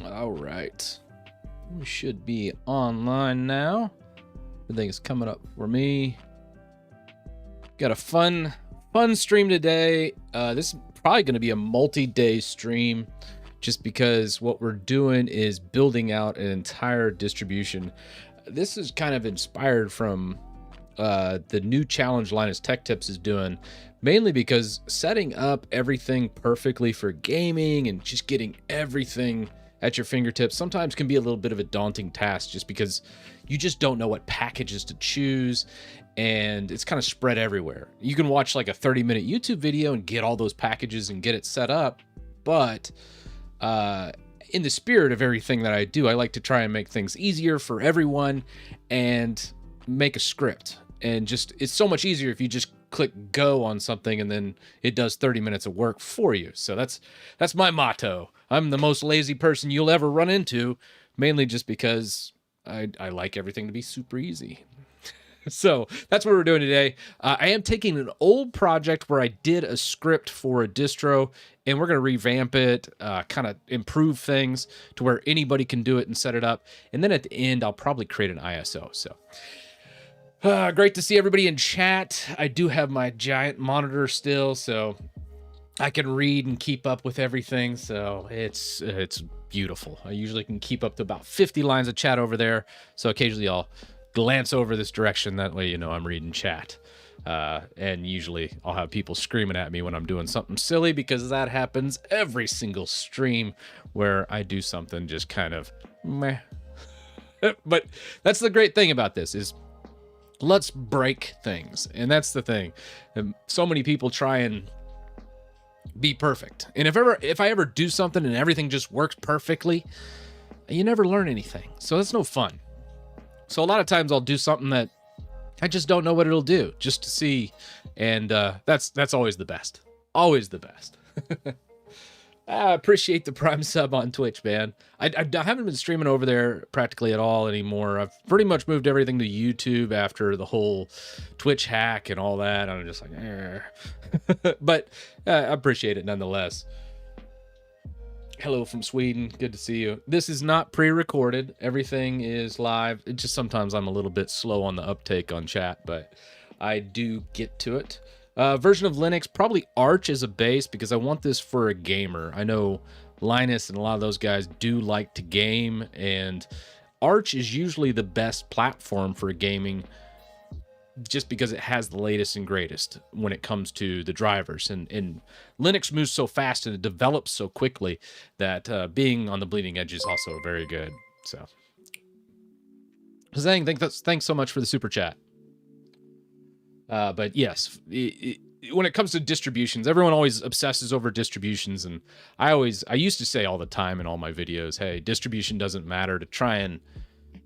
All right. We should be online now. Everything is coming up for me. Got a fun stream today. This is probably going to be a multi-day stream just because what we're doing is building out an entire distribution. This is kind of inspired from the new challenge Linus Tech Tips is doing, mainly because setting up everything perfectly for gaming and just getting everything at your fingertips sometimes can be a little bit of a daunting task just because you just don't know what packages to choose and it's kind of spread everywhere. You can watch like a 30-minute YouTube video and get all those packages and get it set up, but in the spirit of everything that I do, I like to try and make things easier for everyone and make a script. And just, it's so much easier if you just click go on something and then it does 30 minutes of work for you. So that's my motto. I'm the most lazy person you'll ever run into, mainly just because I like everything to be super easy. So that's what we're doing today. I am taking an old project where I did a script for a distro, and we're going to revamp it, kind of improve things to where anybody can do it and set it up. And then at the end, I'll probably create an ISO. So great to see everybody in chat. I do have my giant monitor still, so I can read and keep up with everything. So it's beautiful. I usually can keep up to about 50 lines of chat over there. So occasionally I'll glance over this direction. That way, you know, I'm reading chat. And usually I'll have people screaming at me when I'm doing something silly, because that happens every single stream where I do something just kind of meh. But that's the great thing about this is let's break things. And that's the thing. So many people try and be perfect. And if I ever do something and everything just works perfectly, you never learn anything. So that's no fun. So a lot of times I'll do something that I just don't know what it'll do, just to see. And that's always the best. Always the best. I appreciate the Prime sub on Twitch, man. I haven't been streaming over there practically at all anymore. I've pretty much moved everything to YouTube after the whole Twitch hack and all that. I'm just like, but I appreciate it nonetheless. Hello from Sweden. Good to see you. This is not pre-recorded. Everything is live. It just sometimes I'm a little bit slow on the uptake on chat, but I do get to it. Version of Linux, probably Arch as a base, because I want this for a gamer. I know Linus and a lot of those guys do like to game, and Arch is usually the best platform for gaming just because it has the latest and greatest when it comes to the drivers. And Linux moves so fast and it develops so quickly that being on the bleeding edge is also very good. So, Zhang, thanks so much for the super chat. But yes, when it comes to distributions, everyone always obsesses over distributions. And I used to say all the time in all my videos, hey, distribution doesn't matter, to try and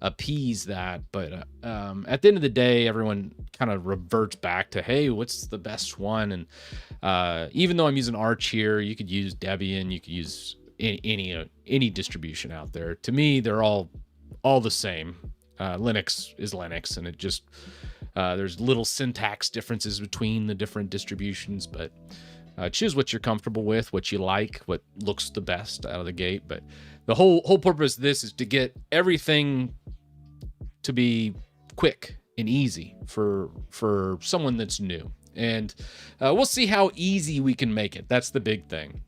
appease that. But at the end of the day, everyone kind of reverts back to, hey, what's the best one? And even though I'm using Arch here, you could use Debian, you could use any distribution out there. To me, they're all the same. Linux is Linux, and it just there's little syntax differences between the different distributions, but choose what you're comfortable with, what you like, what looks the best out of the gate. But the whole purpose of this is to get everything to be quick and easy for someone that's new. And we'll see how easy we can make it. That's the big thing.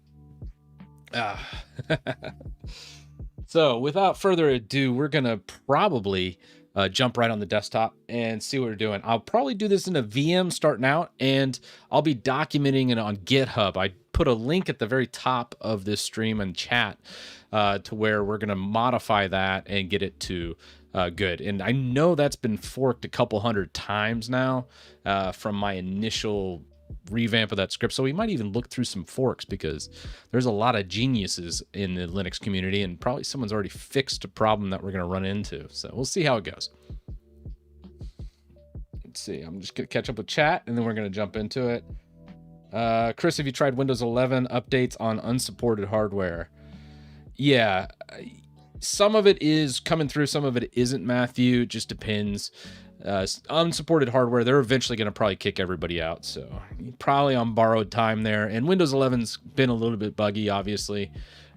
So without further ado, we're going to probably jump right on the desktop and see what we're doing. I'll probably do this in a VM starting out, and I'll be documenting it on GitHub. I put a link at the very top of this stream and chat to where we're going to modify that and get it to good. And I know that's been forked a couple hundred times now from my initial revamp of that script. So we might even look through some forks, because there's a lot of geniuses in the Linux community, and probably someone's already fixed a problem that we're going to run into. So we'll see how it goes. Let's see. I'm just going to catch up with chat, and then we're going to jump into it. Chris, have you tried Windows 11 updates on unsupported hardware? Yeah, some of it is coming through, some of it isn't, Matthew. It just depends. unsupported hardware, they're eventually going to probably kick everybody out. So probably on borrowed time there. And Windows 11's been a little bit buggy, obviously,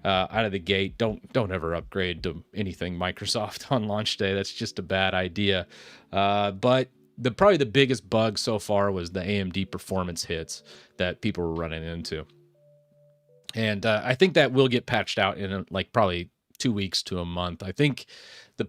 out of the gate. Don't ever upgrade to anything Microsoft on launch day. That's just a bad idea. But probably the biggest bug so far was the AMD performance hits that people were running into. And I think that will get patched out in like probably 2 weeks to a month. I think the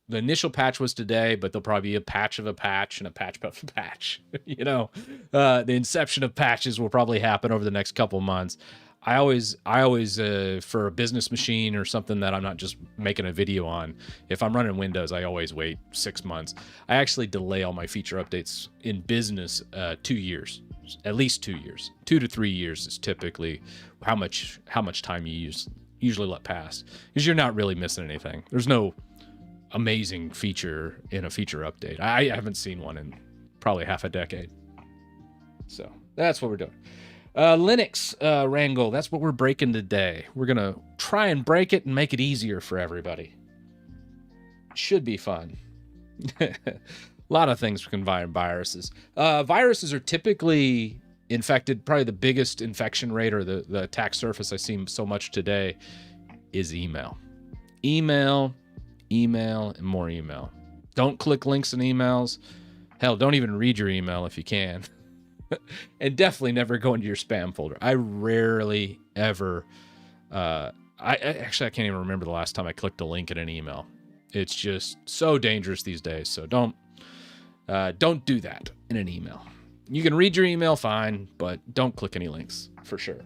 initial patch was today, but there'll probably be a patch of a patch and a patch of a patch. The inception of patches will probably happen over the next couple months. I always for a business machine or something that I'm not just making a video on, if I'm running Windows, I always wait 6 months. I actually delay all my feature updates in business 2 years, at least 2 years. 2 to 3 years is typically how much time you usually let pass, because you're not really missing anything. There's no amazing feature in a feature update. I haven't seen one in probably half a decade. So that's what we're doing. Linux wrangle, that's what we're breaking today. We're going to try and break it and make it easier for everybody. Should be fun. A lot of things can combine viruses. Viruses are typically infected. Probably the biggest infection rate, or the attack surface I see so much today, is email. Email, and more email. Don't click links in emails. Hell, don't even read your email if you can. And definitely never go into your spam folder. I rarely ever, I can't even remember the last time I clicked a link in an email. It's just so dangerous these days. So don't do that in an email. You can read your email fine, but don't click any links for sure.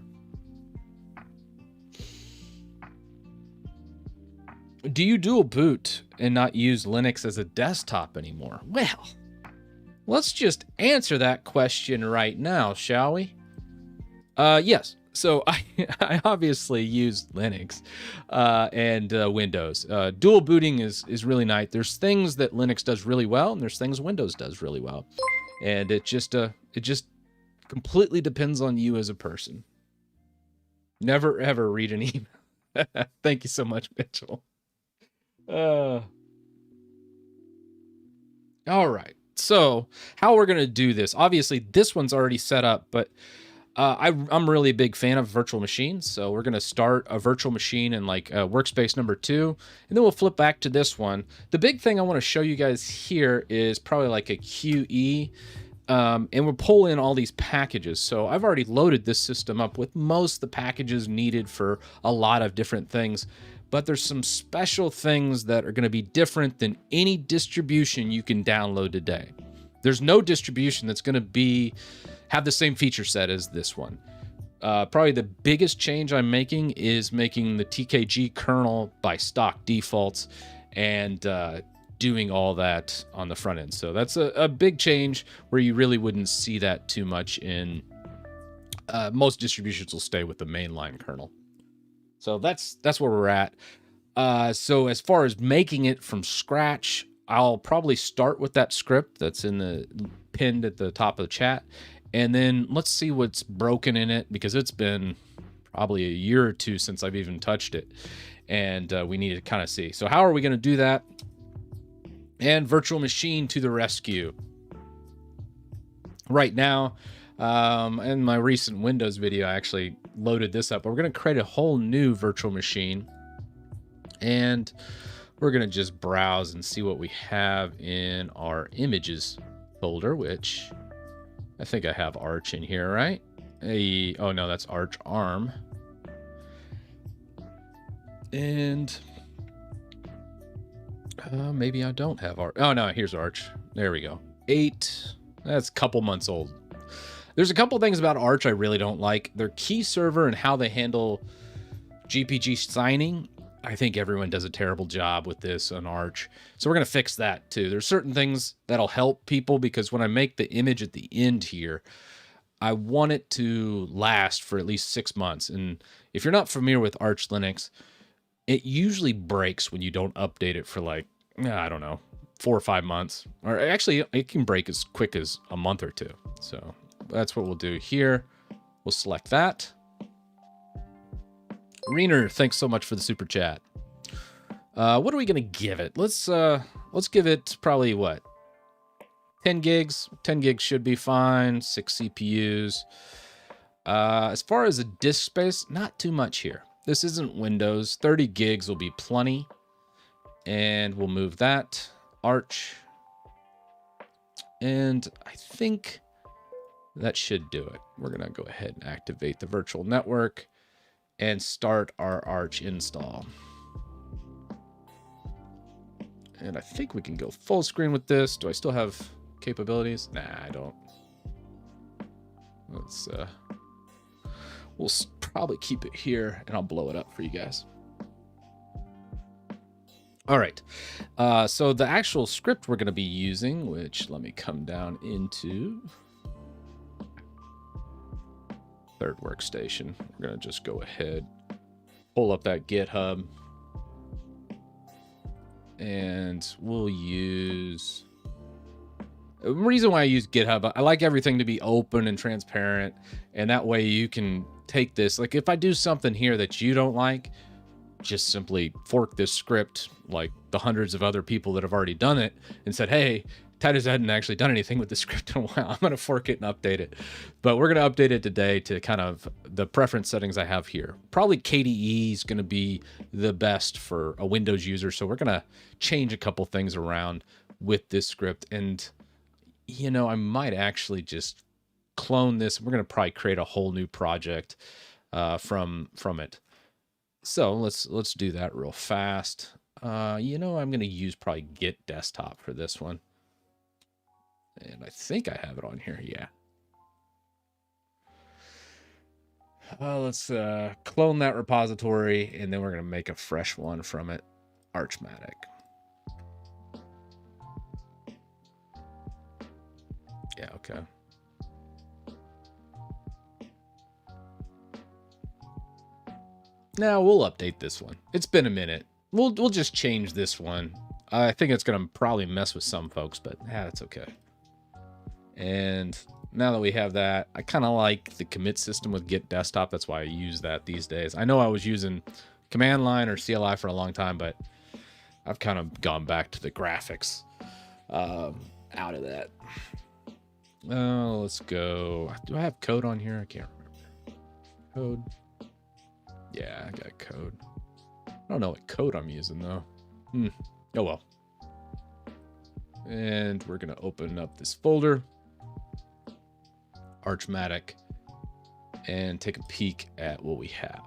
Do you dual boot and not use Linux as a desktop anymore? Well, let's just answer that question right now, shall we? Yes. So I obviously use Linux and Windows. Dual booting is really nice. There's things that Linux does really well, and there's things Windows does really well. And it just completely depends on you as a person. Never ever read an email. Thank you so much, Mitchell. All right. So how we're going to do this, obviously this one's already set up, but I'm really a big fan of virtual machines. So we're going to start a virtual machine in like workspace number 2, and then we'll flip back to this one. The big thing I want to show you guys here is probably like a QE, and we'll pull in all these packages. So I've already loaded this system up with most of the packages needed for a lot of different things. But there's some special things that are going to be different than any distribution you can download today. There's no distribution that's going to have the same feature set as this one. Probably the biggest change I'm making is making the TKG kernel by stock defaults and doing all that on the front end. So that's a big change where you really wouldn't see that too much in most distributions will stay with the mainline kernel. So that's where we're at. So as far as making it from scratch, I'll probably start with that script that's pinned at the top of the chat. And then let's see what's broken in it, because it's been probably a year or two since I've even touched it. And we need to kind of see. So how are we going to do that? And virtual machine to the rescue. Right now, in my recent Windows video, I actually loaded this up. But we're going to create a whole new virtual machine. And we're going to just browse and see what we have in our images folder, which I think I have Arch in here, right? Oh, no, that's Arch ARM. And maybe I don't have Arch. Oh, no, here's Arch. There we go. 8. That's a couple months old. There's a couple things about Arch I really don't like. Their key server and how they handle GPG signing. I think everyone does a terrible job with this on Arch. So we're going to fix that too. There's certain things that'll help people, because when I make the image at the end here, I want it to last for at least 6 months. And if you're not familiar with Arch Linux, it usually breaks when you don't update it for like, I don't know, 4 or 5 months. Or actually, it can break as quick as a month or two. So that's what we'll do here. We'll select that. Reener, thanks so much for the super chat. What are we gonna give it? Let's give it probably what? 10 gigs. 10 gigs should be fine. 6 CPUs. As far as a disk space, not too much here. This isn't Windows. 30 gigs will be plenty. And we'll move that. Arch. And I think that should do it. We're going to go ahead and activate the virtual network and start our Arch install. And I think we can go full screen with this. Do I still have capabilities? Nah, I don't. Let's, we'll probably keep it here and I'll blow it up for you guys. All right, so the actual script we're going to be using, which let me come down into third workstation. We're going to just go ahead, pull up that GitHub, and we'll use... The reason why I use GitHub, I like everything to be open and transparent, and that way you can take this. Like if I do something here that you don't like, just simply fork this script like the hundreds of other people that have already done it and said, hey, Titus hadn't actually done anything with the script in a while. I'm going to fork it and update it. But we're going to update it today to kind of the preference settings I have here. Probably KDE is going to be the best for a Windows user. So we're going to change a couple things around with this script. And, you know, I might actually just clone this. We're going to probably create a whole new project from it. So let's do that real fast. You know, I'm going to use probably Git Desktop for this one. And I think I have it on here. Yeah. Let's clone that repository, and then we're going to make a fresh one from it. Archmatic. Yeah, okay. Now we'll update this one. It's been a minute. We'll just change this one. I think it's going to probably mess with some folks, but yeah, that's okay. And now that we have that, I kind of like the commit system with Git Desktop. That's why I use that these days. I know I was using command line or CLI for a long time, but I've kind of gone back to the graphics out of that. Let's go. Do I have code on here? I can't remember. Code. Yeah, I got code. I don't know what code I'm using though. Oh well. And we're gonna open up this folder, Archmatic, and take a peek at what we have.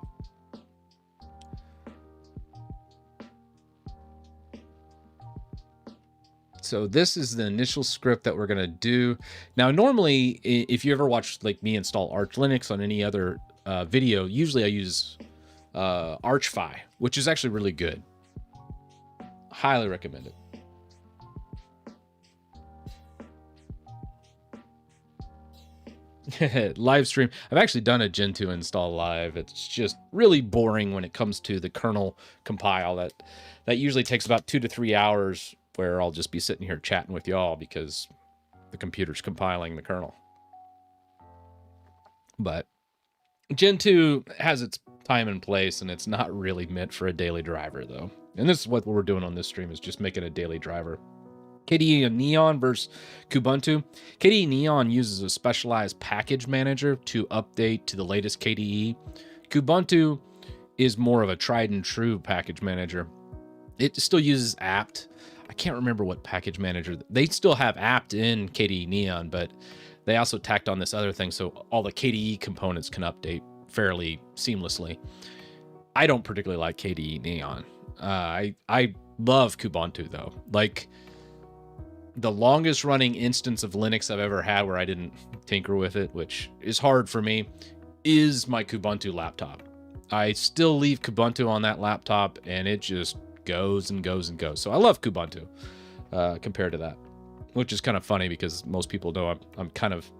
So this is the initial script that we're gonna do. Now, normally, if you ever watch like me install Arch Linux on any other video, usually I use Archfi, which is actually really good. Highly recommend it. Live stream. I've actually done a Gentoo install live. It's just really boring when it comes to the kernel compile. That usually takes about 2 to 3 hours, where I'll just be sitting here chatting with y'all because the computer's compiling the kernel. But Gentoo has its time and place, and it's not really meant for a daily driver though. And this is what we're doing on this stream, is just making a daily driver. KDE Neon versus Kubuntu. KDE Neon uses a specialized package manager to update to the latest KDE. Kubuntu is more of a tried and true package manager. It still uses apt. I can't remember what package manager. They still have apt in KDE Neon, but they also tacked on this other thing so all the KDE components can update fairly seamlessly. I don't particularly like KDE Neon. I love Kubuntu though. Like, the longest running instance of Linux I've ever had where I didn't tinker with it, which is hard for me, is my Kubuntu laptop. I still leave Kubuntu on that laptop and it just goes and goes and goes. So I love Kubuntu compared to that, which is kind of funny because most people know I'm kind of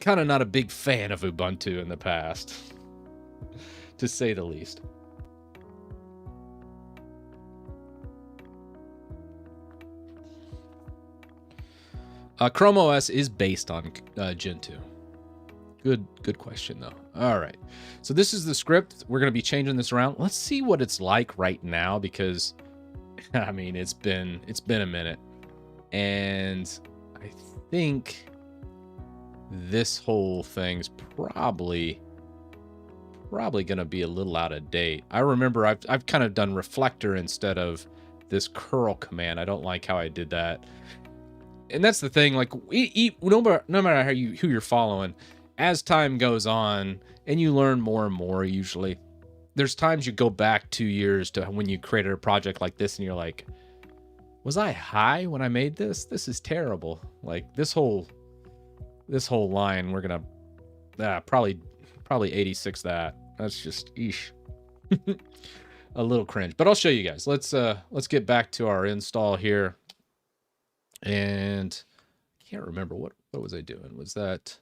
not a big fan of Ubuntu in the past, to say the least. Chrome OS is based on Gentoo. Good question though. All right, so this is the script. We're going to be changing this around. Let's see what it's like right now, because I mean it's been a minute, and I I think this whole thing's probably gonna be a little out of date. I remember I've kind of done reflector instead of this curl command. I don't like how I did that. And that's the thing, like no matter who you're following, as time goes on and you learn more and more, usually there's times you go back 2 years to when you created a project like this and you're like, was I high when I made this? This is terrible. Like this whole line, we're gonna probably 86 that. That's just eesh. A little cringe, but I'll show you guys. Let's get back to our install here. And I can't remember what was I doing? Was that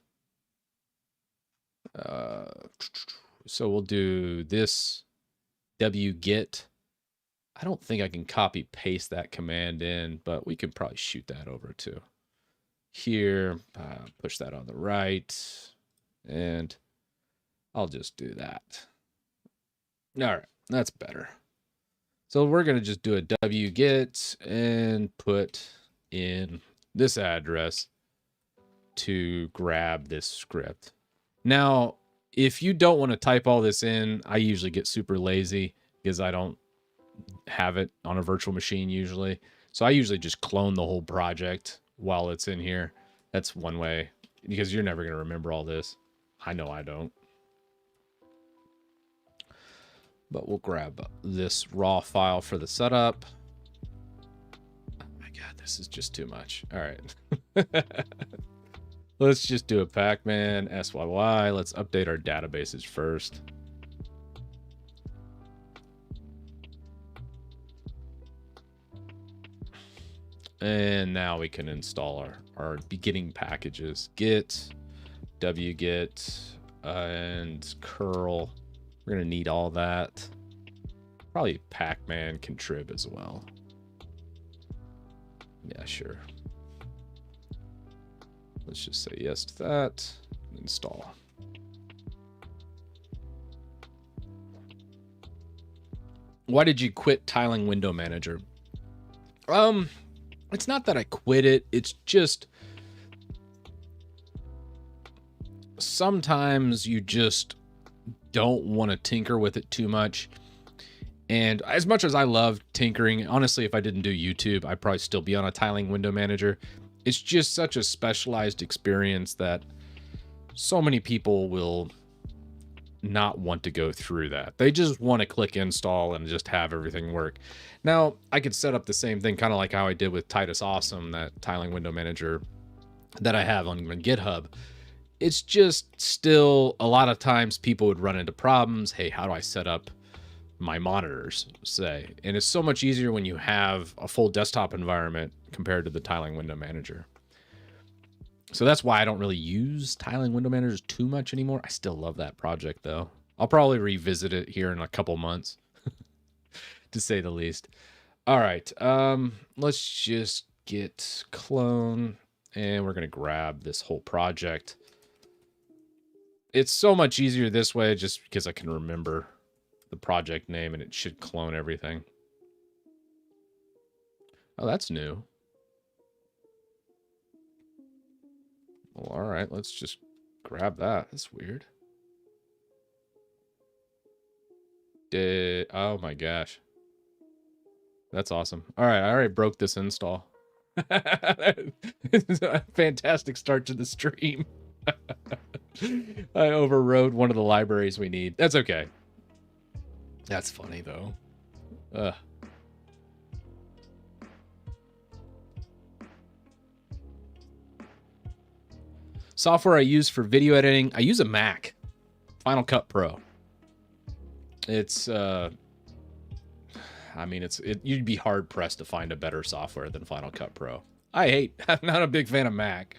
so we'll do this wget. I don't think I can copy paste that command in, but we can probably shoot that over to here, push that on the right, and I'll just do that. All right, that's better. So we're going to just do a wget and put in this address to grab this script. Now, if you don't want to type all this in, I usually get super lazy because I don't have it on a virtual machine usually. So I usually just clone the whole project while it's in here. That's one way, because you're never going to remember all this. I know I don't. But we'll grab this raw file for the setup. Oh my God, this is just too much. All right. Let's just do a Pacman SYY. Let's update our databases first. And now we can install our beginning packages. Git, wget, and curl. We're going to need all that. Probably Pacman contrib as well. Yeah, sure. Let's just say yes to that. Install. Why did you quit tiling window manager? It's not that I quit it. It's just sometimes you just don't want to tinker with it too much. And as much as I love tinkering, honestly, if I didn't do YouTube, I'd probably still be on a tiling window manager. It's just such a specialized experience that so many people will not want to go through that. They just want to click install and just have everything work. Now, I could set up the same thing, kind of like how I did with Titus Awesome, that tiling window manager that I have on GitHub. It's just still a lot of times people would run into problems. Hey, how do I set up my monitors, say? And it's so much easier when you have a full desktop environment compared to the tiling window manager. So that's why I don't really use tiling window managers too much anymore. I still love that project though. I'll probably revisit it here in a couple months, to say the least. All right, let's just git clone, and we're gonna grab this whole project. It's so much easier this way just because I can remember the project name and it should clone everything. Oh, that's new. Well, all right, let's just grab that. That's weird. Oh my gosh. That's awesome. All right, I already broke this install. It's a fantastic start to the stream. I overrode one of the libraries we need. That's okay. That's funny though. Software I use for video editing. I use a Mac. Final Cut Pro. It's I mean, you'd be hard pressed to find a better software than Final Cut Pro. I'm not a big fan of Mac.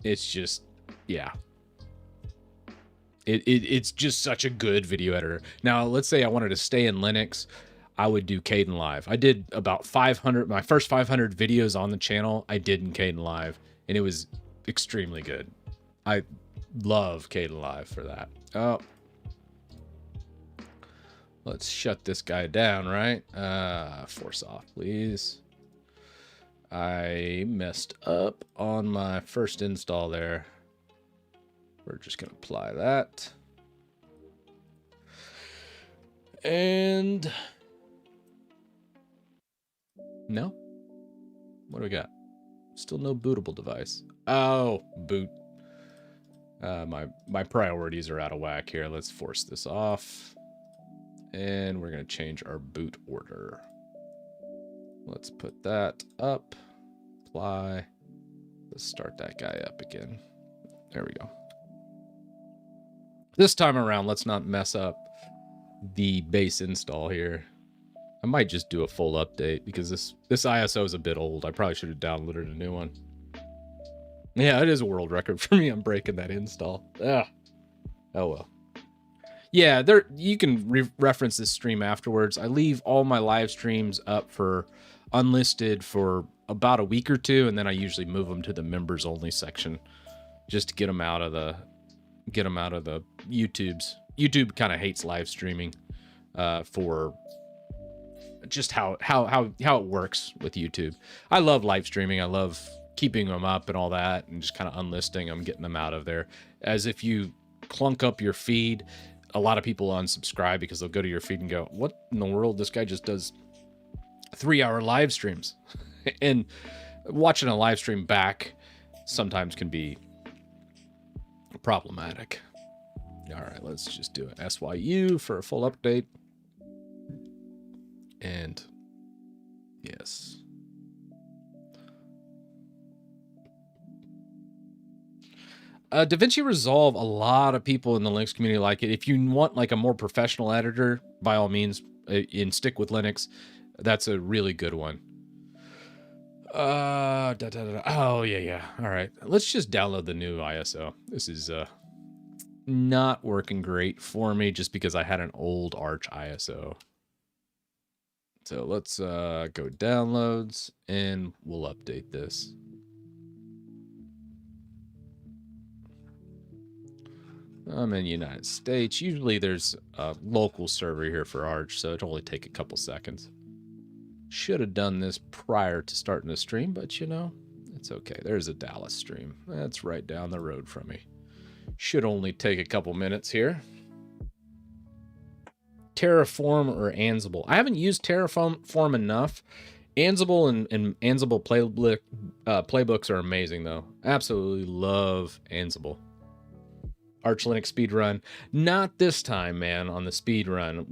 It's just, yeah. It's just such a good video editor. Now, let's say I wanted to stay in Linux, I would do Kdenlive. I did about 500, my first 500 videos on the channel, I did in Kdenlive, and it was extremely good. I love Kdenlive for that. Oh. Let's shut this guy down, right? Force off, please. I messed up on my first install there. We're just going to apply that. And no. What do we got? Still no bootable device. Oh, boot. My priorities are out of whack here. Let's force this off. And we're going to change our boot order. Let's put that up. Apply. Let's start that guy up again. There we go. This time around, let's not mess up the base install here. I might just do a full update because this ISO is a bit old. I probably should have downloaded a new one. Yeah, it is a world record for me. I'm breaking that install. Ah. Oh well. Yeah, there you can reference this stream afterwards. I leave all my live streams up for unlisted for about a week or two, and then I usually move them to the members only section just to get them out of the YouTubes. YouTube kind of hates live streaming for just how it works with YouTube. I love live streaming. I love keeping them up and all that, and just kind of unlisting them, getting them out of there. As if you clunk up your feed, a lot of people unsubscribe because they'll go to your feed and go, what in the world? This guy just does 3-hour live streams. And watching a live stream back sometimes can be problematic. All right, let's just do an SYU for a full update. And yes. DaVinci Resolve, a lot of people in the Linux community like it. If you want like a more professional editor, by all means, and stick with Linux, that's a really good one. Oh, yeah. All right. Let's just download the new ISO. This is not working great for me just because I had an old Arch ISO. So let's go downloads and we'll update this. I'm in the United States. Usually there's a local server here for Arch, so it'll only take a couple seconds. Should have done this prior to starting the stream, but you know, it's okay. There's a Dallas stream. That's right down the road from me. Should only take a couple minutes here. Terraform or Ansible. I haven't used Terraform enough. Ansible and Ansible playbooks are amazing, though. Absolutely love Ansible. Arch Linux speedrun. Not this time, man, on the speedrun.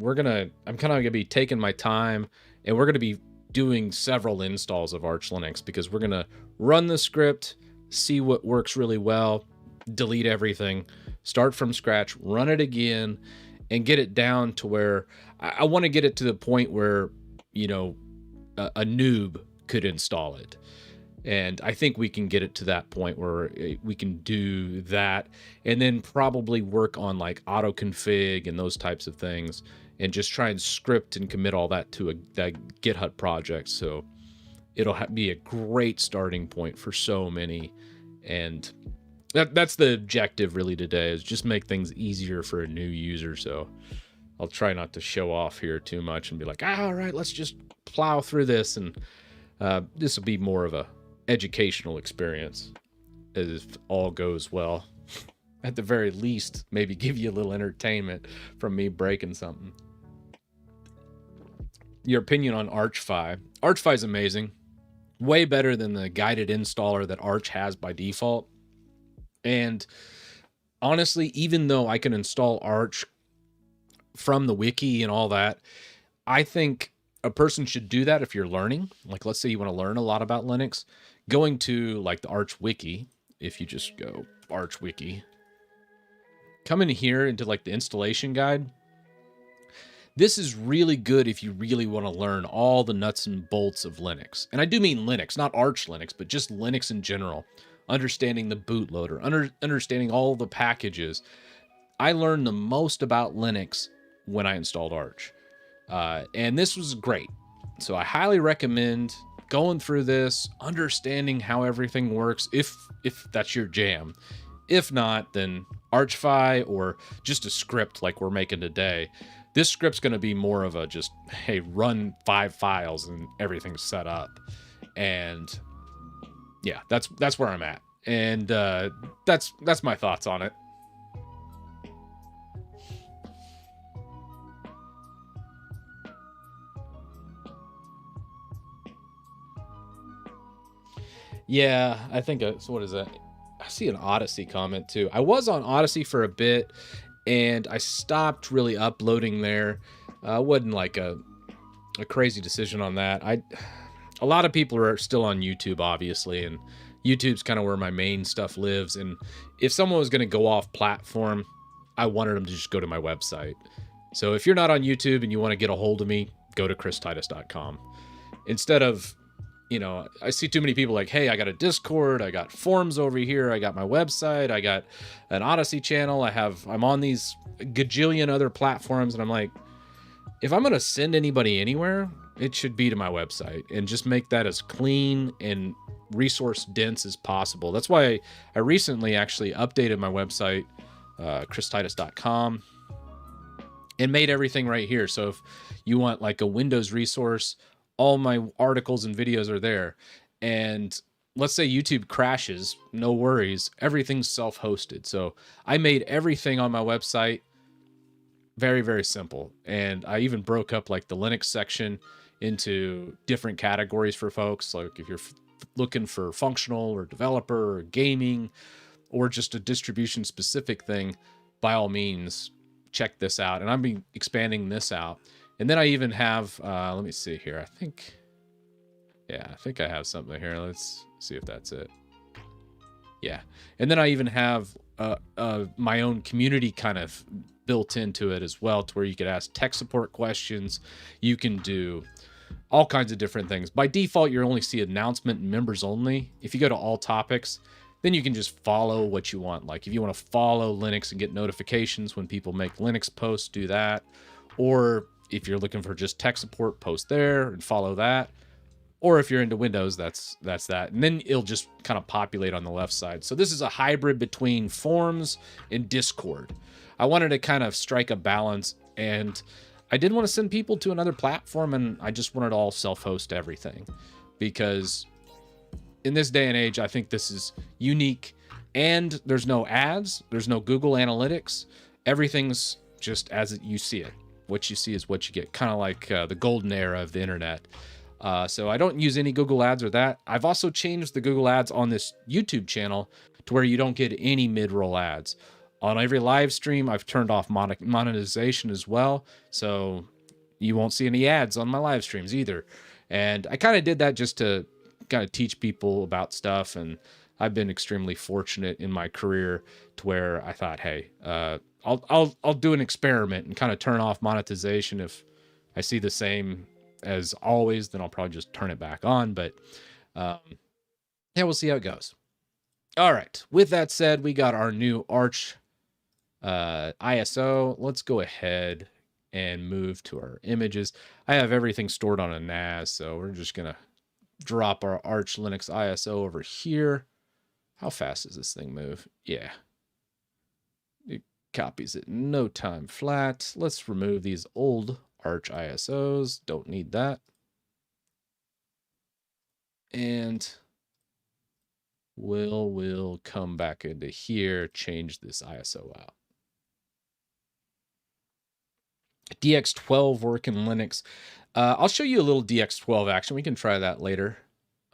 I'm kind of going to be taking my time, and we're going to be doing several installs of Arch Linux because we're going to run the script, see what works really well, delete everything, start from scratch, run it again, and get it down to where I want to get it to the point where, you know, a noob could install it. And I think we can get it to that point where we can do that and then probably work on like auto config and those types of things and just try and script and commit all that to that GitHub project. So it'll be a great starting point for so many. And that's the objective really today, is just make things easier for a new user. So I'll try not to show off here too much and be like, all right, let's just plow through this. And this will be more of a educational experience if all goes well. At the very least, maybe give you a little entertainment from me breaking something. Your opinion on ArchFi. ArchFi is amazing. Way better than the guided installer that Arch has by default. And honestly, even though I can install Arch from the wiki and all that, I think a person should do that if you're learning. Like, let's say you want to learn a lot about Linux. Going to like the Arch wiki, if you just go Arch wiki, come in here into like the installation guide. This is really good if you really want to learn all the nuts and bolts of Linux. And I do mean Linux, not Arch Linux, but just Linux in general. Understanding the bootloader, understanding all the packages. I learned the most about Linux when I installed Arch. And this was great. So I highly recommend going through this, understanding how everything works, if that's your jam. If not, then ArchFi or just a script like we're making today. This script's going to be more of a just, hey, run 5 files and everything's set up. And yeah, that's where I'm at, and that's my thoughts on it. Yeah, I think so. What is that? I see an Odyssey comment too. I was on Odyssey for a bit, and I stopped really uploading there. Wasn't like a crazy decision on that. A lot of people are still on YouTube, obviously, and YouTube's kind of where my main stuff lives. And if someone was going to go off platform, I wanted them to just go to my website. So if you're not on YouTube and you want to get a hold of me, go to christitus.com. Instead of, I see too many people like, hey, I got a Discord, I got forums over here, I got my website, I got an Odyssey channel, I'm on these gajillion other platforms, and I'm like, if I'm going to send anybody anywhere, it should be to my website, and just make that as clean and resource dense as possible. That's why I recently actually updated my website, christitus.com, and made everything right here. So if you want like a Windows resource, all my articles and videos are there. And let's say YouTube crashes, no worries, everything's self-hosted. So I made everything on my website very, very simple. And I even broke up like the Linux section into different categories for folks. Like if you're looking for functional or developer or gaming or just a distribution specific thing, by all means, check this out. And I'm expanding this out. And then I even have, let me see here. I think I have something here. Let's see if that's it. Yeah. And then I even have my own community kind of built into it as well, to where you could ask tech support questions. You can do all kinds of different things. By default, you only see announcement and members only. If you go to all topics, then you can just follow what you want. Like if you want to follow Linux and get notifications when people make Linux posts, do that. Or if you're looking for just tech support, post there and follow that. Or if you're into Windows, that's that. And then it'll just kind of populate on the left side. So this is a hybrid between forums and Discord. I wanted to kind of strike a balance, and I didn't want to send people to another platform, and I just wanted to all self-host everything. Because in this day and age, I think this is unique, and there's no ads, there's no Google Analytics. Everything's just as you see it. What you see is what you get, kind of like the golden era of the internet. So I don't use any Google ads or that. I've also changed the Google ads on this YouTube channel to where you don't get any mid-roll ads. On every live stream, I've turned off monetization as well. So you won't see any ads on my live streams either. And I kind of did that just to kind of teach people about stuff. And I've been extremely fortunate in my career to where I thought, hey, I'll do an experiment and kind of turn off monetization. If I see the same as always, then I'll probably just turn it back on. But yeah, we'll see how it goes. All right. With that said, we got our new Arch ISO. Let's go ahead and move to our images. I have everything stored on a NAS, so we're just going to drop our Arch Linux ISO over here. How fast does this thing move? Yeah. It copies it in no time flat. Let's remove these old Arch ISOs. Don't need that. And we'll come back into here, change this ISO out. DX12 work in Linux. I'll show you a little DX12 action. We can try that later.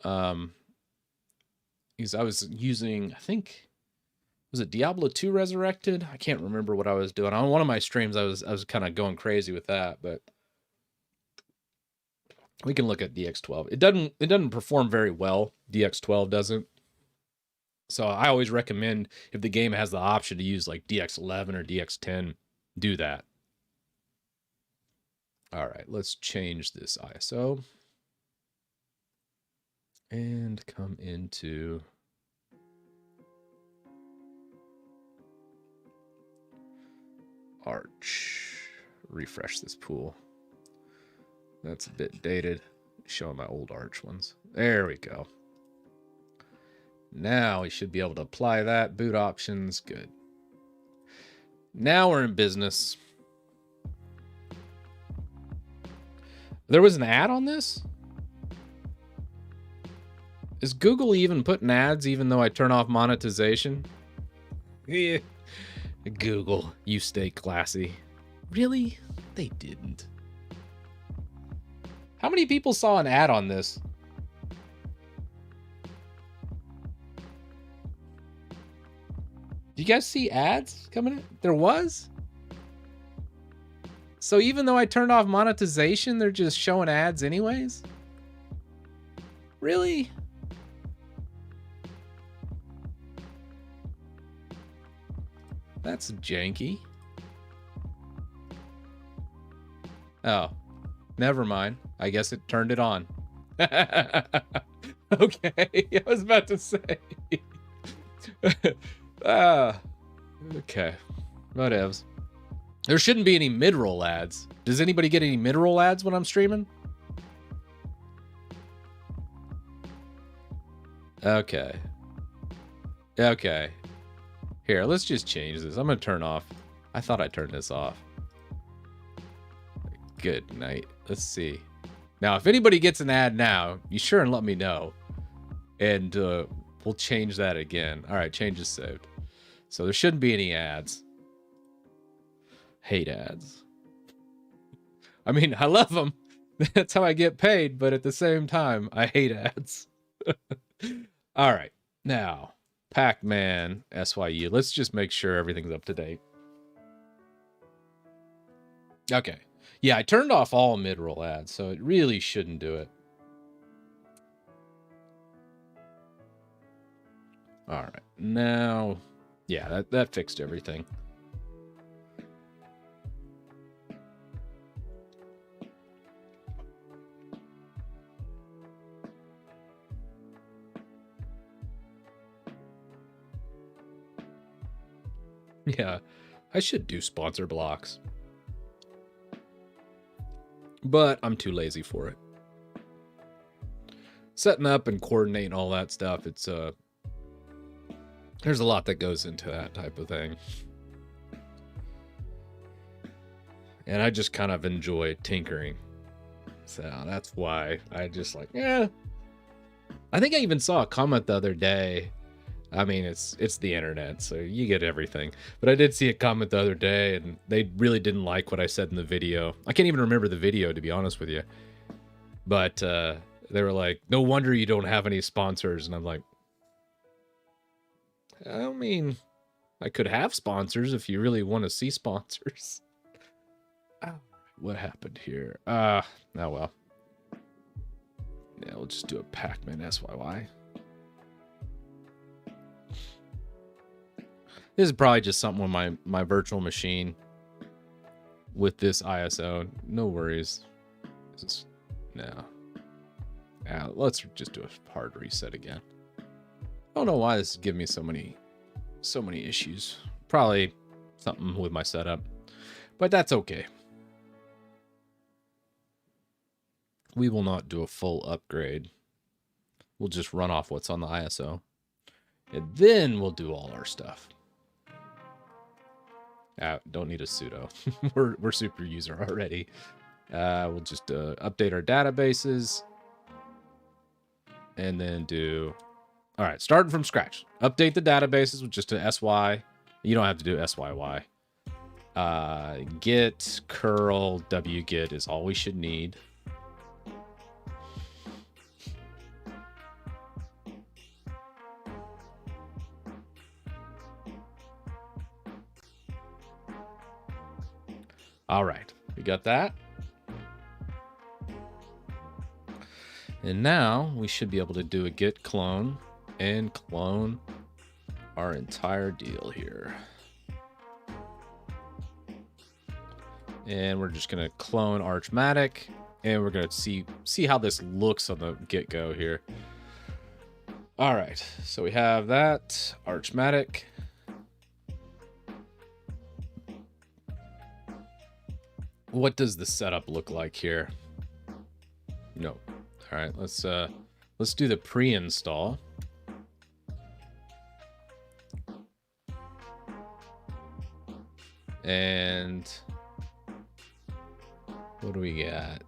Because I was using, I think, was it Diablo 2 Resurrected? I can't remember what I was doing. On one of my streams, I was kind of going crazy with that, but we can look at DX12. It doesn't perform very well. DX12 doesn't. So I always recommend, if the game has the option to use like DX11 or DX10, do that. All right, let's change this ISO and come into Arch. Refresh this pool. That's a bit dated. Showing my old Arch ones. There we go. Now we should be able to apply that. Boot options, good. Now we're in business. There was an ad on this? Is Google even putting ads even though I turn off monetization? Yeah. Google, you stay classy. Really? They didn't. How many people saw an ad on this? Do you guys see ads coming in? There was? So even though I turned off monetization, they're just showing ads anyways? Really? That's janky. Oh, never mind. I guess it turned it on. Okay, I was about to say. Okay, whatevs. There shouldn't be any mid-roll ads. Does anybody get any mid-roll ads when I'm streaming? Okay. Okay. Here, let's just change this. I'm gonna turn off. I thought I turned this off. Good night. Let's see. Now, if anybody gets an ad now, you sure and let me know. And we'll change that again. All right, change is saved. So there shouldn't be any ads. Hate ads. I mean, I love them. That's how I get paid, but at the same time, I hate ads. All right, now, Pac-Man SYU. Let's just make sure everything's up to date. Okay. Yeah, I turned off all mid-roll ads, so it really shouldn't do it. All right, now, yeah, that fixed everything. Yeah, I should do sponsor blocks. But I'm too lazy for it. Setting up and coordinating all that stuff, it's there's a lot that goes into that type of thing. And I just kind of enjoy tinkering. So that's why I just like, yeah. I think I even saw a comment the other day. I mean, it's the internet, so you get everything. But I did see a comment the other day, and they really didn't like what I said in the video. I can't even remember the video, to be honest with you. But they were like, no wonder you don't have any sponsors. And I'm like, I mean, I could have sponsors if you really want to see sponsors. Oh, what happened here? Oh, well. Yeah, we'll just do a Pac-Man SYY. This is probably just something with my virtual machine with this ISO. No worries. No. Yeah, let's just do a hard reset again. I don't know why this is giving me so many issues. Probably something with my setup, but that's okay. We will not do a full upgrade. We'll just run off what's on the ISO, and then we'll do all our stuff. Don't need a sudo. we're super user already. We'll just update our databases and then do. All right, starting from scratch. Update the databases with just a SY. You don't have to do SYY. Git curl wget is all we should need. All right, we got that. And now we should be able to do a git clone and clone our entire deal here. And we're just gonna clone Archmatic, and we're gonna see how this looks on the get-go here. All right, so we have that Archmatic. What does the setup look like here? No. All right, let's do the pre-install. And what do we got?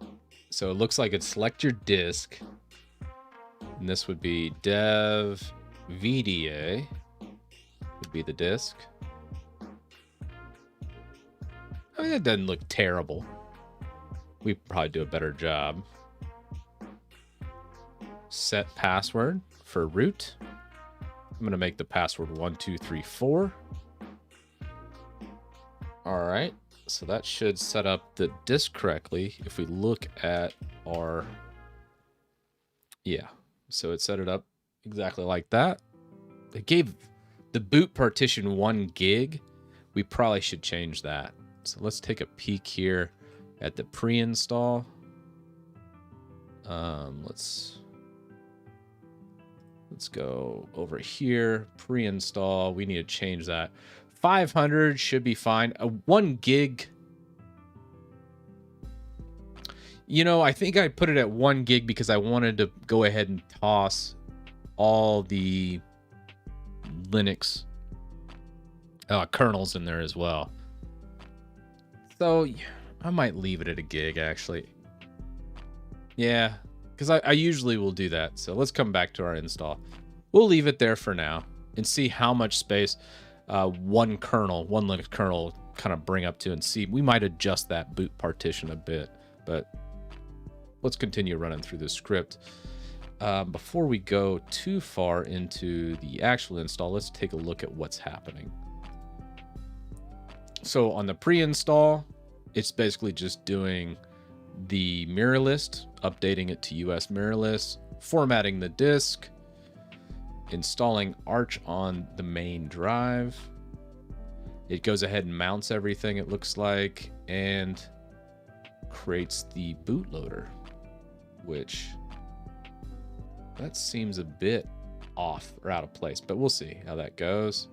So it looks like it's select your disk. And this would be dev VDA would be the disk. I mean, that doesn't look terrible. We probably do a better job. Set password for root. I'm going to make the password 1234. All right. So that should set up the disk correctly. If we look at our... Yeah. So it set it up exactly like that. It gave the boot partition 1 gig. We probably should change that. So let's take a peek here at the pre-install. Let's go over here. Pre-install. We need to change that. 500 should be fine. 1 gig. You know, I think I put it at 1 gig because I wanted to go ahead and toss all the Linux kernels in there as well. So I might leave it at 1 gig actually. Yeah, because I usually will do that. So let's come back to our install. We'll leave it there for now and see how much space one Linux kernel kind of bring up to, and see. We might adjust that boot partition a bit, but let's continue running through this script. Before we go too far into the actual install, let's take a look at what's happening. So on the pre-install, it's basically just doing the mirror list, updating it to US mirror list, formatting the disk, installing Arch on the main drive. It goes ahead and mounts everything, it looks like, and creates the bootloader, which that seems a bit off or out of place, but we'll see how that goes.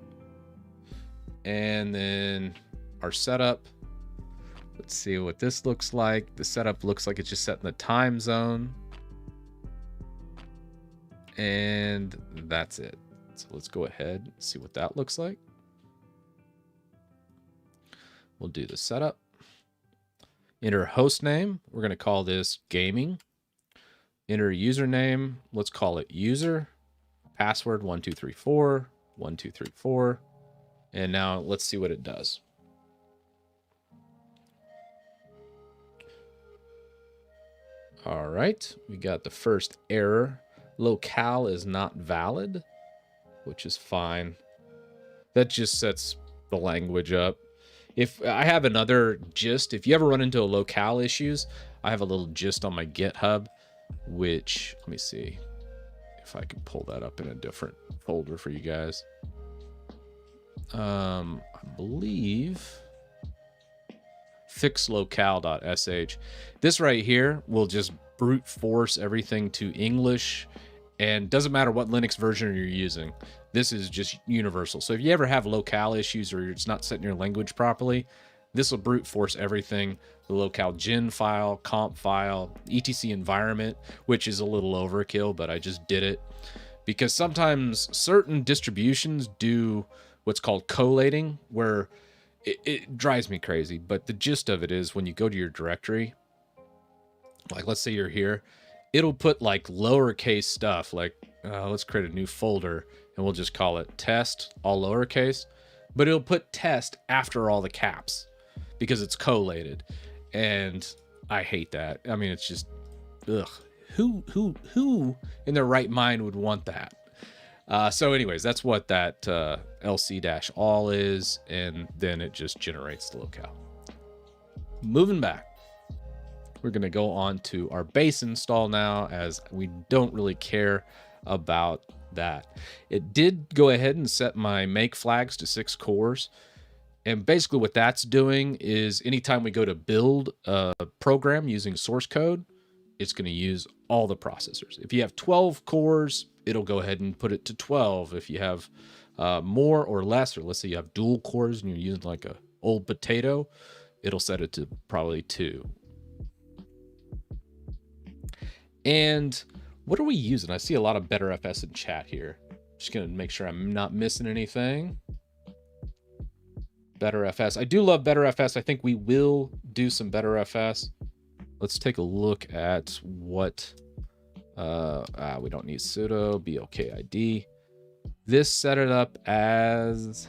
And then our setup, let's see what this looks like. The setup looks like it's just set in the time zone. And that's it. So let's go ahead and see what that looks like. We'll do the setup. Enter host name. We're going to call this gaming. Enter username. Let's call it user. Password 1234, 1234. And now let's see what it does. All right, we got the first error. Locale is not valid, which is fine. That just sets the language up. If I have another gist, if you ever run into locale issues, I have a little gist on my GitHub, which, let me see if I can pull that up in a different folder for you guys. I believe fixlocale.sh. This right here will just brute force everything to English, and doesn't matter what Linux version you're using. This is just universal. So if you ever have locale issues or it's not setting your language properly, this will brute force everything. The locale gen file, comp file, etc environment, which is a little overkill, but I just did it because sometimes certain distributions do what's called collating, where it drives me crazy. But the gist of it is when you go to your directory, like let's say you're here, it'll put like lowercase stuff, like let's create a new folder and we'll just call it test, all lowercase, but it'll put test after all the caps because it's collated. And I hate that. I mean, it's just, ugh, who in their right mind would want that? So anyways, that's what that lc-all is, and then it just generates the locale. Moving back, we're going to go on to our base install now, as we don't really care about that. It did go ahead and set my make flags to 6 cores. And basically what that's doing is anytime we go to build a program using source code, it's going to use all the processors. If you have 12 cores, it'll go ahead and put it to 12. If you have more or less, or let's say you have dual cores and you're using like a old potato, it'll set it to probably 2. And what are we using? I see a lot of BetterFS in chat here. Just going to make sure I'm not missing anything. BetterFS. I do love BetterFS. I think we will do some BetterFS. Let's take a look at what We don't need sudo blkid. This set it up as,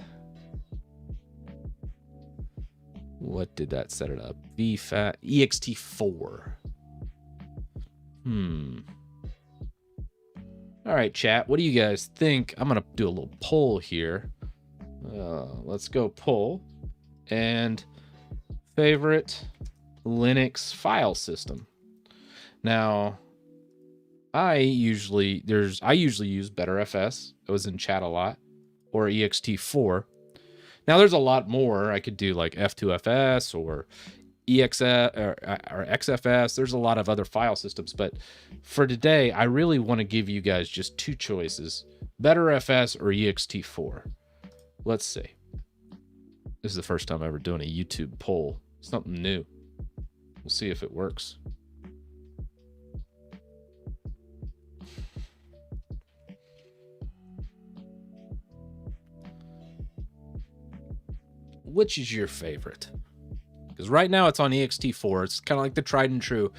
what did that set it up? vfat ext4. All right, chat. What do you guys think? I'm gonna do a little poll here. Let's go poll. And favorite Linux file system. Now, I usually use BetterFS. I was in chat a lot, or ext4. Now there's a lot more. I could do like F2FS or EXF or XFS. There's a lot of other file systems, but for today, I really want to give you guys just two choices: BetterFS or ext4. Let's see. This is the first time I'm ever doing a YouTube poll. Something new. We'll see if it works. Which is your favorite? Because right now it's on ext4. It's kind of like the tried and true.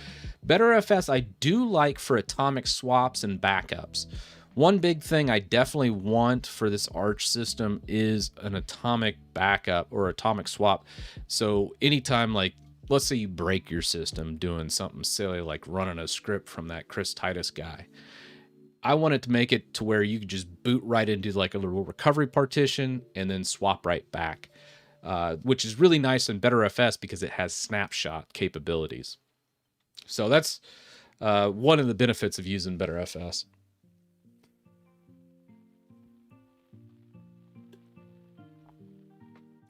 BetterFS I do like for atomic swaps and backups. One big thing I definitely want for this Arch system is an atomic backup or atomic swap. So anytime, like, let's say you break your system doing something silly like running a script from that Titus guy. I want it to make it to where you could just boot right into like a little recovery partition and then swap right back. Which is really nice in BetterFS because it has snapshot capabilities. So that's one of the benefits of using BetterFS.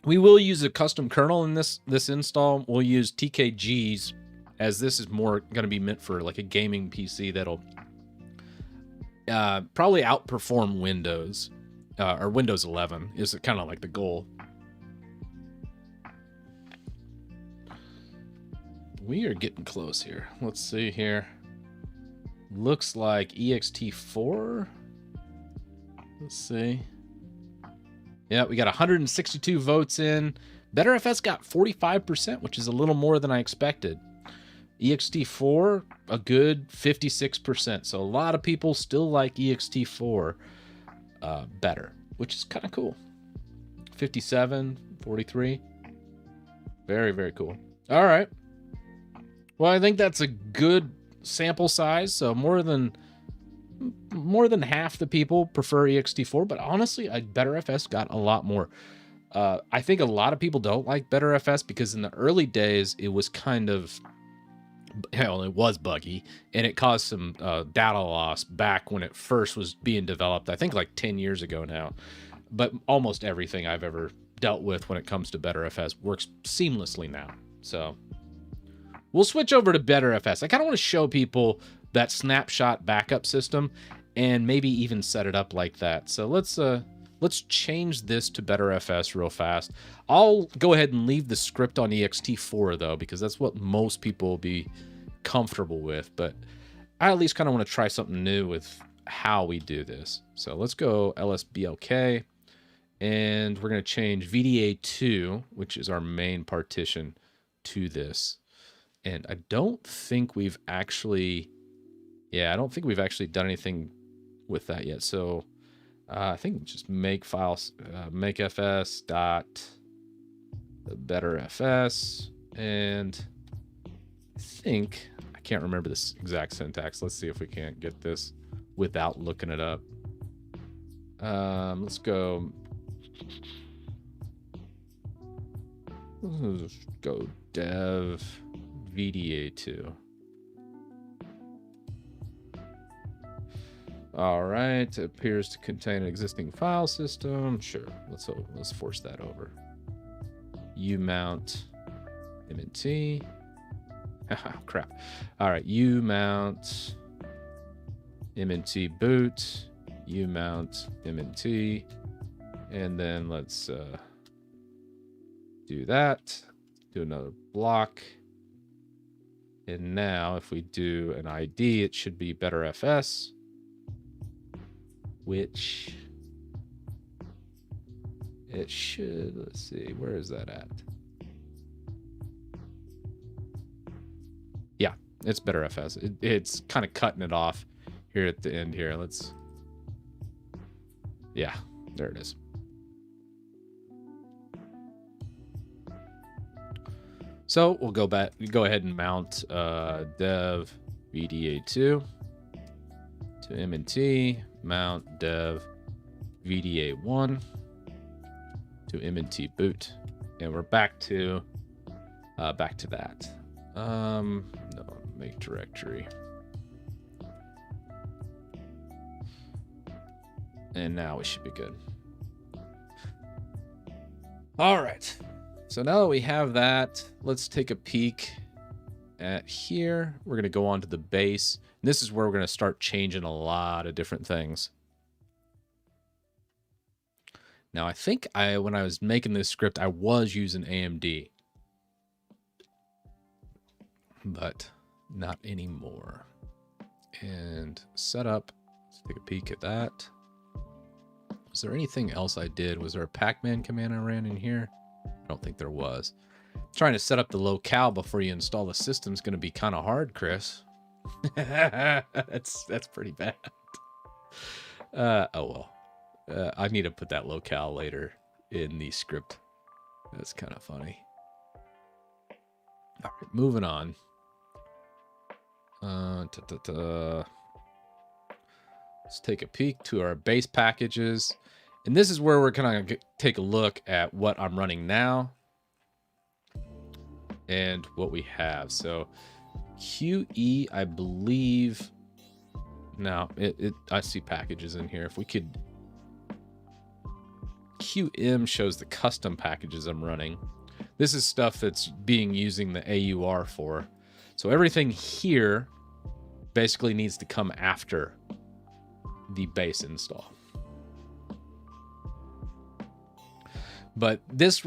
We will use a custom kernel in this install. We'll use TKGs, as this is more going to be meant for like a gaming PC that'll probably outperform Windows or Windows 11 is kind of like the goal. We are getting close here. Let's see here. Looks like ext4. Let's see. Yeah, we got 162 votes in. BetterFS got 45%, which is a little more than I expected. ext4, a good 56%. So a lot of people still like ext4 better, which is kind of cool. 57, 43. Very, very cool. All right. Well, I think that's a good sample size. So more than half the people prefer ext4, but honestly, BetterFS got a lot more. I think a lot of people don't like BetterFS because in the early days, it was kind of, hell, it was buggy, and it caused some data loss back when it first was being developed, I think like 10 years ago now. But almost everything I've ever dealt with when it comes to BetterFS works seamlessly now. So we'll switch over to BetterFS. I kind of want to show people that snapshot backup system and maybe even set it up like that. So let's change this to BetterFS real fast. I'll go ahead and leave the script on ext4 though, because that's what most people will be comfortable with. But I at least kind of want to try something new with how we do this. So let's go lsblk, and we're going to change VDA2, which is our main partition, to this. And I don't think we've actually, done anything with that yet. So I think just make files, make fs dot BetterFS, and I can't remember this exact syntax. Let's see if we can't get this without looking it up. Let's go. Let's go dev VDA2. All right, it appears to contain an existing file system. Sure, let's force that over. Umount mnt. Crap. All right, umount mnt boot, umount mnt, and then let's do that. Do another block. And now if we do an ID, it should be BetterFS, which it should, let's see, where is that at? Yeah, it's BetterFS. It's kind of cutting it off. here at the end here. Let's, yeah, there it is. So we'll go go ahead and mount dev VDA2 to MNT, mount dev VDA1 to MNT boot, and we're back to that. No, make directory. And now we should be good. All right. So now that we have that, let's take a peek at here. We're going to go on to the base. And this is where we're going to start changing a lot of different things. Now, I think when I was making this script, I was using AMD. But not anymore. And setup. Let's take a peek at that. Was there anything else I did? Was there a Pacman command I ran in here? I don't think there was. Trying to set up the locale before you install the system is going to be kind of hard, Chris. That's pretty bad. Oh well. I need to put that locale later in the script. That's kind of funny. All right, moving on. Let's take a peek to our base packages. And this is where we're going to take a look at what I'm running now and what we have. So QE, I believe. Now, I see packages in here. If we could. QM shows the custom packages I'm running. This is stuff that's being using the AUR for. So everything here basically needs to come after the base install. But this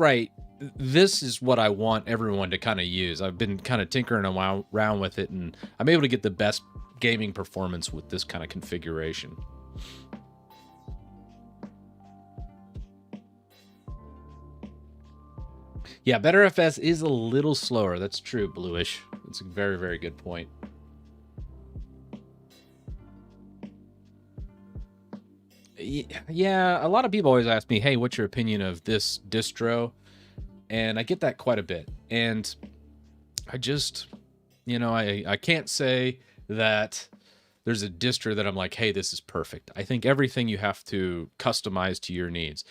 is what I want everyone to kind of use. I've been kind of tinkering around with it, and I'm able to get the best gaming performance with this kind of configuration. Yeah, BetterFS is a little slower. That's true, Bluish. That's a very, very good point. Yeah, a lot of people always ask me, hey, what's your opinion of this distro? And I get that quite a bit. And I just, I can't say that there's a distro that I'm like, hey, this is perfect. I think everything you have to customize to your needs.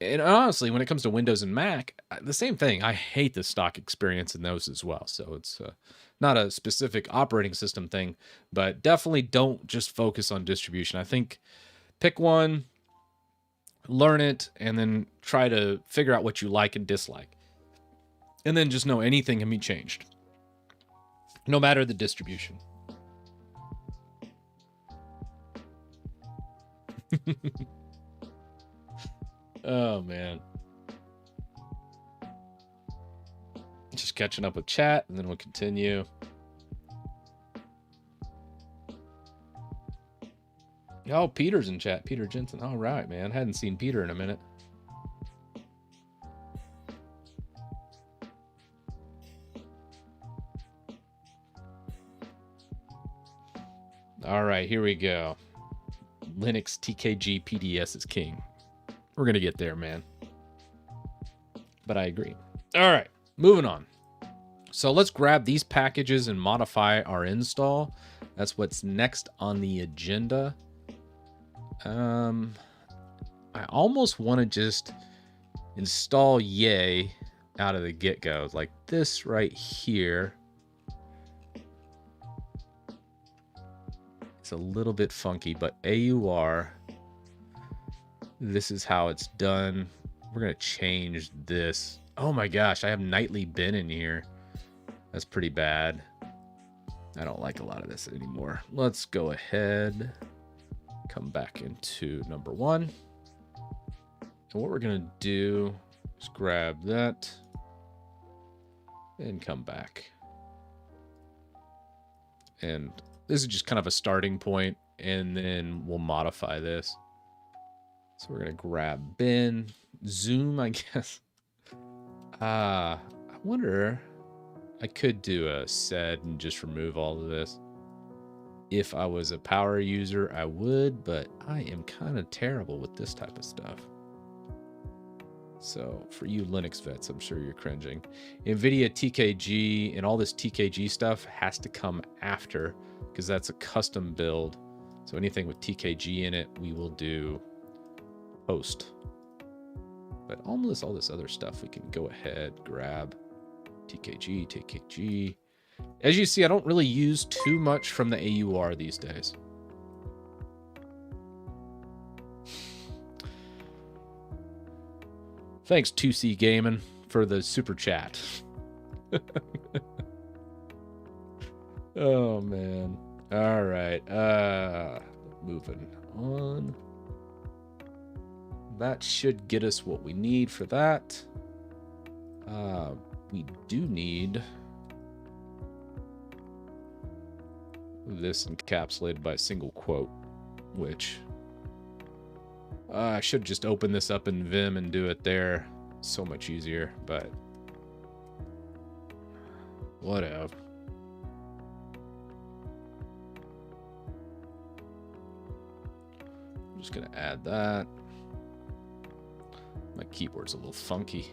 And honestly, when it comes to Windows and Mac, the same thing. I hate the stock experience in those as well. So it's not a specific operating system thing, but definitely don't just focus on distribution. I think pick one, learn it, and then try to figure out what you like and dislike. And then just know anything can be changed, no matter the distribution. Oh, man. Just catching up with chat, and then we'll continue. Oh, Peter's in chat. Peter Jensen. All right, man. Hadn't seen Peter in a minute. All right, here we go. Linux TKG PDS is king. We're going to get there, man. But I agree. All right, moving on. So let's grab these packages and modify our install. That's what's next on the agenda. I almost want to just install Yay out of the get-go, like this right here. It's a little bit funky, but AUR, this is how it's done. We're going to change this. Oh my gosh, I have nightly bin in here. That's pretty bad. I don't like a lot of this anymore. Let's go ahead, come back into number one. And what we're going to do is grab that and come back. And this is just kind of a starting point, and then we'll modify this. So we're going to grab bin, zoom, I guess. I wonder, I could do a sed and just remove all of this. If I was a power user, I would, but I am kind of terrible with this type of stuff. So for you Linux vets, I'm sure you're cringing. NVIDIA TKG and all this TKG stuff has to come after, because that's a custom build. So anything with TKG in it, we will do post. But almost all this other stuff, we can go ahead, grab TKG. As you see, I don't really use too much from the AUR these days. Thanks, 2C Gaming, for the super chat. Oh, man. All right. Moving on. That should get us what we need for that. We do need this encapsulated by a single quote, which I should just open this up in Vim and do it there. So much easier, but whatever. I'm just gonna add that. My keyboard's a little funky.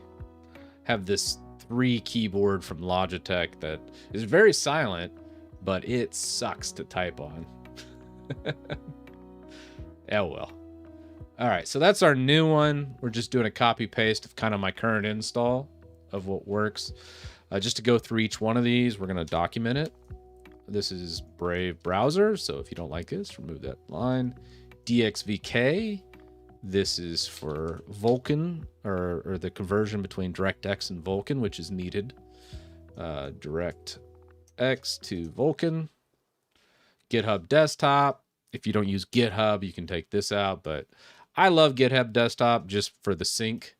Have this 3 keyboard from Logitech that is very silent, but it sucks to type on. Oh well. All right, so that's our new one. We're just doing a copy paste of kind of my current install of what works. Just to go through each one of these, we're going to document it. This is Brave browser, so if you don't like this, remove that line. DXVK, this is for Vulkan, or the conversion between DirectX and Vulkan, which is needed. DirectX to Vulkan. GitHub Desktop. If you don't use GitHub, you can take this out, but I love GitHub Desktop just for the sync.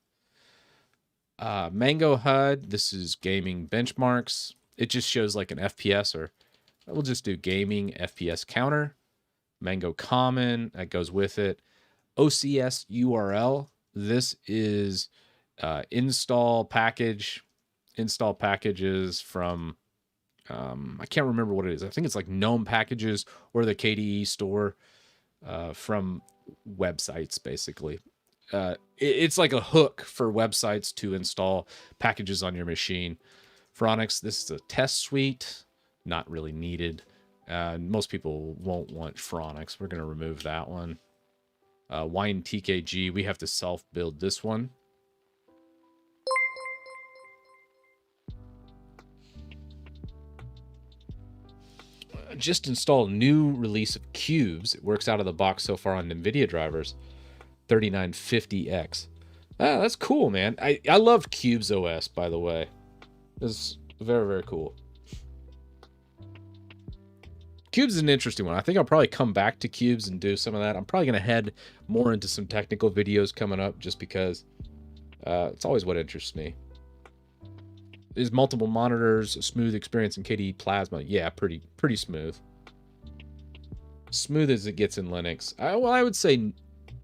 Mango HUD, this is gaming benchmarks. It just shows like an FPS, or we'll just do gaming FPS counter. Mango Common, that goes with it. OCS URL, this is install packages from, I can't remember what it is. I think it's like GNOME packages or the KDE store from websites, basically. It's like a hook for websites to install packages on your machine. Phoronix, this is a test suite, not really needed. Most people won't want Phoronix. We're going to remove that one. Wine TKG, we have to self-build this one. Just installed a new release of Cubes. It works out of the box so far on NVIDIA drivers. 3950X. Ah, that's cool, man. I love Cubes OS, by the way. It's very, very cool. Cubes is an interesting one. I think I'll probably come back to Cubes and do some of that. I'm probably going to head more into some technical videos coming up just because it's always what interests me. Is multiple monitors a smooth experience in KDE Plasma? Yeah, pretty smooth. Smooth as it gets in Linux. Well, I would say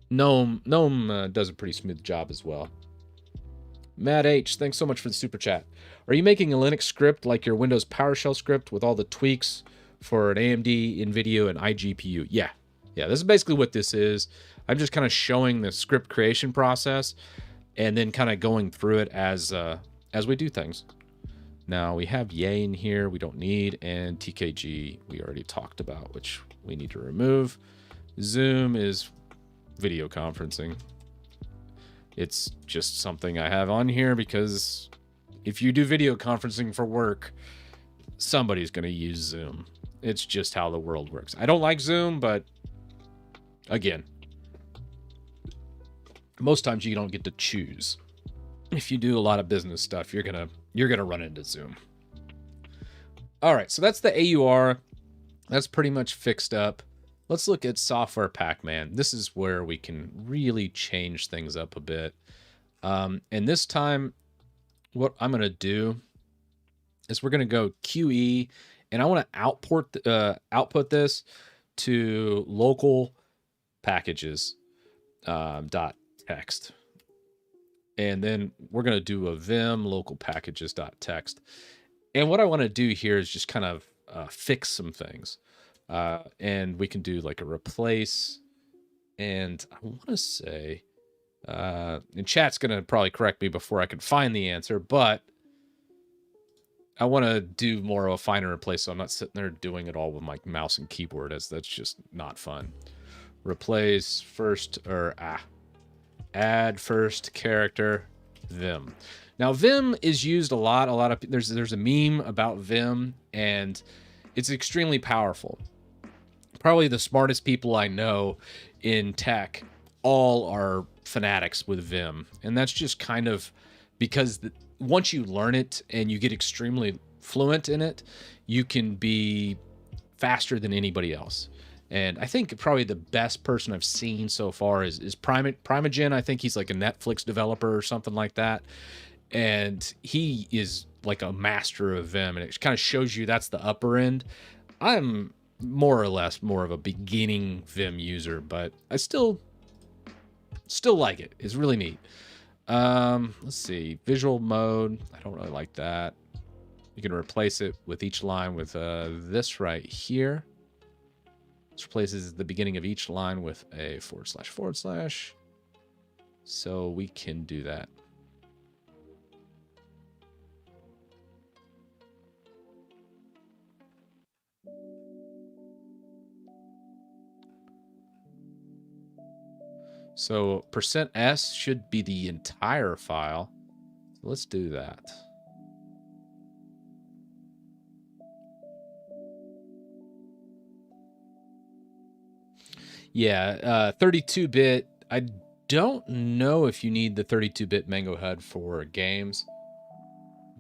GNOME does a pretty smooth job as well. Matt H, thanks so much for the super chat. Are you making a Linux script like your Windows PowerShell script with all the tweaks for an AMD, NVIDIA, and iGPU? Yeah, this is basically what this is. I'm just kind of showing the script creation process and then kind of going through it as we do things. Now we have Yay in here, we don't need, and TKG we already talked about, which we need to remove. Zoom is video conferencing. It's just something I have on here because if you do video conferencing for work, somebody's going to use Zoom. It's just how the world works. I don't like Zoom, but again, most times you don't get to choose. If you do a lot of business stuff, you're gonna run into Zoom. All right, so that's the AUR. That's pretty much fixed up. Let's look at Software Pac-Man. This is where we can really change things up a bit. And this time, what I'm gonna do is we're gonna go QE, and I want to output this to local packages .text. And then we're going to do a vim local packages.txt. And what I want to do here is just kind of fix some things. And we can do like a replace. And I want to say, and chat's going to probably correct me before I can find the answer, but I want to do more of a find and replace, so I'm not sitting there doing it all with my mouse and keyboard, as that's just not fun. Replace first, or add first character Vim. Now Vim is used a lot of there's a meme about Vim, and it's extremely powerful. Probably the smartest people I know in tech all are fanatics with Vim, and that's just kind of because once you learn it and you get extremely fluent in it, you can be faster than anybody else. And I think probably the best person I've seen so far is Primogen. I think he's like a Netflix developer or something like that. And he is like a master of Vim, and it kind of shows you that's the upper end. I'm more or less more of a beginning Vim user, but I still like it. It's really neat. Let's see, visual mode. I don't really like that. You can replace it with each line with this right here. This replaces the beginning of each line with a // so we can do that. So %s should be the entire file. So let's do that. Yeah, 32-bit. I don't know if you need the 32-bit Mango HUD for games.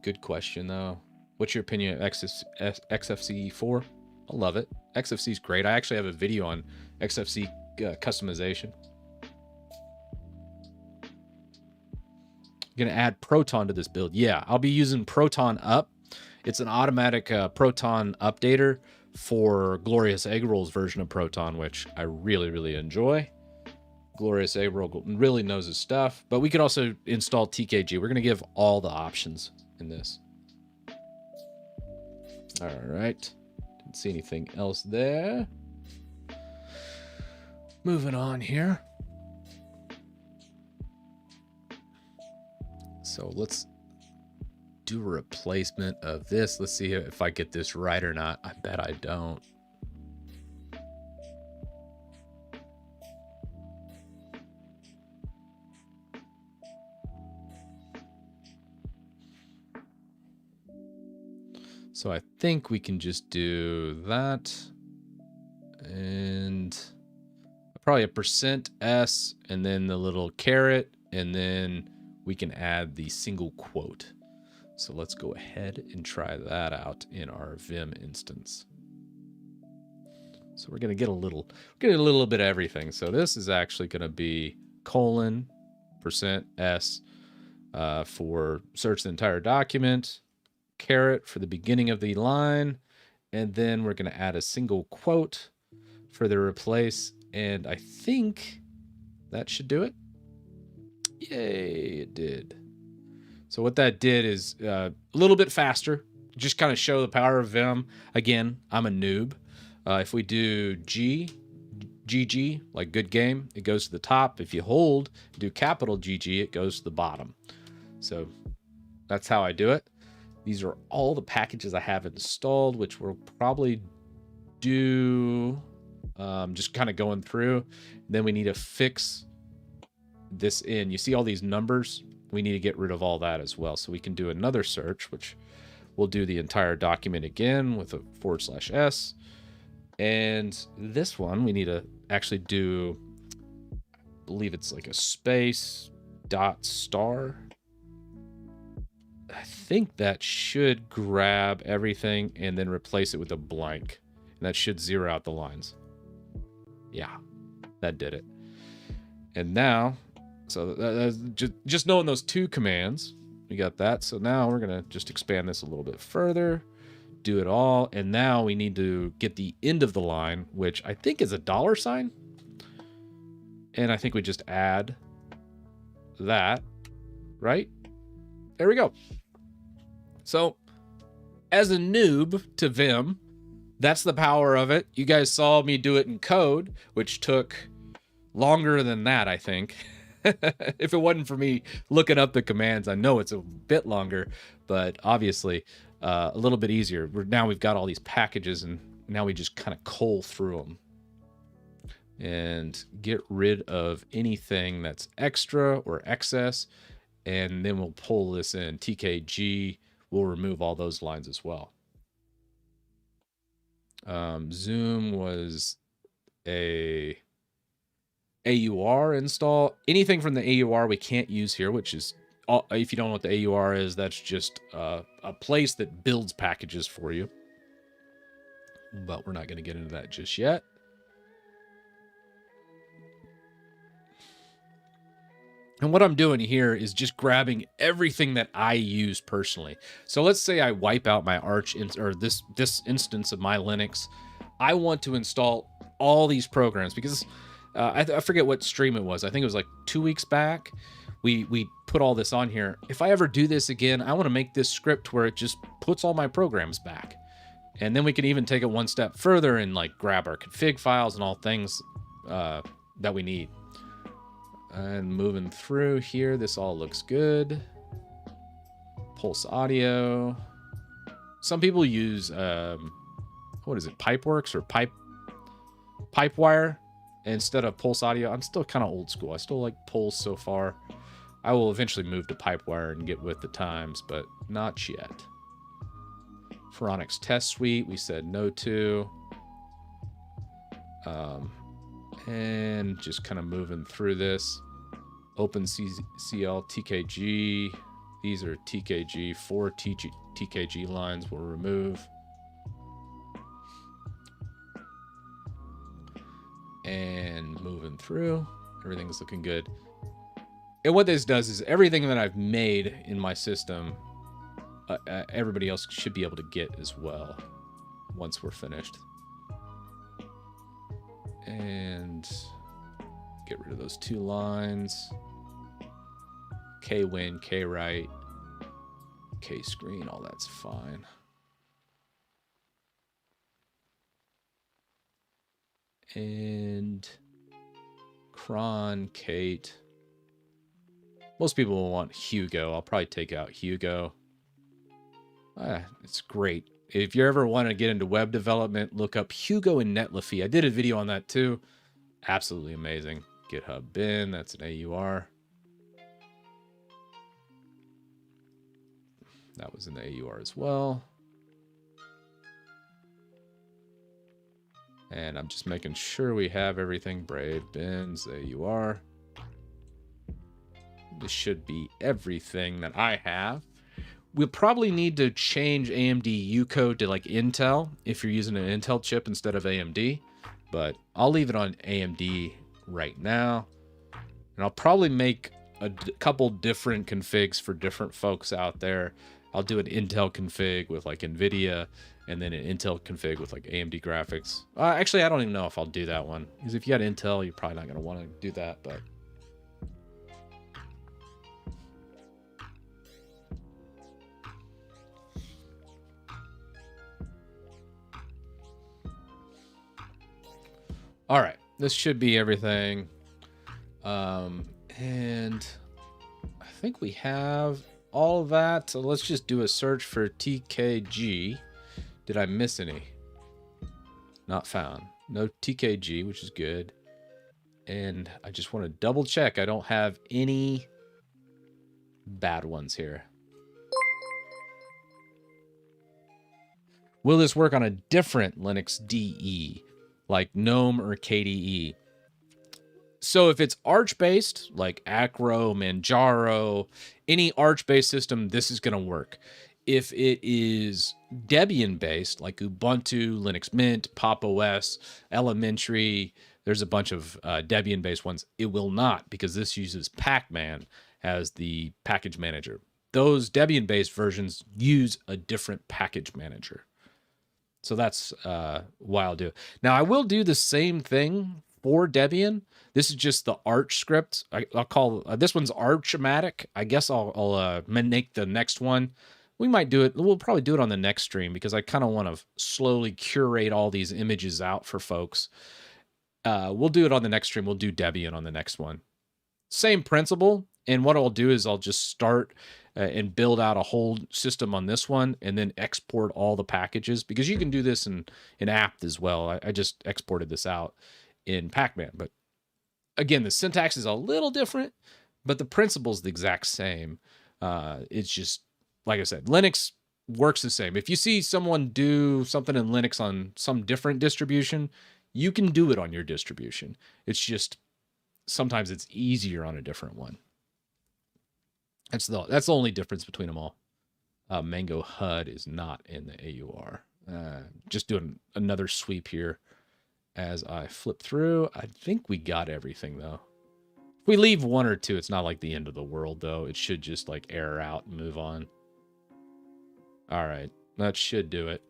Good question, though. What's your opinion of XFCE4? I love it. XFC is great. I actually have a video on XFC customization. Going to add Proton to this build. Yeah, I'll be using Proton Up. It's an automatic Proton updater for Glorious Egg Roll's version of Proton, which I really enjoy. Glorious Egg Roll really knows his stuff, but we could also install TKG. We're going to give all the options in this. All right. Didn't see anything else there. Moving on here. So let's do a replacement of this. Let's see if I get this right or not. I bet I don't. So I think we can just do that. And probably a %s and then the little caret, and then we can add the single quote. So let's go ahead and try that out in our Vim instance. So we're going to get a little bit of everything. So this is actually going to be %s for search the entire document, caret for the beginning of the line, and then we're going to add a single quote for the replace. And I think that should do it. Yay, it did. So what that did is a little bit faster, just kind of show the power of Vim. Again, I'm a noob. If we do GG, like good game, it goes to the top. If you hold, do capital GG, it goes to the bottom. So that's how I do it. These are all the packages I have installed, which we'll probably do just kind of going through. Then we need to fix this in. You see all these numbers? We need to get rid of all that as well. So we can do another search, which we'll do the entire document again with a /s. And this one, we need to actually do, I believe it's like a space .star. I think that should grab everything and then replace it with a blank. And that should zero out the lines. Yeah, that did it. And now, so just knowing those two commands, we got that. So now we're going to just expand this a little bit further, do it all. And now we need to get the end of the line, which I think is a $sign. And I think we just add that, right? There we go. So as a noob to Vim, That's the power of it. You guys saw me do it in code, which took longer than that, I think. If it wasn't for me looking up the commands, I know it's a bit longer, but obviously a little bit easier. Now we've got all these packages, and now we just kind of cull through them and get rid of anything that's extra or excess, and then we'll pull this in. TKG will remove all those lines as well. Zoom was a AUR install. Anything from the AUR we can't use here, which is, if you don't know what the AUR is, that's just a place that builds packages for you. But we're not going to get into that just yet. And what I'm doing here is just grabbing everything that I use personally. So let's say I wipe out my Arch or this instance of my Linux. I want to install all these programs because I forget what stream it was. I think it was like 2 weeks back. We put all this on here. If I ever do this again, I want to make this script where it just puts all my programs back. And then we can even take it one step further and like grab our config files and all things that we need. And moving through here, this all looks good. Pulse audio. Some people use, what is it, Pipeworks or Pipewire instead of Pulse audio. I'm still kind of old school. I still like Pulse so far. I will eventually move to Pipewire and get with the times, but not yet. Phoronix Test Suite, we said no to. And just kind of moving through this. OpenCL, TKG. These are TKG. 4 TKG lines we'll remove. And moving through. Everything's looking good. And what this does is everything that I've made in my system, everybody else should be able to get as well once we're finished. And get rid of those 2 lines. K-win, K-write, K-screen, all that's fine. And cron, Kate. Most people will want Hugo. I'll probably take out Hugo. It's great. If you ever want to get into web development, look up Hugo and Netlify. I did a video on that too. Absolutely amazing. GitHub bin, that's an AUR. That was in the AUR as well. And I'm just making sure we have everything. Brave bins, AUR. This should be everything that I have. We'll probably need to change AMD U code to like Intel if you're using an Intel chip instead of AMD. But I'll leave it on AMD right now. And I'll probably make a couple different configs for different folks out there. I'll do an Intel config with like NVIDIA and then an Intel config with like AMD graphics. Actually, I don't even know if I'll do that one. Because if you got Intel, you're probably not going to want to do that. But all right, this should be everything. And I think we have all that. So let's just do a search for TKG. Did I miss any? Not found. No TKG, which is good. And I just want to double check I don't have any bad ones here. Will this work on a different Linux DE? Like GNOME or KDE. So if it's Arch-based, like Acro, Manjaro, any Arch-based system, this is going to work. If it is Debian-based, like Ubuntu, Linux Mint, Pop! OS, Elementary, there's a bunch of Debian-based ones. It will not, because this uses Pacman as the package manager. Those Debian-based versions use a different package manager. So that's why I'll do it. Now, I will do the same thing for Debian. This is just the Arch script. I'll call this one's Arch-o-matic. I guess I'll make the next one We might do it. We'll probably do it on the next stream because I kind of want to slowly curate all these images out for folks. We'll do it on the next stream. We'll do Debian on the next one. Same principle. And what I'll do is I'll just start and build out a whole system on this one and then export all the packages, because you can do this in apt as well. I just exported this out in Pacman. But again, the syntax is a little different, but the principle is the exact same. It's just, like I said, Linux works the same. If you see someone do something in Linux on some different distribution, you can do it on your distribution. It's just sometimes it's easier on a different one. That's the only difference between them all. Mango HUD is not in the AUR. Just doing another sweep here as I flip through. I think we got everything though. If we leave one or two, it's not like the end of the world though. It should just like error out and move on. All right, that should do it.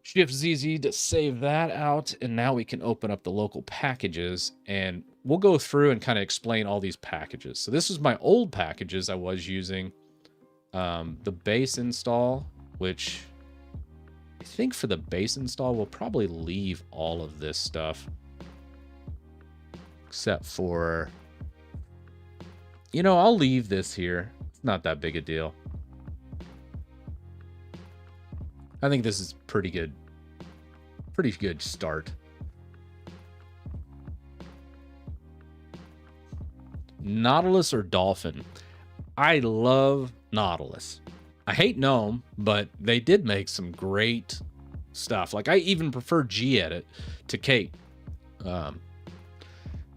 Shift ZZ to save that out, and now we can open up the local packages, and we'll go through and kind of explain all these packages. So this is my old packages I was using. The base install, which I think for the base install, we'll probably leave all of this stuff. Except for, you know, I'll leave this here. It's not that big a deal. I think this is pretty good. Pretty good start. Nautilus or Dolphin? I love Nautilus. I hate GNOME, but they did make some great stuff. Like I even prefer gedit to Kate.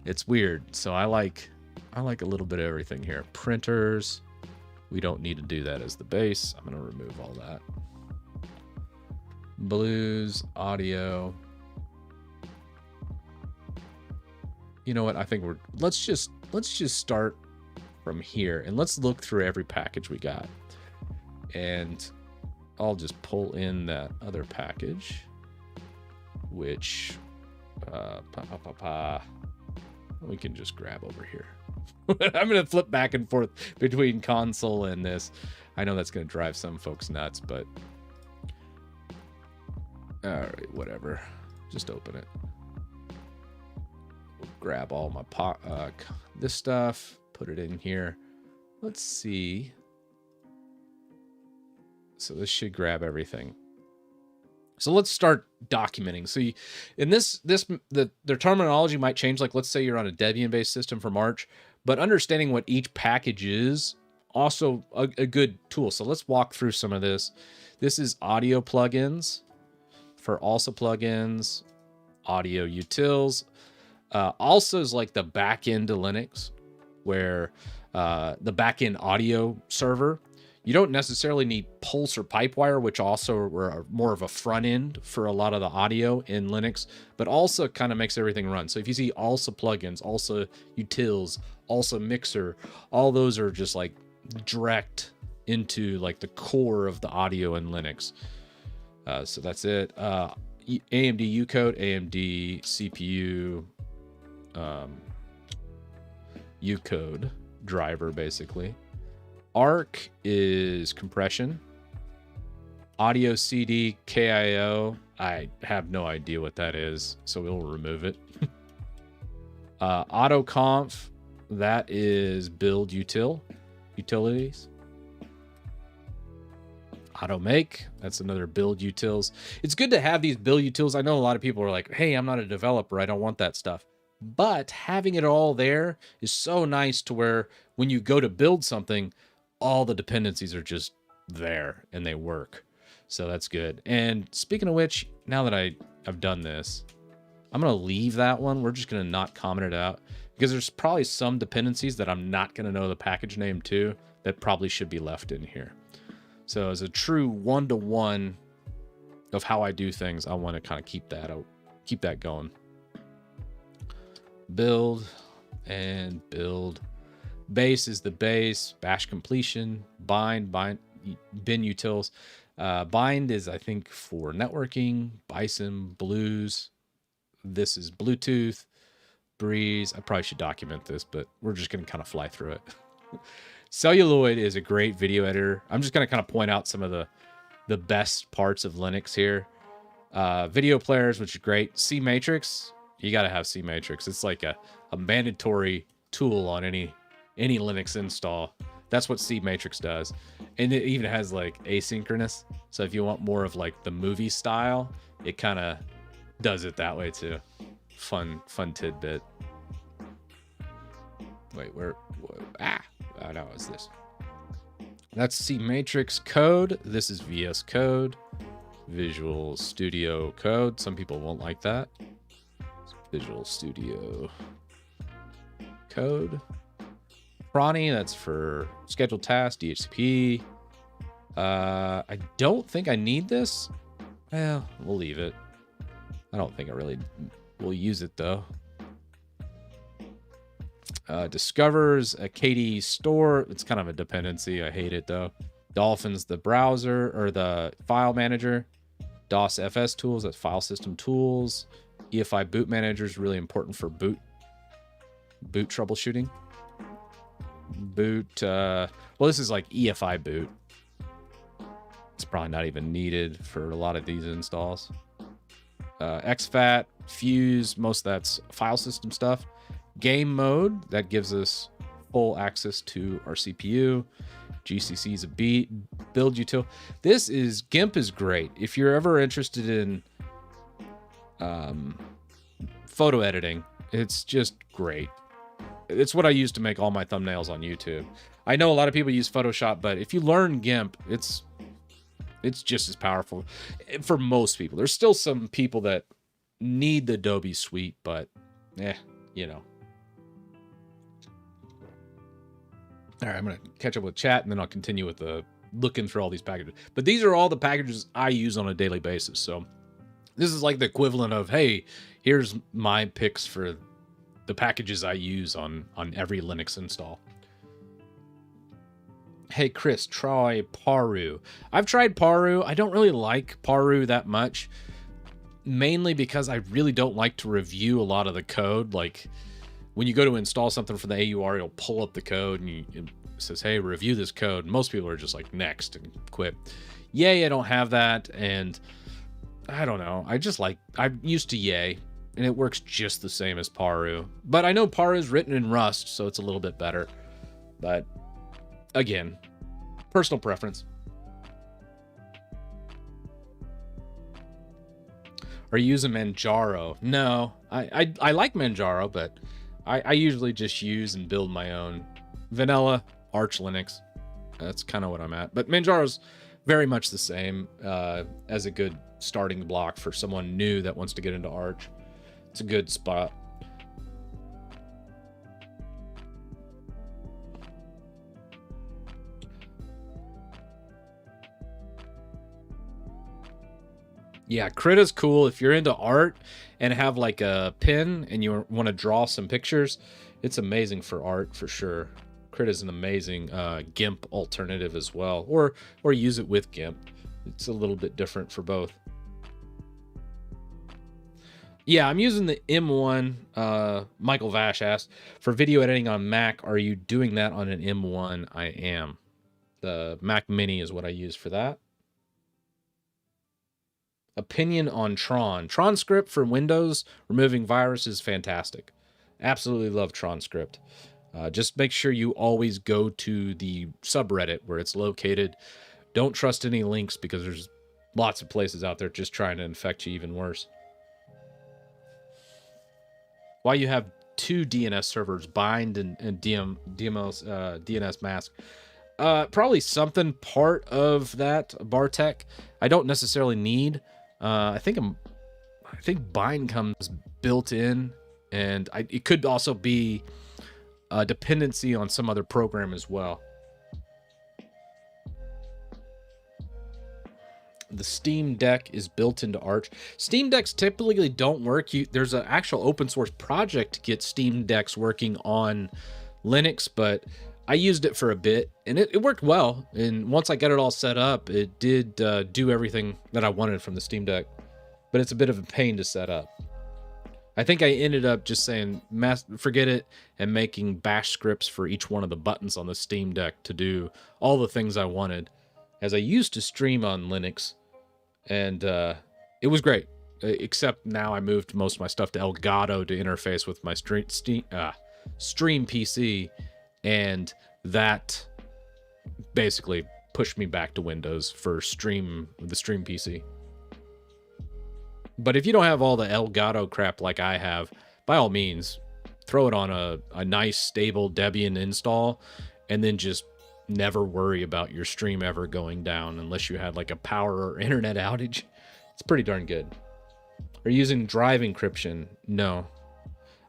It's weird. So I like a little bit of everything here. Printers. We don't need to do that as the base. I'm going to remove all that. Blues, audio. You know what? I think let's just start from here and let's look through every package we got. And I'll just pull in that other package, which we can just grab over here. I'm going to flip back and forth between console and this. I know that's going to drive some folks nuts, but all right, whatever. Just open it. We'll grab all my this stuff, put it in here. Let's see. So this should grab everything. So let's start documenting. So in their terminology might change. Like let's say you're on a Debian-based system for March, but understanding what each package is also a good tool. So let's walk through some of this. This is audio plugins. For also plugins, audio utils. Also is like the back end to Linux, where the back end audio server. You don't necessarily need Pulse or Pipewire, which also are more of a front end for a lot of the audio in Linux, but also kind of makes everything run. So if you see also plugins, also utils, also mixer, all those are just like direct into like the core of the audio in Linux. So that's it. AMD U-code, AMD CPU, U-code driver, basically. ARC is compression. Audio CD, KIO. I have no idea what that is, so we'll remove it. AutoConf, that is build utilities. AutoMake, that's another build utils. It's good to have these build utils. I know a lot of people are like, hey, I'm not a developer, I don't want that stuff. But having it all there is so nice to where when you go to build something, all the dependencies are just there and they work. So that's good. And speaking of which, now that I've done this, I'm going to leave that one. We're just going to not comment it out because there's probably some dependencies that I'm not going to know the package name to that probably should be left in here. So as a true one-to-one of how I do things, I want to kind of keep that going. Build and build. Base is the base. Bash completion. Bind, bin utils. Bind is, I think, for networking. Bison, Blues. This is Bluetooth. Breeze. I probably should document this, but we're just going to kind of fly through it. Celluloid is a great video editor. I'm just going to kind of point out some of the best parts of Linux here. Video players, which is great. C Matrix, you got to have C Matrix. It's like a mandatory tool on any Linux install. That's what C Matrix does. And it even has like asynchronous. So if you want more of like the movie style, it kind of does it that way too. Fun tidbit. Wait, where? Oh, no, it's this. That's C Matrix Code. This is VS Code. Visual Studio Code. Some people won't like that. Visual Studio Code. Prani, that's for scheduled tasks, DHCP. I don't think I need this. Well, we'll leave it. I don't think I really will use it though. Discovers a KDE store. It's kind of a dependency. I hate it though. Dolphin's the browser or the file manager. DOS FS tools, that's file system tools. EFI boot manager is really important for boot troubleshooting. Boot, well, this is like EFI boot. It's probably not even needed for a lot of these installs. exFAT, Fuse, most of that's file system stuff. Game mode, that gives us full access to our CPU. GCC is a build util. GIMP is great. If you're ever interested in photo editing, it's just great. It's what I use to make all my thumbnails on YouTube. I know a lot of people use Photoshop, but if you learn GIMP, it's just as powerful for most people. There's still some people that need the Adobe suite, but you know. All right, I'm going to catch up with chat, and then I'll continue with looking through all these packages. But these are all the packages I use on a daily basis. So this is like the equivalent of, hey, here's my picks for the packages I use on every Linux install. Hey, Chris, try Paru. I've tried Paru. I don't really like Paru that much, mainly because I really don't like to review a lot of the code. Like, when you go to install something for the AUR, you'll pull up the code and it says, hey, review this code. Most people are just like, next, and quit. Yay, I don't have that. And I don't know. I'm used to Yay, and it works just the same as Paru. But I know Paru is written in Rust, so it's a little bit better. But again, personal preference. Are you using Manjaro? No, I like Manjaro, but I usually just use and build my own vanilla Arch Linux. That's kind of what I'm at. But Manjaro's very much the same as a good starting block for someone new that wants to get into Arch. It's a good spot. Yeah, Krita's cool. If you're into art and have like a pen and you want to draw some pictures, it's amazing for art for sure. Krita's an amazing GIMP alternative as well, or use it with GIMP. It's a little bit different for both. Yeah, I'm using the M1. Michael Vash asked, for video editing on Mac, are you doing that on an M1? I am. The Mac Mini is what I use for that. Opinion on Tron. Tron script for Windows, removing virus is fantastic. Absolutely love Tron script. Just make sure you always go to the subreddit where it's located. Don't trust any links because there's lots of places out there just trying to infect you even worse. Why you have two DNS servers, Bind and DNS Mask? Probably something part of that Bartek. I don't necessarily need. I think Bind comes built in, and it could also be a dependency on some other program as well. The Steam Deck is built into Arch. Steam Decks typically don't work. There's an actual open source project to get Steam Decks working on Linux, but I used it for a bit, and it worked well. And once I got it all set up, it did do everything that I wanted from the Steam Deck. But it's a bit of a pain to set up. I think I ended up just saying forget it and making bash scripts for each one of the buttons on the Steam Deck to do all the things I wanted, as I used to stream on Linux, and it was great. Except now I moved most of my stuff to Elgato to interface with my stream PC, and that basically pushed me back to Windows for the Stream PC. But if you don't have all the Elgato crap like I have, by all means, throw it on a nice, stable Debian install, and then just never worry about your stream ever going down unless you had like a power or internet outage. It's pretty darn good. Are you using drive encryption? No.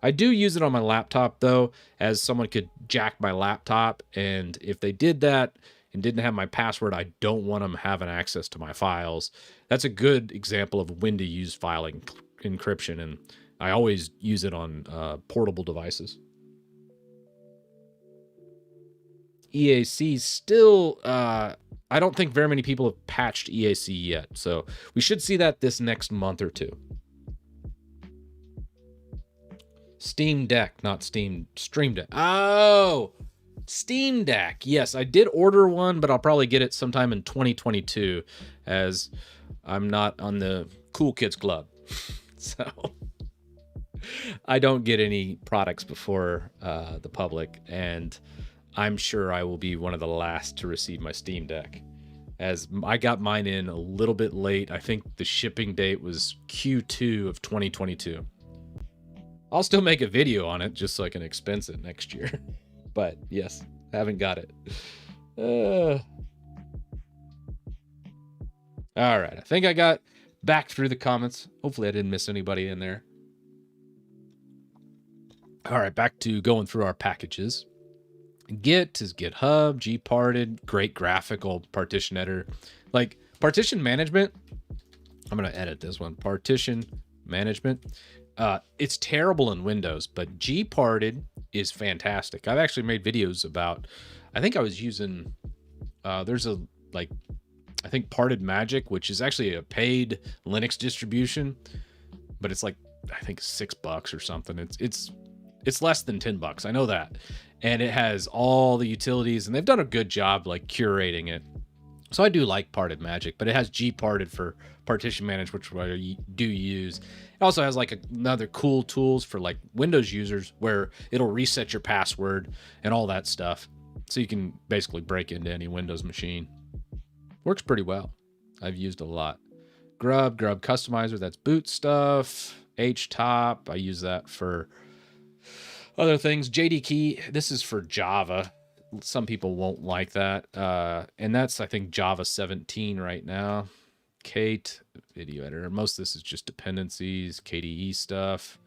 I do use it on my laptop, though, as someone could jack my laptop, and if they did that and didn't have my password, I don't want them having access to my files. That's a good example of when to use file encryption, and I always use it on portable devices. EAC still, I don't think very many people have patched EAC yet, so we should see that this next month or two. Steam Deck, not Stream Deck. Oh, Steam Deck. Yes, I did order one, but I'll probably get it sometime in 2022, as I'm not on the Cool Kids Club. So I don't get any products before the public, and I'm sure I will be one of the last to receive my Steam Deck, as I got mine in a little bit late. I think the shipping date was Q2 of 2022. I'll still make a video on it just so I can expense it next year. But yes, I haven't got it. All right, I think I got back through the comments. Hopefully I didn't miss anybody in there. All right, back to going through our packages. Git is GitHub, gparted, great graphical partition editor. Like partition management, I'm going to edit this one. Partition management. It's terrible in Windows, but gparted is fantastic. I've actually made videos about, I think I was using, there's a, like, I think Parted Magic, which is actually a paid Linux distribution, but it's like, I think $6 or something. It's less than $10. I know that. And it has all the utilities, and they've done a good job like curating it. So I do like Parted Magic, but it has gparted for partition management, which I do use. It also has like another cool tools for like Windows users where it'll reset your password and all that stuff. So you can basically break into any Windows machine. Works pretty well. I've used a lot. Grub Customizer, that's boot stuff. HTOP, I use that for other things. JD Key, this is for Java. Some people won't like that. And that's, I think, Java 17 right now. Kate, video editor. Most of this is just dependencies, KDE stuff.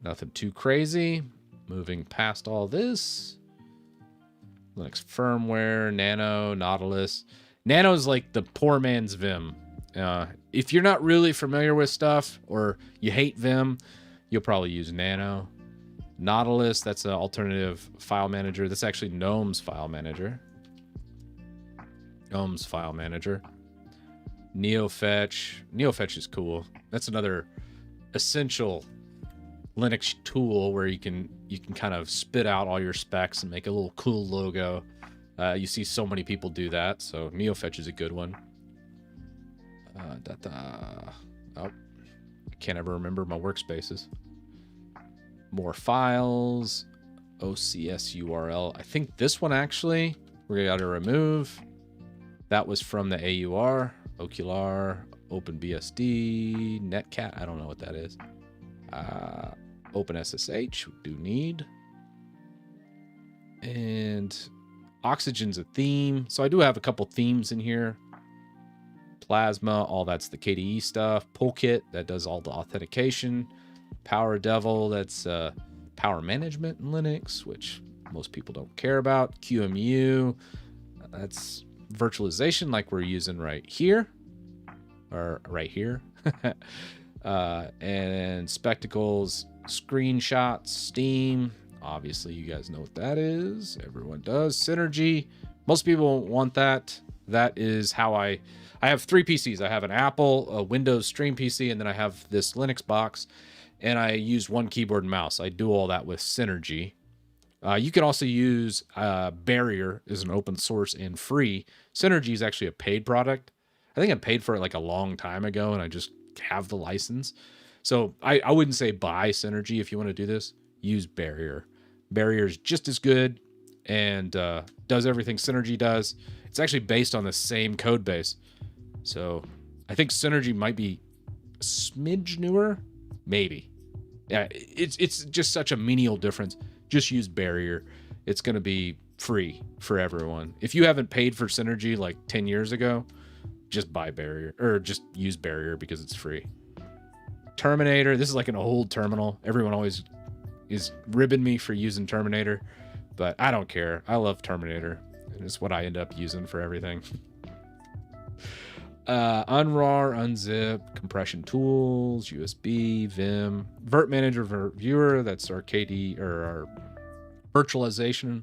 Nothing too crazy. Moving past all this. Linux firmware, Nano, Nautilus. Nano is like the poor man's Vim. If you're not really familiar with stuff or you hate Vim, you'll probably use Nano. Nautilus, that's an alternative file manager. That's actually GNOME's file manager. Neofetch is cool. That's another essential Linux tool where you can kind of spit out all your specs and make a little cool logo. You see so many people do that, so Neofetch is a good one. I can't ever remember my workspaces. More files, OCS URL. I think this one actually we got to remove. That was from the AUR, Ocular, OpenBSD, Netcat. I don't know what that is. OpenSSH, we do need. And Oxygen's a theme. So I do have a couple themes in here. Plasma, all that's the KDE stuff. Polkit, that does all the authentication. Power Devil, that's power management in Linux, which most people don't care about. QEMU, that's virtualization like we're using right here. Or right here. And Spectacles, screenshots, Steam. Obviously, you guys know what that is. Everyone does. Synergy. Most people want that. That is how I have three PCs. I have an Apple, a Windows Stream PC, and then I have this Linux box. and I use one keyboard and mouse. I do all that with Synergy. You can also use Barrier is an open source and free. Synergy is actually a paid product. I think I paid for it like a long time ago, and I just have the license. So I wouldn't say buy Synergy if you want to do this. Use Barrier. Barrier is just as good and does everything Synergy does. It's actually based on the same code base. So I think Synergy might be a smidge newer. Maybe. Yeah, it's just such a menial difference. Just use Barrier. It's going to be free for everyone. If you haven't paid for Synergy like 10 years ago, just buy Barrier, or just use Barrier because it's free. Terminator. This is like an old terminal. Everyone always is ribbing me for using Terminator, but I don't care. I love Terminator, and it's what I end up using for everything. Unrar, unzip, compression tools, USB, Vim, Vert Manager, Vert Viewer. That's our KD or our virtualization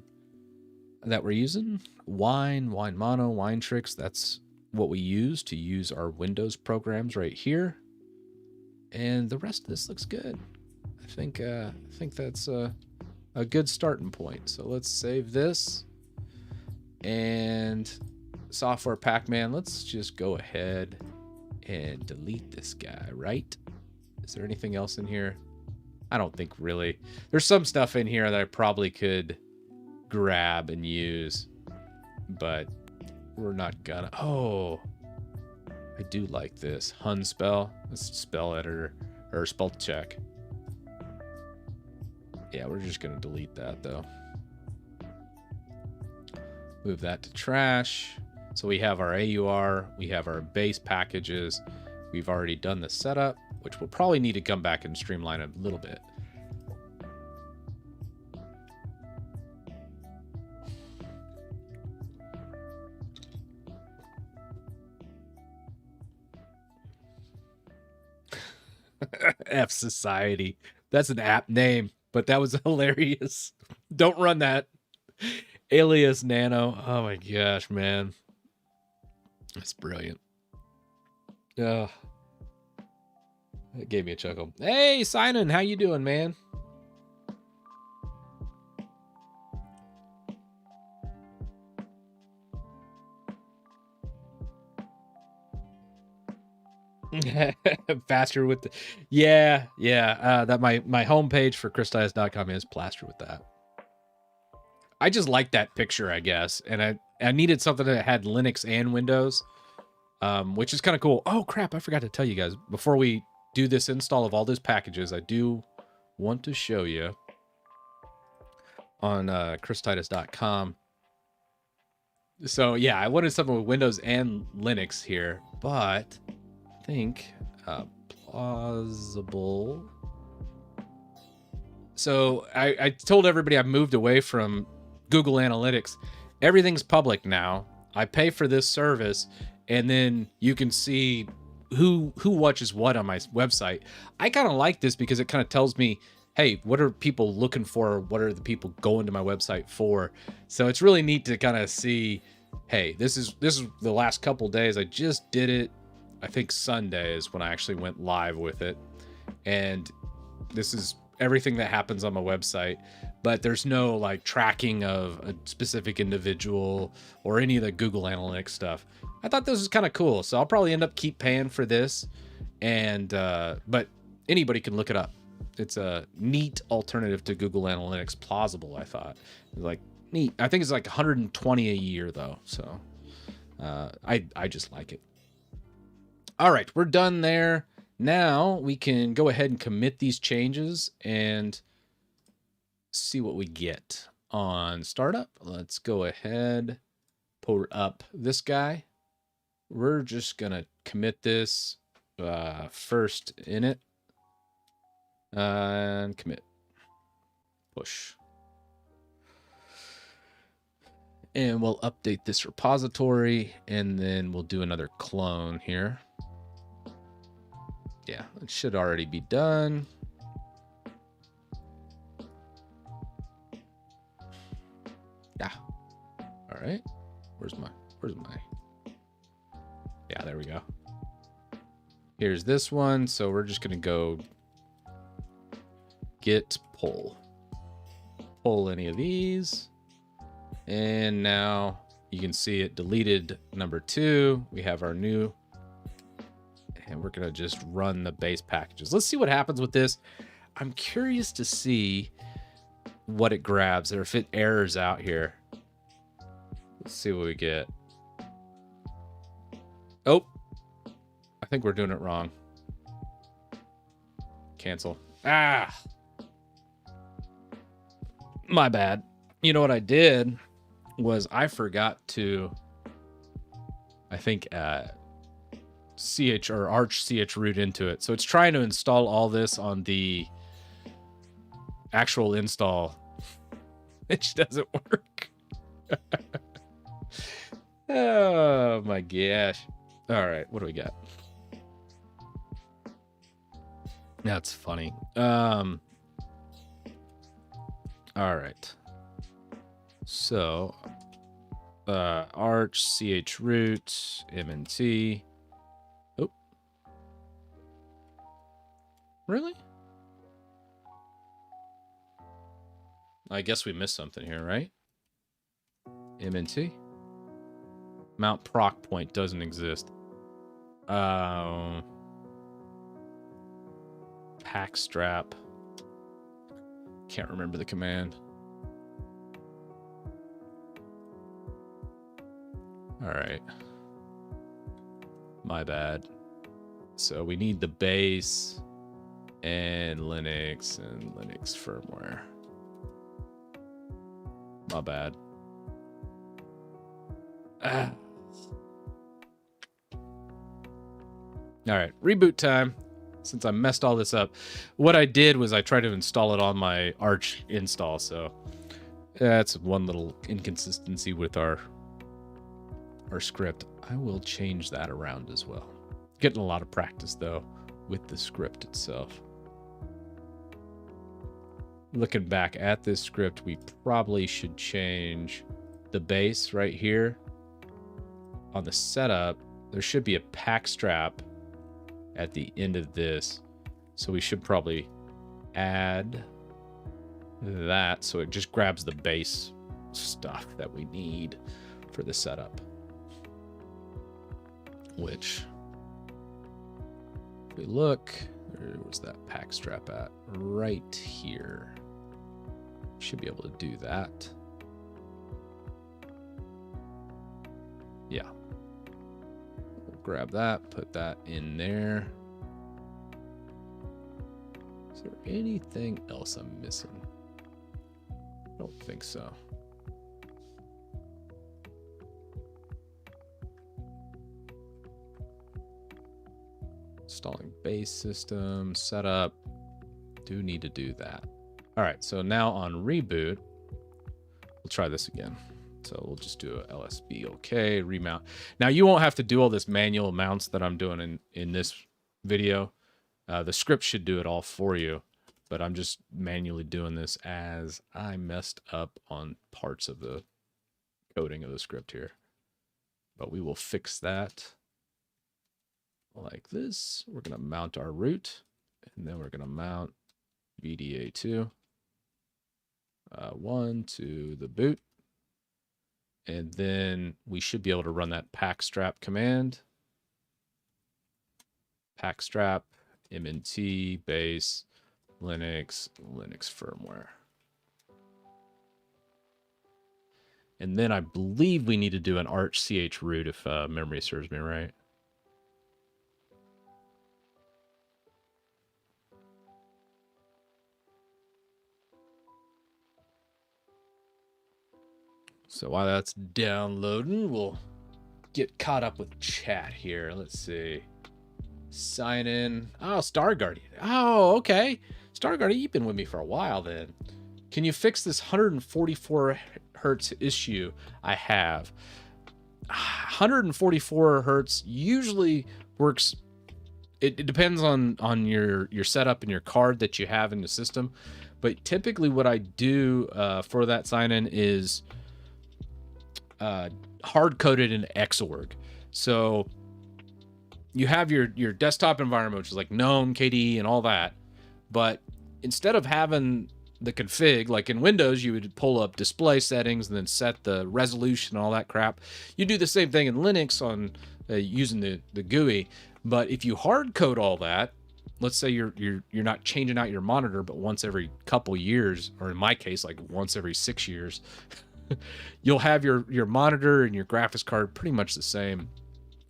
that we're using. Wine Mono, Wine Tricks. That's what we use to use our Windows programs right here. And the rest of this looks good. I think that's a good starting point. So let's save this. And Software Pac-Man, let's just go ahead and delete this guy, right? Is there anything else in here? I don't think really. There's some stuff in here that I probably could grab and use, but we're not gonna. Oh, I do like this. Hun spell. Let's spell editor or spell check. Yeah, we're just gonna delete that though. Move that to trash. So we have our AUR, we have our base packages. We've already done the setup, which we'll probably need to come back and streamline a little bit. F Society. That's an app name, but that was hilarious. Don't run that. Alias Nano. Oh my gosh, man. That's brilliant. That gave me a chuckle. Hey, Simon, how you doing, man? Faster with the that my homepage for christitus.com is plastered with that. I just like that picture, I guess, and I needed something that had Linux and Windows, which is kind of cool. Oh crap, I forgot to tell you guys before we do this install of all those packages. I do want to show you on christitus.com. So yeah, I wanted something with Windows and Linux here, but I think plausible. So I told everybody I moved away from Google Analytics. Everything's public now. I pay for this service, and then you can see who watches what on my website. I kind of like this because it kind of tells me, hey, what are people looking for? What are the people going to my website for? So it's really neat to kind of see, hey, this is the last couple days. I just did it. I think Sunday is when I actually went live with it. And this is everything that happens on my website, but there's no like tracking of a specific individual or any of the Google Analytics stuff. I thought this was kind of cool. So I'll probably end up keep paying for this. And, but anybody can look it up. It's a neat alternative to Google Analytics. Plausible, I thought. Like neat. I think it's like 120 a year though. So I just like it. All right, we're done there. Now we can go ahead and commit these changes and see what we get on startup. Let's go ahead, pull up this guy. We're just gonna commit this first in it and commit, push. And we'll update this repository and then we'll do another clone here. Yeah, it should already be done. Yeah. All right. Where's my, yeah, there we go. Here's this one. So we're just going to go git pull. Pull any of these. And now you can see it deleted number 2. We have our new, and we're going to just run the base packages. Let's see what happens with this. I'm curious to see what it grabs or if it errors out here. Let's see what we get. Oh, I think we're doing it wrong. Cancel. Ah, my bad. You know what I did was I forgot to, I think, ch or arch ch root into it. So it's trying to install all this on the actual install. It just doesn't work. Oh my gosh. All right, what do we got? That's funny. All right. So, arch ch root mnt. Oh, really? I guess we missed something here, right? MNT. Mount proc point doesn't exist. Pack strap. Can't remember the command. All right. My bad. So we need the base and Linux firmware. My bad. Ah. All right, reboot time. Since I messed all this up, what I did was I tried to install it on my Arch install. So that's one little inconsistency with our script. I will change that around as well. Getting a lot of practice though with the script itself. Looking back at this script, we probably should change the base right here. On the setup, there should be a pack strap at the end of this. So we should probably add that so it just grabs the base stuff that we need for the setup. Which, if we look, where was that pack strap at? Right here. Should be able to do that. Yeah. We'll grab that, put that in there. Is there anything else I'm missing? I don't think so. Installing base system, setup. Do need to do that. All right, so now on reboot, we'll try this again. So we'll just do a LSB OK, remount. Now you won't have to do all this manual mounts that I'm doing in this video. The script should do it all for you, but I'm just manually doing this as I messed up on parts of the coding of the script here. But we will fix that like this. We're gonna mount our root, and then we're gonna mount VDA2. 1 to the boot. And then we should be able to run that pack strap command. Pack strap, MNT, base, Linux firmware. And then I believe we need to do an arch ch root if memory serves me right. So while that's downloading, we'll get caught up with chat here. Let's see. Sign in. Oh, Star Guardian. Oh, okay. Star Guardian, you've been with me for a while then. Can you fix this 144 hertz issue I have? 144 hertz usually works. It depends on your setup and your card that you have in the system. But typically what I do for that sign-in is hard-coded in Xorg. So you have your desktop environment, which is like GNOME, KDE, and all that. But instead of having the config, like in Windows, you would pull up display settings and then set the resolution and all that crap. You do the same thing in Linux on using the GUI. But if you hard code all that, let's say you're not changing out your monitor, but once every couple years, or in my case, like once every 6 years, you'll have your monitor and your graphics card pretty much the same.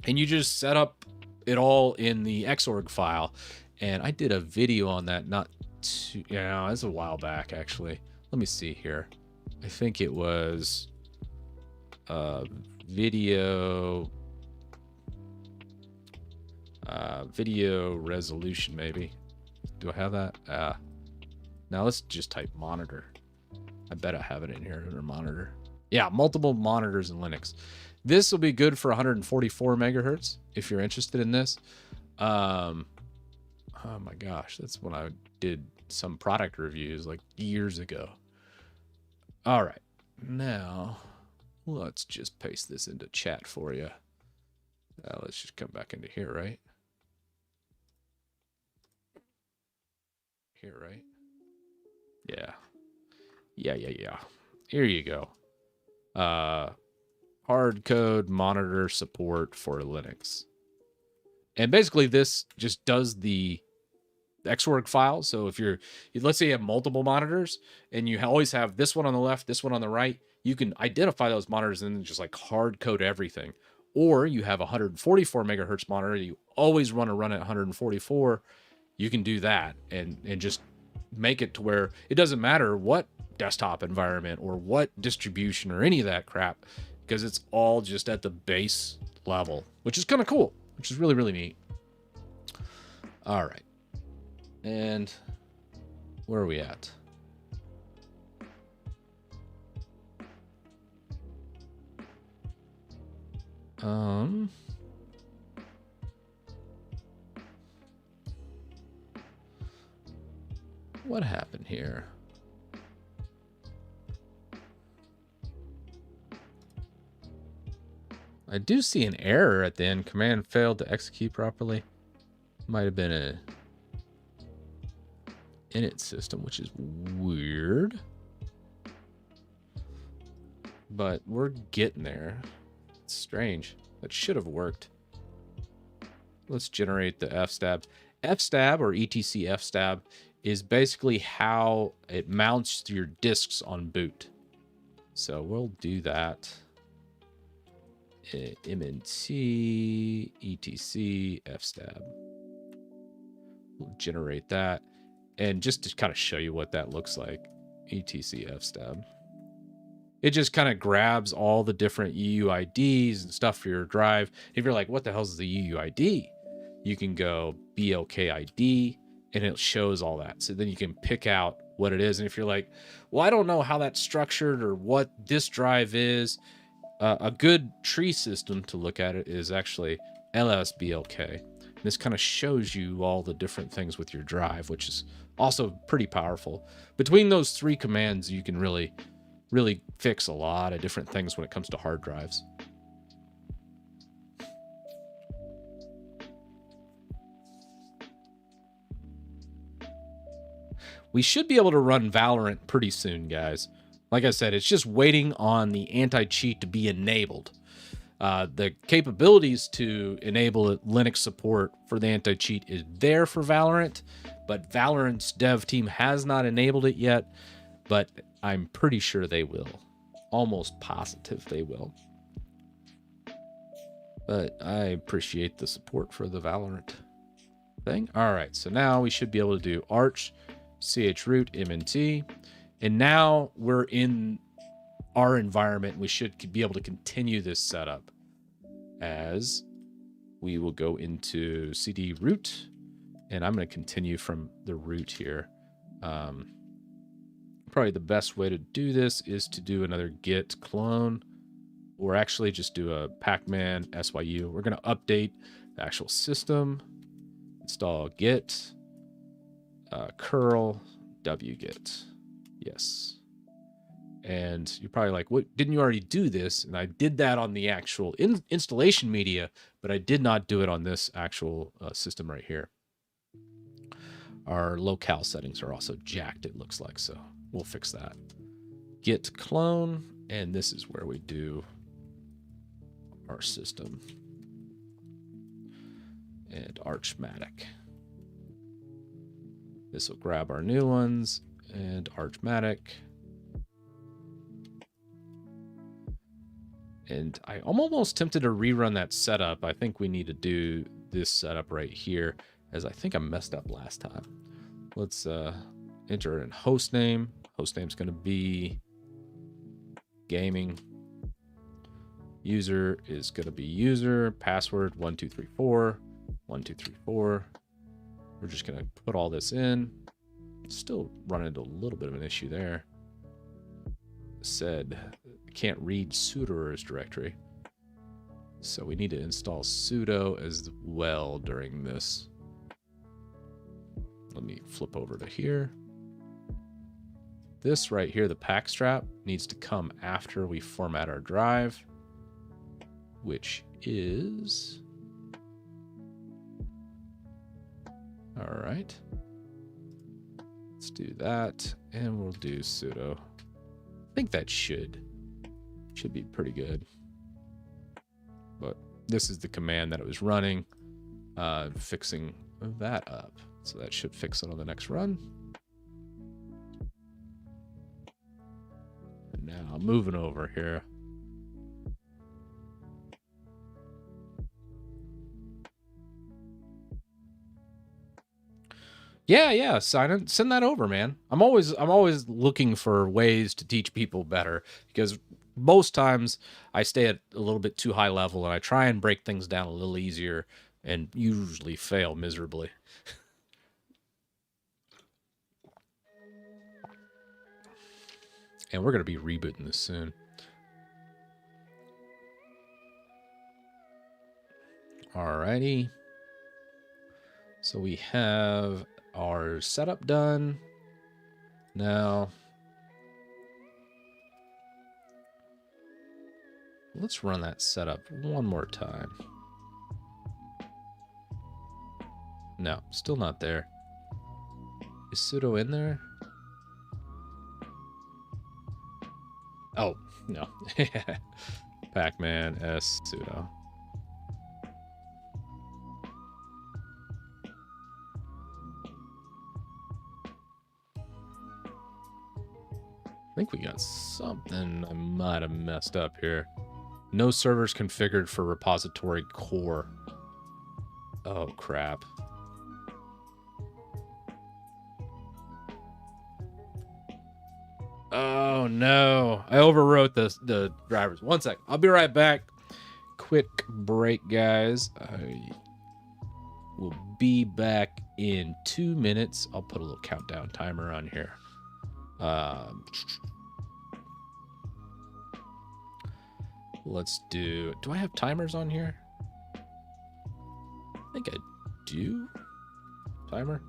And you just set up it all in the Xorg file. And I did a video on that it's a while back, actually. Let me see here. I think it was video resolution, maybe. Do I have that? Now let's just type monitor. I bet I have it in here under monitor. Yeah, multiple monitors in Linux. This will be good for 144 megahertz if you're interested in this. Oh my gosh, that's when I did some product reviews like years ago. All right, now let's just paste this into chat for you. Let's just come back into here, right? Here, right? Yeah. Here you go. Hard code monitor support for Linux. And basically this just does the Xorg file. So if let's say you have multiple monitors and you always have this one on the left, this one on the right, you can identify those monitors and then just like hard code everything. Or you have a 144 megahertz monitor, you always want to run at 144, you can do that and just make it to where it doesn't matter what desktop environment or what distribution or any of that crap, because it's all just at the base level, which is kind of cool, which is really, really neat. All right. And where are we at? What happened here? I do see an error at the end. Command failed to execute properly. Might have been a init system, which is weird. But we're getting there. It's strange. That should have worked. Let's generate the fstab. Fstab, or etc fstab, is basically how it mounts your disks on boot. So we'll do that. mnt etc fstab. We'll generate that. And just to kind of show you what that looks like, etc fstab. It just kind of grabs all the different UUIDs and stuff for your drive. If you're like, what the hell is the UUID? You can go BLKID and it shows all that. So then you can pick out what it is. And if you're like, well, I don't know how that's structured or what this drive is, a good tree system to look at it is actually LSBLK. And this kind of shows you all the different things with your drive, which is also pretty powerful. Between those three commands, you can really fix a lot of different things when it comes to hard drives. We should be able to run Valorant pretty soon, guys. Like I said, it's just waiting on the anti-cheat to be enabled. The capabilities to enable Linux support for the anti-cheat is there for Valorant, but Valorant's dev team has not enabled it yet, but I'm pretty sure they will. Almost positive they will. But I appreciate the support for the Valorant thing. All right, so now we should be able to do arch, chroot, mnt. And now we're in our environment. We should be able to continue this setup as we will go into cd root. And I'm going to continue from the root here. Probably the best way to do this is to do another git clone, or actually just do a pacman syu. We're going to update the actual system, install git, curl wget. Yes. And you're probably like, what, didn't you already do this? And I did that on the actual installation media, but I did not do it on this actual system right here. Our locale settings are also jacked, it looks like, so we'll fix that. Git clone, and this is where we do our system. And Archmatic. This will grab our new ones, and Archmatic. And I'm almost tempted to rerun that setup. I think we need to do this setup right here, as I think I messed up last time. Let's enter in hostname. Hostname's going to be gaming. User is going to be user. Password 1234 1234. We're just going to put all this in. Still run into a little bit of an issue there. Said can't read sudoers directory. So we need to install sudo as well during this. Let me flip over to here. This right here, the pack strap, needs to come after we format our drive, which is... All right. Let's do that, and we'll do sudo. I think that should be pretty good. But this is the command that it was running, fixing that up. So that should fix it on the next run. And now moving over here. Yeah, send that over, man. I'm always looking for ways to teach people better, because most times I stay at a little bit too high level and I try and break things down a little easier and usually fail miserably. And we're going to be rebooting this soon. Alrighty. So we have our setup done. Now, let's run that setup one more time. No, still not there. Is sudo in there? Oh, no. Pacman s sudo. I think we got something I might have messed up here. No servers configured for repository core. Oh, crap. Oh, no. I overwrote the drivers. One sec. I'll be right back. Quick break, guys. I will be back in 2 minutes. I'll put a little countdown timer on here. Let's do I have timers on here? I think I do. Timer?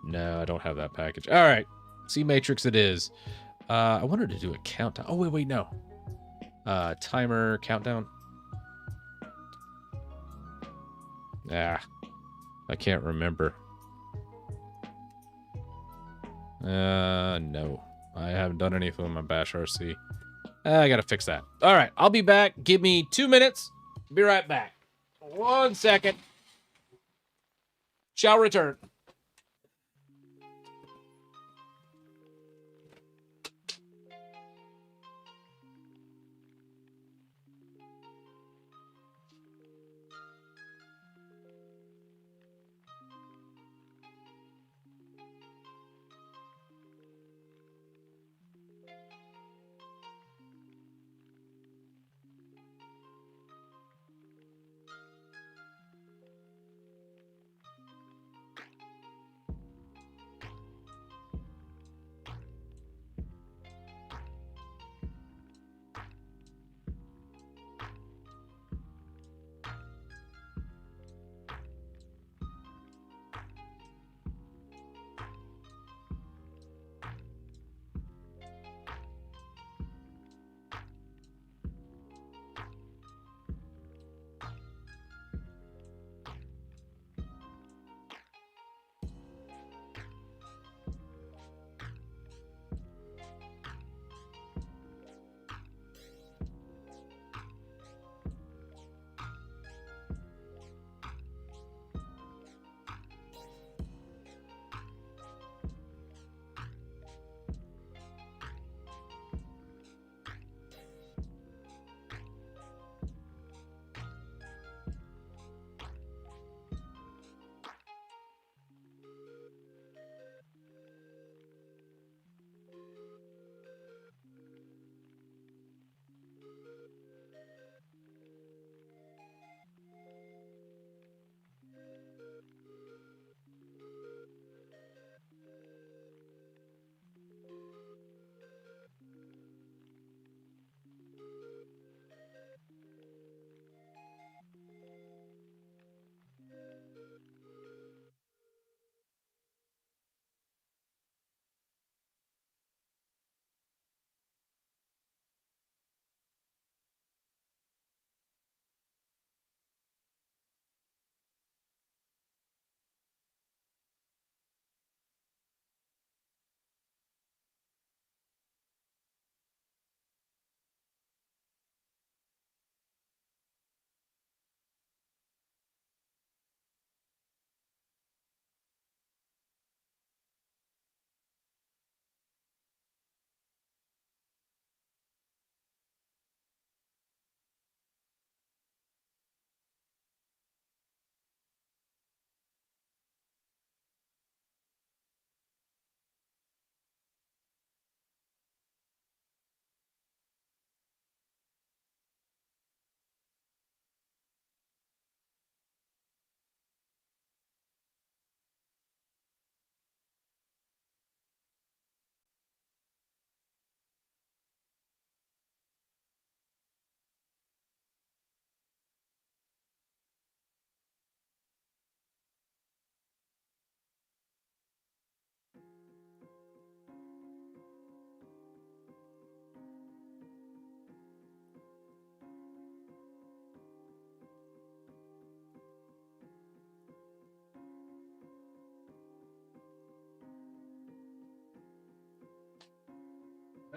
No, I don't have that package. All right. C matrix it is. I wanted to do a countdown. Oh, wait, no. Timer countdown. Ah, I can't remember. No. I haven't done anything with my bash RC. I gotta fix that. All right, I'll be back. Give me 2 minutes. Be right back. 1 second. Shall return.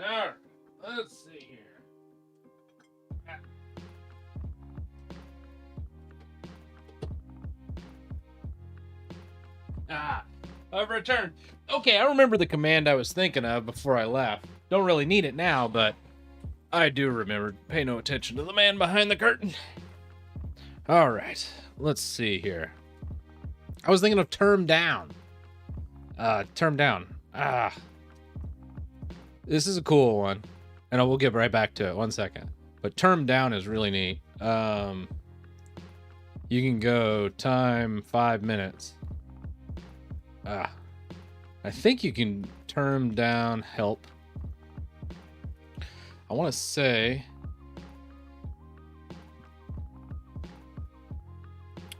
Alright, let's see here. I've returned. Okay, I remember the command I was thinking of before I left. Don't really need it now, but I do remember. Pay no attention to the man behind the curtain. All right, let's see here. I was thinking of term down. Term down. This is a cool one, and I will get right back to it. 1 second. But term down is really neat. You can go time 5 minutes. I think you can term down help. I want to say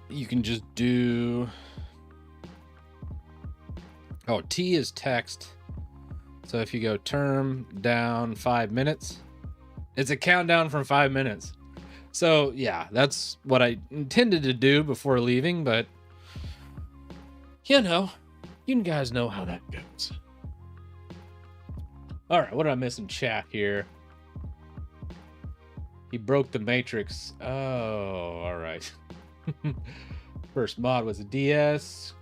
you can just do. Oh, T is text. So if you go term down 5 minutes, it's a countdown from 5 minutes. So yeah, that's what I intended to do before leaving, but you know, you guys know how that goes. All right, what did I miss in chat here? He broke the matrix. Oh, all right. First mod was a DS.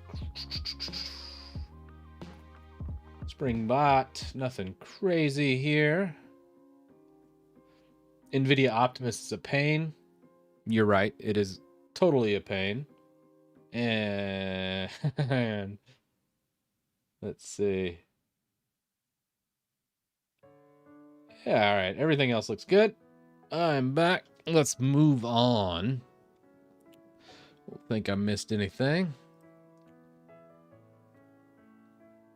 Spring bot, nothing crazy here. NVIDIA Optimus is a pain. You're right, it is totally a pain. And let's see. Yeah, all right, everything else looks good. I'm back. Let's move on. Don't think I missed anything.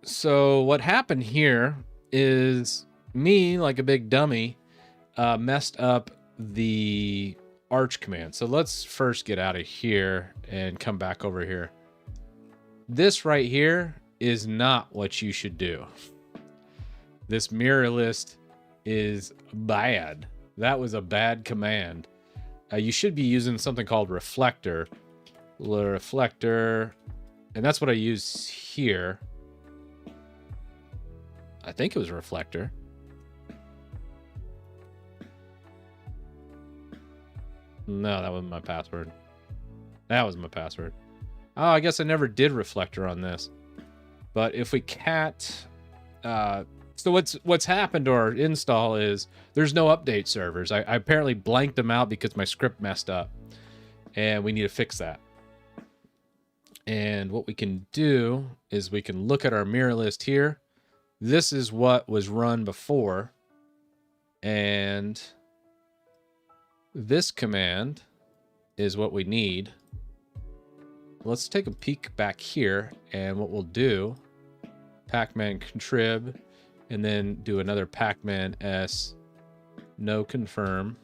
So what happened here is me, like a big dummy, messed up the arch command. So let's first get out of here and come back over here. This right here is not what you should do. This mirror list is bad. That was a bad command. You should be using something called reflector. Reflector, and that's what I use here. I think it was reflector. No, that wasn't my password. That was my password. Oh, I guess I never did reflector on this. But if we cat... so what's happened to our install is there's no update servers. I apparently blanked them out because my script messed up. And we need to fix that. And what we can do is we can look at our mirror list here. This is what was run before. And this command is what we need. Let's take a peek back here. And what we'll do, pacman contrib, and then do another pacman s, no confirm,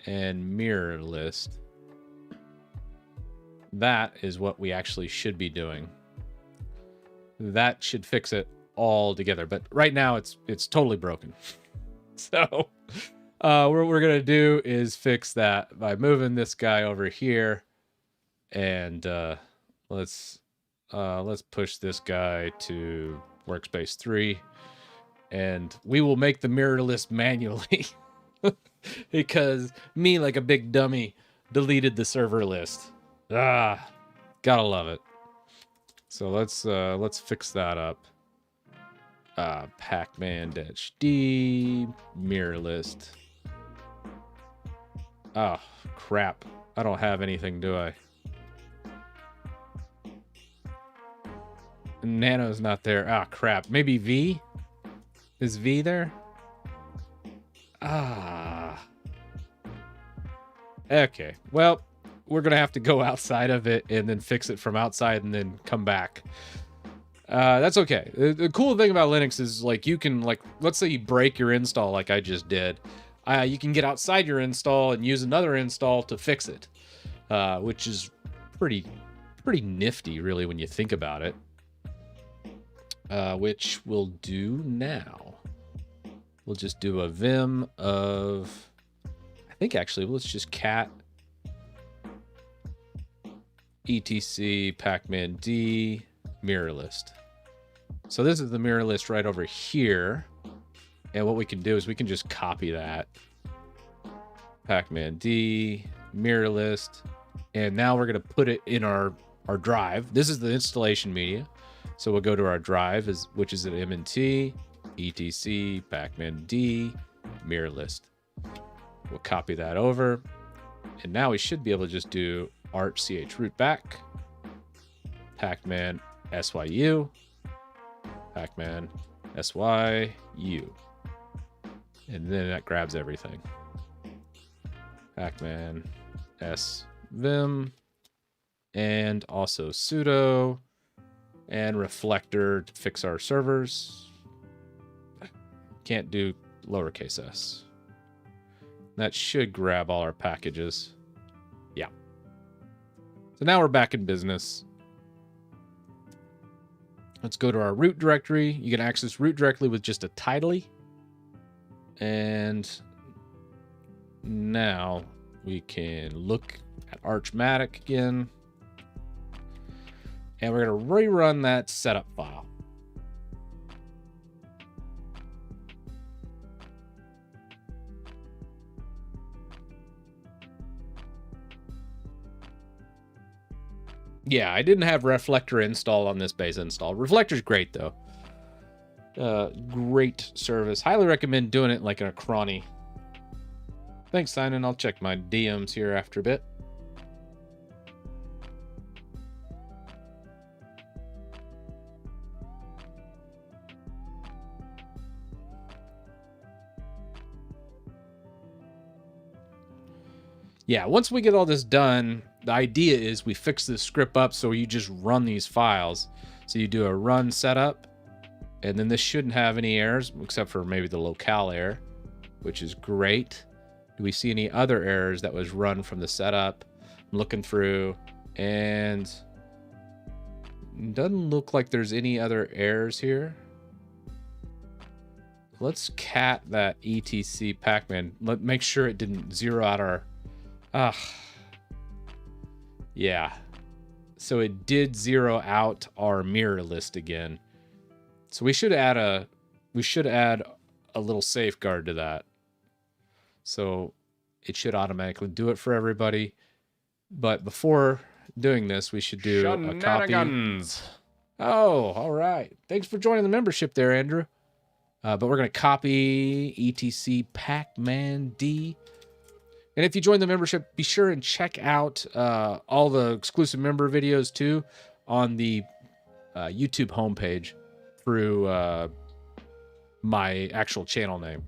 and mirror list. That is what we actually should be doing. That should fix it all together. But right now it's totally broken. So what we're gonna do is fix that by moving this guy over here, and let's push this guy to workspace 3, and we will make the mirror list manually because me, like a big dummy, deleted the server list. Gotta love it. So let's fix that up. Pacman-D mirror list. Oh crap, I don't have anything, do I? Nano's not there. Ah, crap. Maybe V? Is V there? Okay, well, we're gonna have to go outside of it and then fix it from outside and then come back. That's okay. The cool thing about Linux is, like, you can, like, let's say you break your install like I just did. You can get outside your install and use another install to fix it, which is pretty nifty, really, when you think about it. Which we'll do now. We'll just do a vim of, I think actually, let's just cat etc pacman-D mirror list. So this is the mirror list right over here. And what we can do is we can just copy that. Pacman D, mirror list. And now we're going to put it in our drive. This is the installation media. So we'll go to our drive, which is an MNT, etc, Pacman D, mirror list. We'll copy that over. And now we should be able to just do art ch root back, Pacman SYU, Pacman SYU. And then that grabs everything. Pacman svim, and also sudo, and reflector to fix our servers. Can't do lowercase s. That should grab all our packages. Yeah. So now we're back in business. Let's go to our root directory. You can access root directly with just a title. And now we can look at Archmatic again. And we're going to rerun that setup file. Yeah, I didn't have Reflector installed on this base install. Reflector's great, though. Great service. Highly recommend doing it like in a cronny. Thanks, Simon. I'll check my DMs here after a bit. Yeah, once we get all this done, the idea is we fix this script up so you just run these files. So you do a run setup, and then this shouldn't have any errors, except for maybe the locale error, which is great. Do we see any other errors that was run from the setup? I'm looking through, and it doesn't look like there's any other errors here. Let's cat that etc Pacman. Let make sure it didn't zero out our... yeah. So it did zero out our mirror list again. So we should add a little safeguard to that. So it should automatically do it for everybody. But before doing this, we should do a copy. Oh, all right. Thanks for joining the membership there, Andrew. But we're going to copy etc Pacman D. And if you join the membership, be sure and check out all the exclusive member videos too on the YouTube homepage through my actual channel name.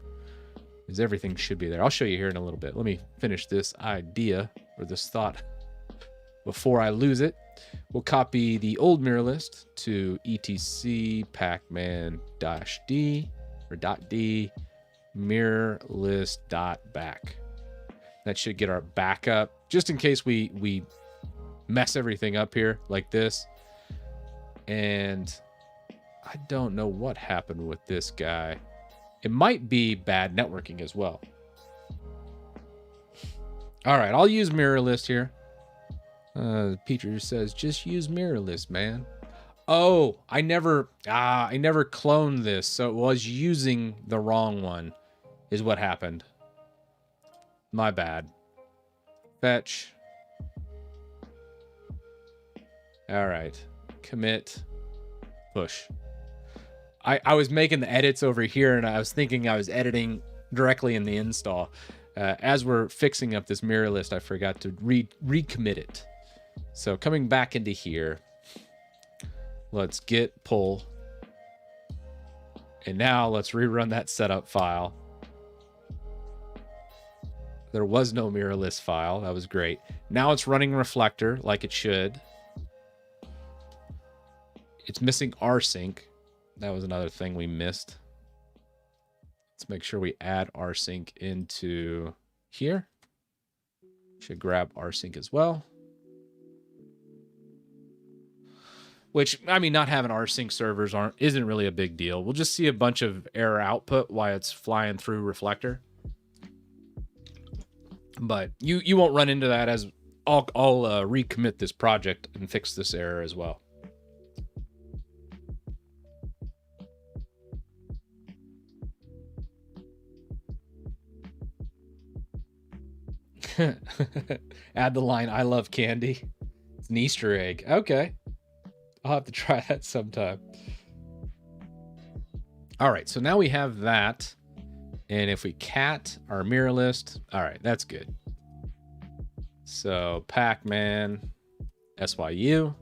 Because everything should be there. I'll show you here in a little bit. Let me finish this idea or this thought before I lose it. We'll copy the old mirror list to etc Pacman -d or .d mirror list .back. That should get our backup, just in case we mess everything up here like this. And I don't know what happened with this guy. It might be bad networking as well. All right, I'll use mirror list here. Peter says, just use mirror list, man. Oh, I never cloned this, so it was using the wrong one is what happened. My bad. Fetch. All right. Commit. Push. I was making the edits over here, and I was thinking I was editing directly in the install. As we're fixing up this mirror list, I forgot to recommit it. So coming back into here, let's git pull. And now let's rerun that setup file. There was no mirror list file. That was great. Now it's running Reflector like it should. It's missing rsync. That was another thing we missed. Let's make sure we add rsync into here. Should grab rsync as well. Which, I mean, not having rsync servers isn't really a big deal. We'll just see a bunch of error output while it's flying through Reflector. But you won't run into that, as I'll recommit this project and fix this error as well. Add the line, I love candy. It's an Easter egg. Okay. I'll have to try that sometime. All right, so now we have that. And if we cat our mirror list, all right, that's good. So Pac-Man, SYU,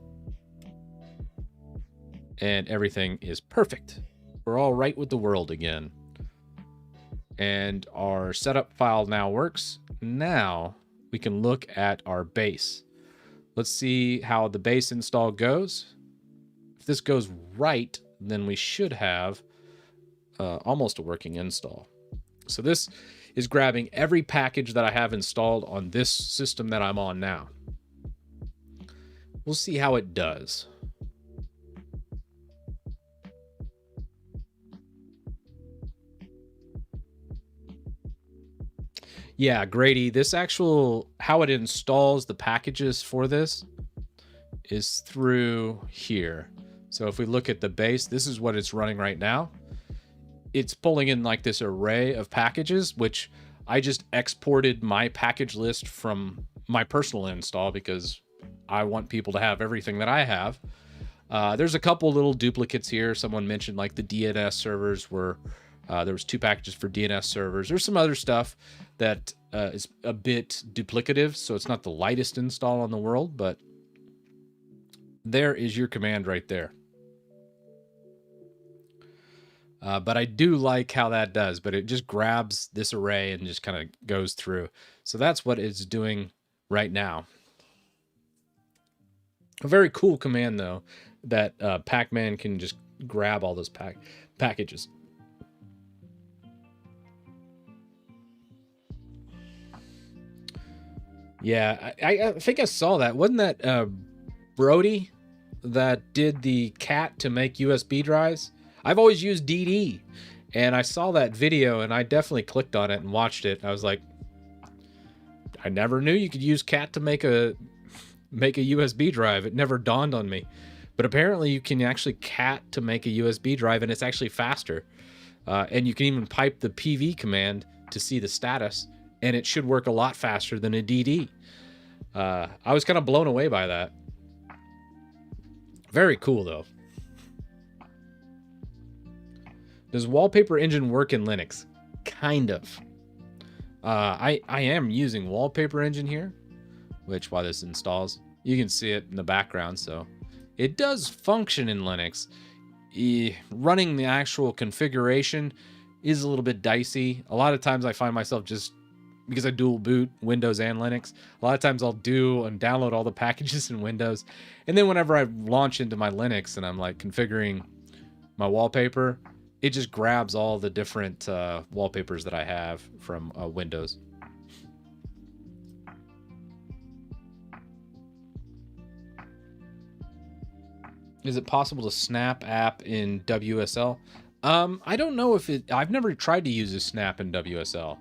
and everything is perfect. We're all right with the world again. And our setup file now works. Now we can look at our base. Let's see how the base install goes. If this goes right, then we should have almost a working install. So this is grabbing every package that I have installed on this system that I'm on now. We'll see how it does. Yeah, Grady, this actual, how it installs the packages for this is through here. So if we look at the base, this is what it's running right now. It's pulling in like this array of packages, which I just exported my package list from my personal install because I want people to have everything that I have. There's a couple little duplicates here. Someone mentioned like the DNS servers were, there was 2 packages for DNS servers. There's some other stuff that is a bit duplicative, so it's not the lightest install in the world, but there is your command right there. But I do like how that does, but it just grabs this array and just kind of goes through. So that's what it's doing right now. A very cool command, though, that Pac-Man can just grab all those packages. Yeah, I think I saw that. Wasn't that Brody that did the cat to make USB drives? I've always used DD, and I saw that video, and I definitely clicked on it and watched it. I was like, I never knew you could use cat to make a USB drive. It never dawned on me. But apparently you can actually cat to make a USB drive, and it's actually faster. And you can even pipe the PV command to see the status, and it should work a lot faster than a DD. I was kind of blown away by that. Very cool, though. Does Wallpaper Engine work in Linux? Kind of. I am using Wallpaper Engine here, which while this installs, you can see it in the background. So it does function in Linux. Running the actual configuration is a little bit dicey. A lot of times I find myself just, because I dual boot Windows and Linux, a lot of times I'll do and download all the packages in Windows. And then whenever I launch into my Linux and I'm like configuring my wallpaper, it just grabs all the different wallpapers that I have from Windows. Is it possible to snap app in WSL? I don't know if it, I've never tried to use a snap in WSL.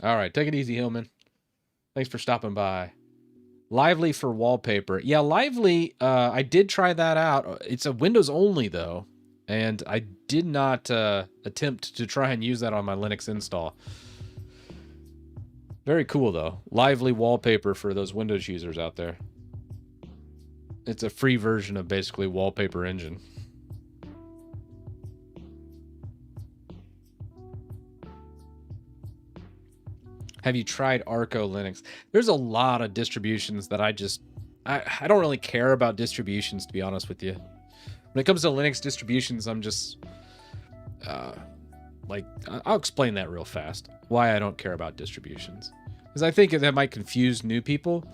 All right, take it easy, Hillman. Thanks for stopping by. Lively for wallpaper. Yeah, Lively, I did try that out. It's a Windows only, though, and I did not attempt to try and use that on my Linux install. Very cool, though. Lively wallpaper for those Windows users out there. It's a free version of basically Wallpaper Engine. Have you tried Arco Linux? There's a lot of distributions that I don't really care about distributions, to be honest with you. When it comes to Linux distributions, I'm just like, I'll explain that real fast, why I don't care about distributions. Because I think that might confuse new people.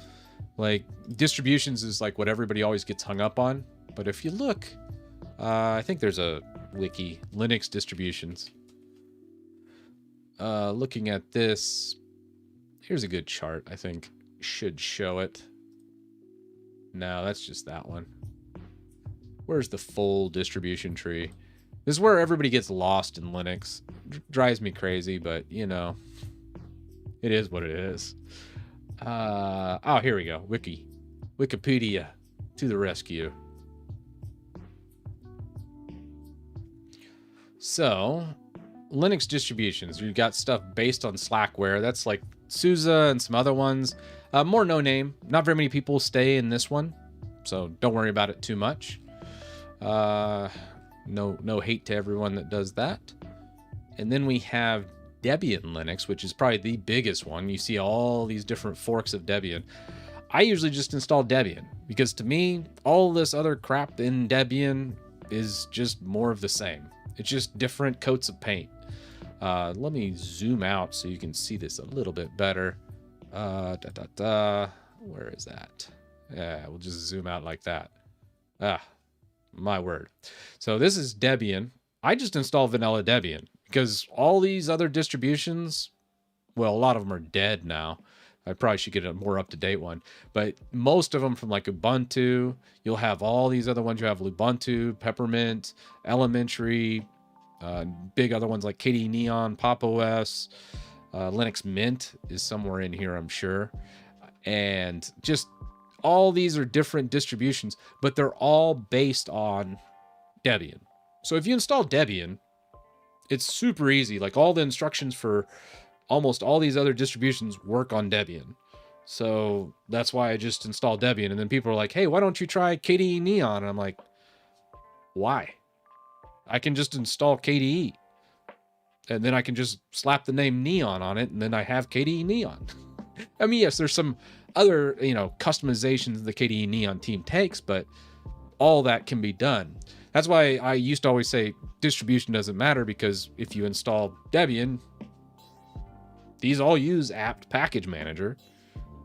Like, distributions is like what everybody always gets hung up on. But if you look, I think there's a wiki, Linux distributions. Looking at this, here's a good chart, I think. Should show it. No, that's just that one. Where's the full distribution tree? This is where everybody gets lost in Linux. Drives me crazy, but, you know, it is what it is. Oh, here we go. Wikipedia to the rescue. So, Linux distributions. You've got stuff based on Slackware. That's like SUSE and some other ones. More no name. Not very many people stay in this one, so don't worry about it too much. No hate to everyone that does that. And then we have Debian Linux, which is probably the biggest one. You see all these different forks of Debian. I usually just install Debian because to me, all this other crap in Debian is just more of the same. It's just different coats of paint. Let me zoom out so you can see this a little bit better. Where is that? Yeah, we'll just zoom out like that. My word. So this is Debian. I just install vanilla Debian because all these other distributions, well, a lot of them are dead now. I probably should get a more up-to-date one. But most of them from like Ubuntu, you'll have all these other ones. You have Ubuntu, Peppermint, Elementary, big other ones like KDE Neon, Pop! OS, Linux Mint is somewhere in here, I'm sure. And just all these are different distributions, but they're all based on Debian. So if you install Debian, it's super easy. Like all the instructions for almost all these other distributions work on Debian. So that's why I just installed Debian. And then people are like, hey, why don't you try KDE Neon? And I'm like, why? I can just install KDE. And then I can just slap the name Neon on it. And then I have KDE Neon. I mean, yes, there's some other, customizations the KDE Neon team takes, but all that can be done. That's why I used to always say distribution doesn't matter, because if you install Debian, these all use apt package manager,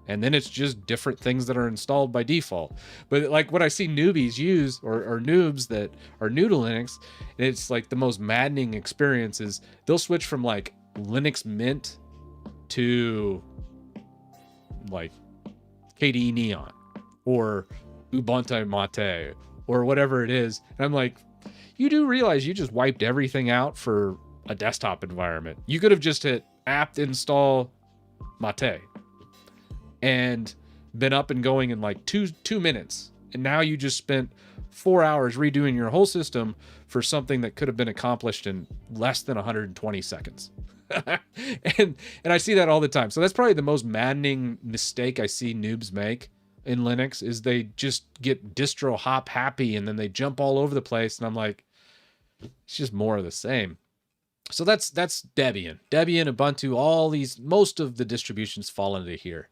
and then it's just different things that are installed by default. But like what I see newbies use, or noobs that are new to Linux, and it's like the most maddening experience is they'll switch from like Linux Mint to like KDE Neon or Ubuntu Mate or whatever it is. And I'm like, you do realize you just wiped everything out for a desktop environment. You could have just hit apt install Mate and been up and going in like two minutes. And now you just spent 4 hours redoing your whole system for something that could have been accomplished in less than 120 seconds. and I see that all the time. So that's probably the most maddening mistake I see noobs make in Linux, is they just get distro hop happy and then they jump all over the place. And I'm like, it's just more of the same. So that's Debian, Ubuntu, all these, most of the distributions fall into here.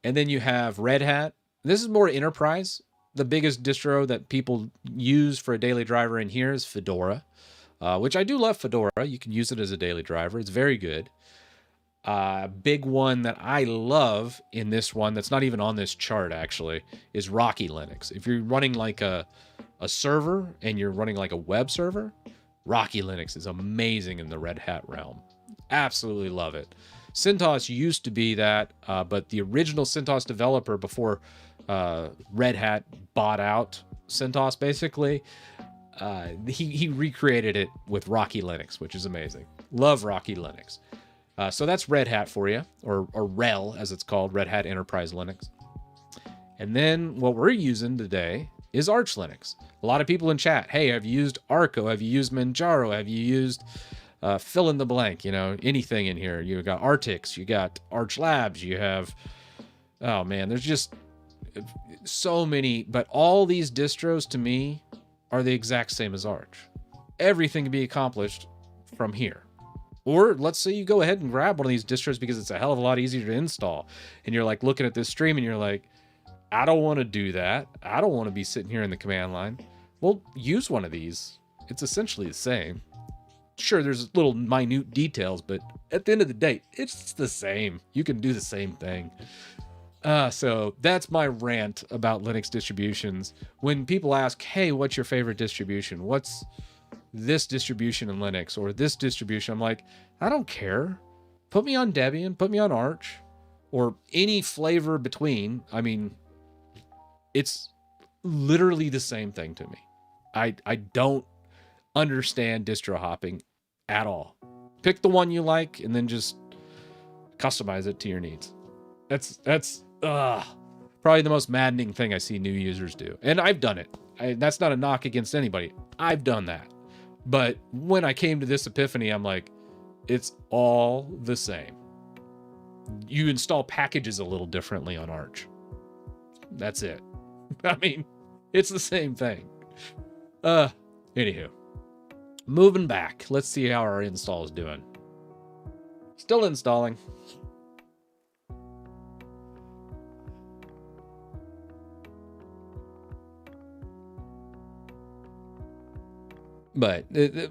And then you have Red Hat. This is more enterprise. The biggest distro that people use for a daily driver in here is Fedora, which I do love Fedora. You can use it as a daily driver. It's very good. Big one that I love in this one, that's not even on this chart actually, is Rocky Linux. If you're running like a server and you're running like a web server, Rocky Linux is amazing in the Red Hat realm. Absolutely love it. CentOS used to be that, but the original CentOS developer before Red Hat bought out CentOS, basically, he recreated it with Rocky Linux, which is amazing. Love Rocky Linux. So that's Red Hat for you, or RHEL as it's called, Red Hat Enterprise Linux. And then what we're using today is Arch Linux. A lot of people in chat, hey, have you used Arco? Have you used Manjaro? Have you used fill in the blank, anything in here? You got Artix, you got Arch Labs, you have, oh man, there's just so many, but all these distros to me are the exact same as Arch. Everything can be accomplished from here. Or let's say you go ahead and grab one of these distros because it's a hell of a lot easier to install. And you're like looking at this stream and you're like, I don't want to do that. I don't want to be sitting here in the command line. Well, use one of these. It's essentially the same. Sure, there's little minute details, but at the end of the day, it's the same. You can do the same thing. So that's my rant about Linux distributions. When people ask, hey, what's your favorite distribution? What's this distribution in Linux or this distribution? I'm like, I don't care. Put me on Debian, put me on Arch, or any flavor between. I mean, it's literally the same thing to me. I don't understand distro hopping at all. Pick the one you like and then just customize it to your needs. That's probably the most maddening thing I see new users do. And I've done it. That's not a knock against anybody. I've done that. But when I came to this epiphany, I'm like, it's all the same. You install packages a little differently on Arch. That's it. I mean, it's the same thing. Anywho. Moving back. Let's see how our install is doing. Still installing. But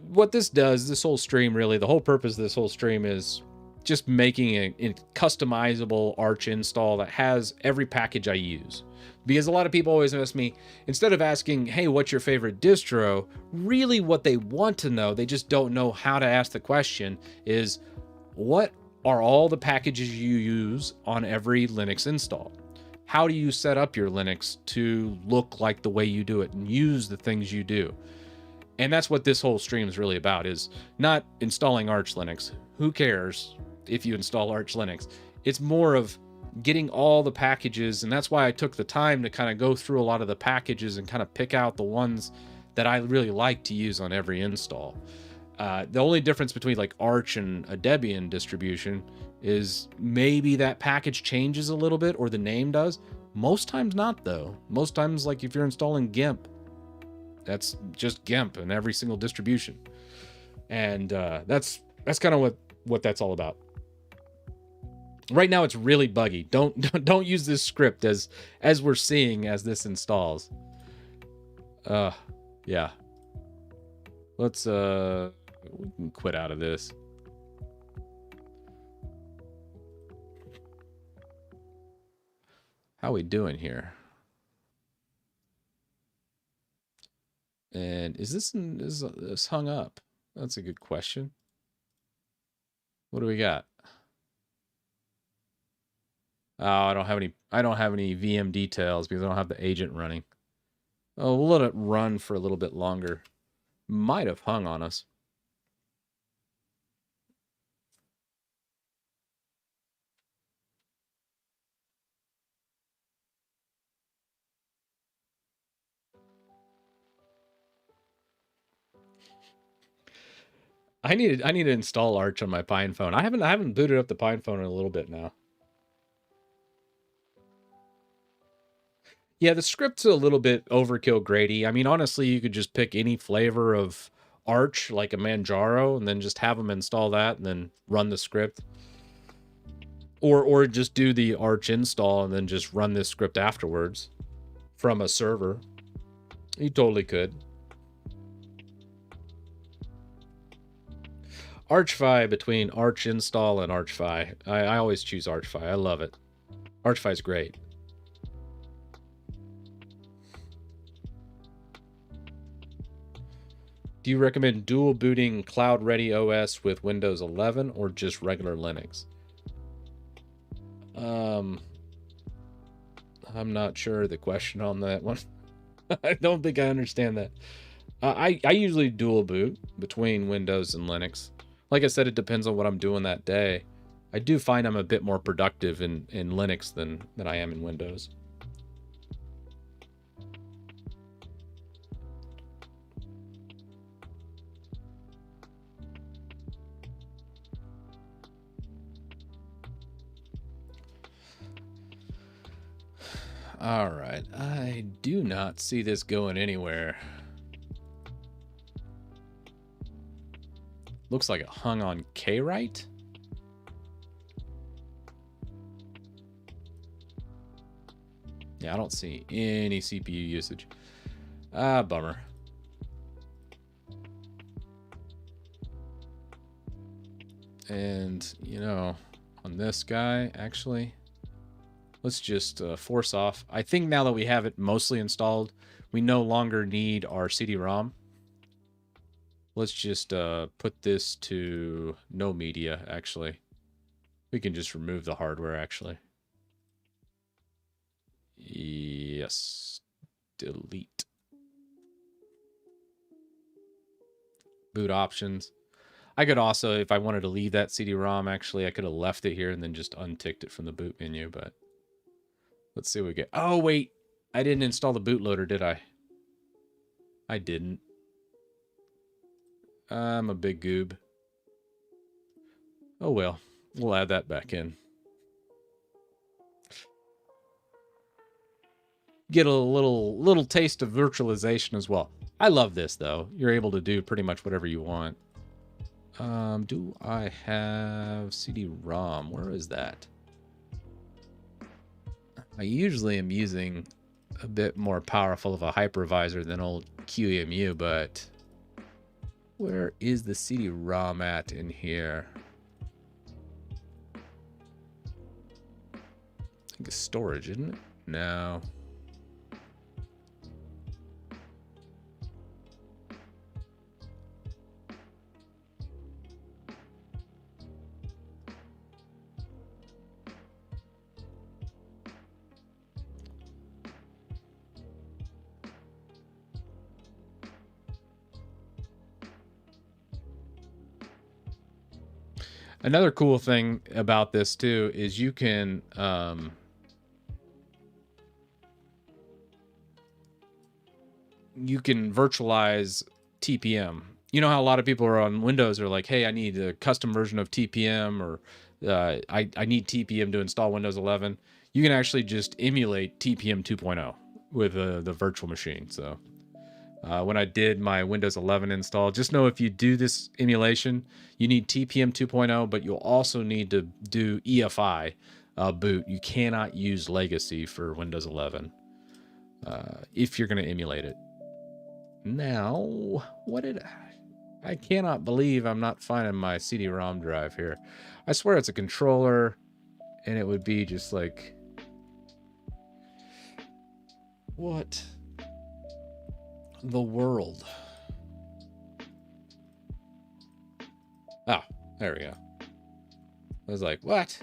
what this does, this whole stream really, the whole purpose of this whole stream is just making a customizable Arch install that has every package I use. Because a lot of people always ask me, instead of asking, hey, what's your favorite distro? Really what they want to know, they just don't know how to ask the question, is what are all the packages you use on every Linux install? How do you set up your Linux to look like the way you do it and use the things you do? And that's what this whole stream is really about, is not installing Arch Linux. Who cares if you install Arch Linux? It's more of getting all the packages, and that's why I took the time to kind of go through a lot of the packages and kind of pick out the ones that I really like to use on every install. The only difference between like Arch and a Debian distribution is maybe that package changes a little bit, or the name does. Most times not, though. Most times, like if you're installing GIMP, that's just GIMP in every single distribution. And that's kind of what that's all about. Right now it's really buggy. Don't use this script as we're seeing as this installs. Yeah. Let's we can quit out of this. How we doing here? And is this hung up? That's a good question. What do we got? Oh, I don't have any VM details because I don't have the agent running. Oh, we'll let it run for a little bit longer. Might have hung on us. I need to install Arch on my Pine phone. I haven't booted up the Pine phone in a little bit now. Yeah, the script's a little bit overkill grady. I mean, honestly, you could just pick any flavor of Arch, like a Manjaro, and then just have them install that and then run the script. Or just do the Arch install and then just run this script afterwards from a server. You totally could. ArchFi between Arch install and ArchFi. I always choose ArchFi. I love it. ArchFi is great. Do you recommend dual booting Cloud Ready OS with Windows 11 or just regular Linux? I'm not sure the question on that one. I don't think I understand that. I usually dual boot between Windows and Linux. Like I said, it depends on what I'm doing that day. I do find I'm a bit more productive in Linux than I am in Windows. All right, I do not see this going anywhere. Looks like it hung on Kwrite. Yeah, I don't see any CPU usage. Ah, bummer. And, you know, on this guy, actually, let's just force off. I think now that we have it mostly installed, we no longer need our CD-ROM. Let's just put this to no media, actually. We can just remove the hardware, actually. Yes. Delete. Boot options. I could also, if I wanted to leave that CD-ROM, actually, I could have left it here and then just unticked it from the boot menu, but let's see what we get. Oh, wait. I didn't install the bootloader, did I? I didn't. I'm a big goob. Oh, well. We'll add that back in. Get a little taste of virtualization as well. I love this, though. You're able to do pretty much whatever you want. Do I have CD-ROM? Where is that? I usually am using a bit more powerful of a hypervisor than old QEMU, but where is the CD-ROM at in here? I think it's storage, isn't it? No. Another cool thing about this too is you can virtualize TPM. You know how a lot of people are on Windows are like, hey, I need a custom version of TPM, or I need TPM to install Windows 11. You can actually just emulate TPM 2.0 with the virtual machine. So when I did my Windows 11 install, just know if you do this emulation, you need TPM 2.0, but you'll also need to do EFI boot. You cannot use legacy for Windows 11 if you're going to emulate it. Now, I cannot believe I'm not finding my CD-ROM drive here. I swear it's a controller, and it would be just like, what the world? Oh, there we go. I was like, what?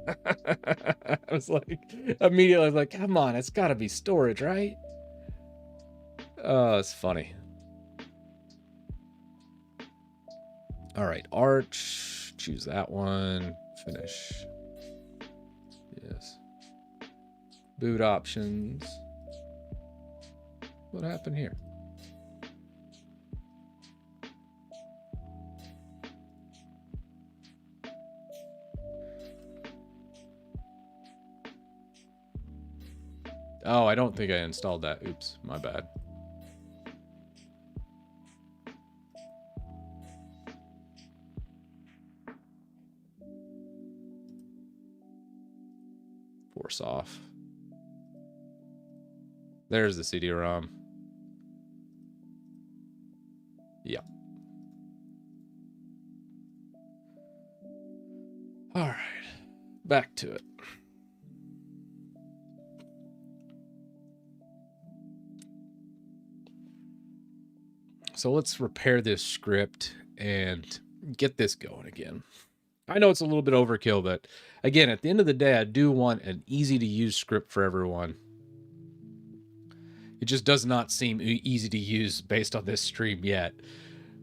I was like, immediately I was like, come on, it's got to be storage, right? Oh, it's funny. All right, Arch, choose that one, finish. Yes. Boot options. What happened here? Oh, I don't think I installed that. Oops, my bad. Force off. There's the CD-ROM. Yeah. All right, back to it. So let's repair this script and get this going again. I know it's a little bit overkill, but again, at the end of the day, I do want an easy to use script for everyone. It just does not seem easy to use based on this stream yet.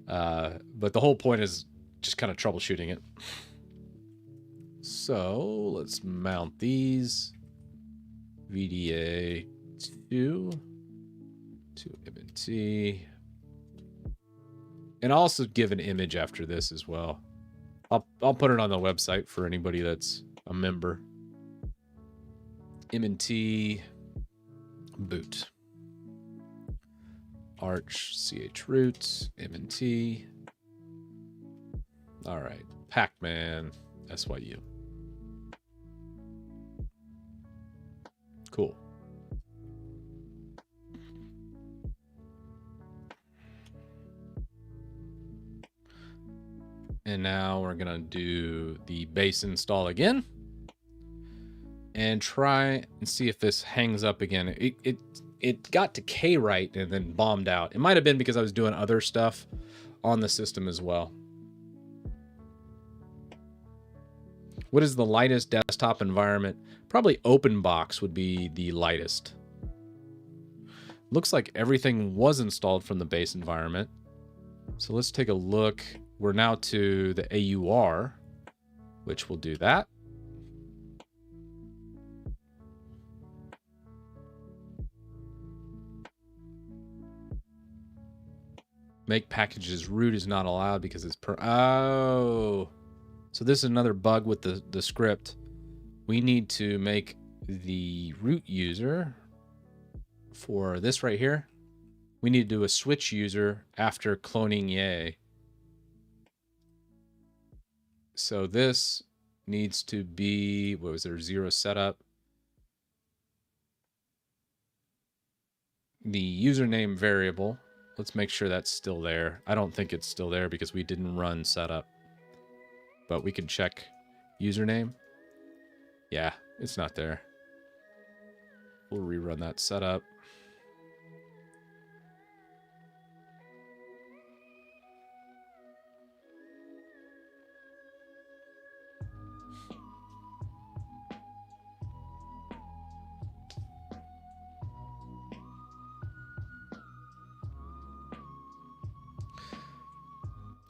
But the whole point is just kind of troubleshooting it. So let's mount these. VDA 2 to MNT. And I'll also give an image after this as well. I'll put it on the website for anybody that's a member. MNT boot. Arch chroot MNT. All right, Pac-Man SYU. Cool. And now we're gonna do the base install again and try and see if this hangs up again. It got to K right and then bombed out. It might have been because I was doing other stuff on the system as well. What is the lightest desktop environment? Probably OpenBox would be the lightest. Looks like everything was installed from the base environment. So let's take a look we're now to the AUR, which will do that. Make packages root is not allowed because it's oh. So this is another bug with the script. We need to make the root user for this right here. We need to do a switch user after cloning yay. So this needs to be, what was there, 0 setup. The username variable, let's make sure that's still there. I don't think it's still there because we didn't run setup. But we can check username. Yeah, it's not there. We'll rerun that setup.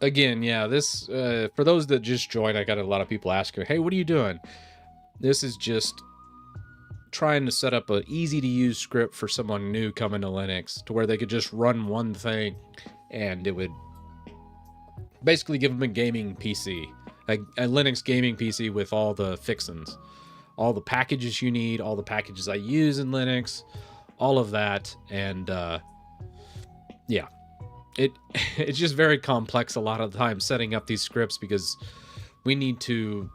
Again, yeah, this, for those that just joined, I got a lot of people asking, hey, what are you doing? This is just trying to set up an easy to use script for someone new coming to Linux to where they could just run one thing and it would basically give them a gaming PC, a Linux gaming PC with all the fixins, all the packages you need, all the packages I use in Linux, all of that. And yeah, it's just very complex a lot of the time setting up these scripts because we need to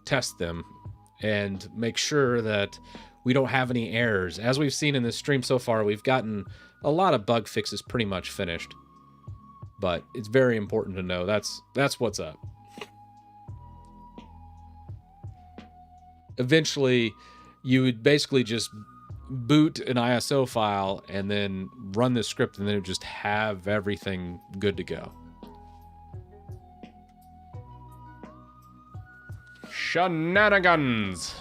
test them and make sure that we don't have any errors. As we've seen in this stream so far, we've gotten a lot of bug fixes pretty much finished. But it's very important to know that's what's up. Eventually, you would basically just boot an ISO file and then run the script and then it would just have everything good to go. Shenanigans!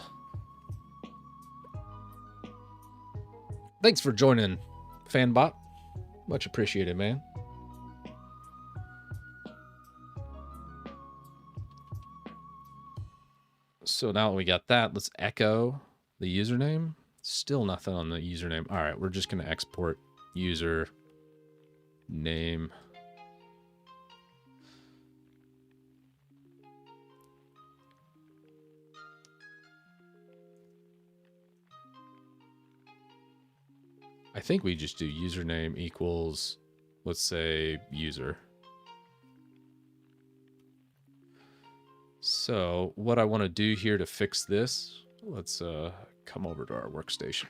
Thanks for joining, Fanbot. Much appreciated, man. So now we got that, let's echo the username. Still nothing on the username. All right, we're just going to export user name. I think we just do username equals, let's say, user. So what I want to do here to fix this, let's come over to our workstation.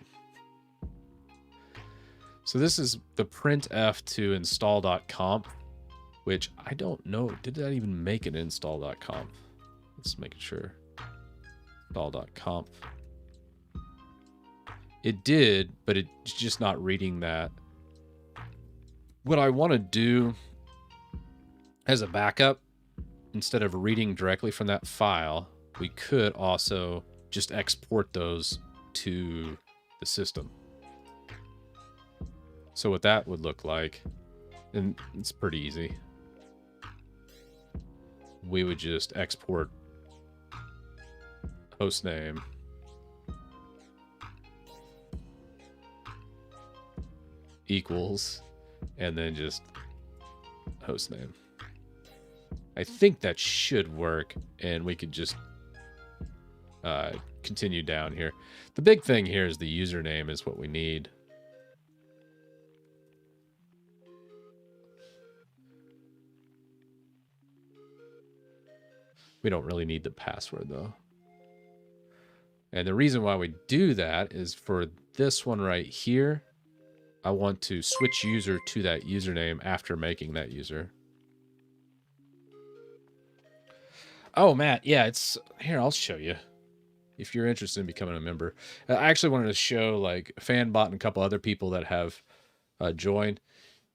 So this is the printf to install.conf, which I don't know. Did that even make it install.conf? Let's make sure. Install.conf. It did, but it's just not reading that. What I want to do as a backup, instead of reading directly from that file, we could also just export those to the system. So what that would look like, and it's pretty easy. We would just export hostname equals, and then just hostname. I think that should work, and we could just continue down here. The big thing here is the username is what we need. We don't really need the password though. And the reason why we do that is for this one right here, I want to switch user to that username after making that user. Oh, Matt, yeah, it's here. I'll show you if you're interested in becoming a member. I actually wanted to show like Fanbot and a couple other people that have joined.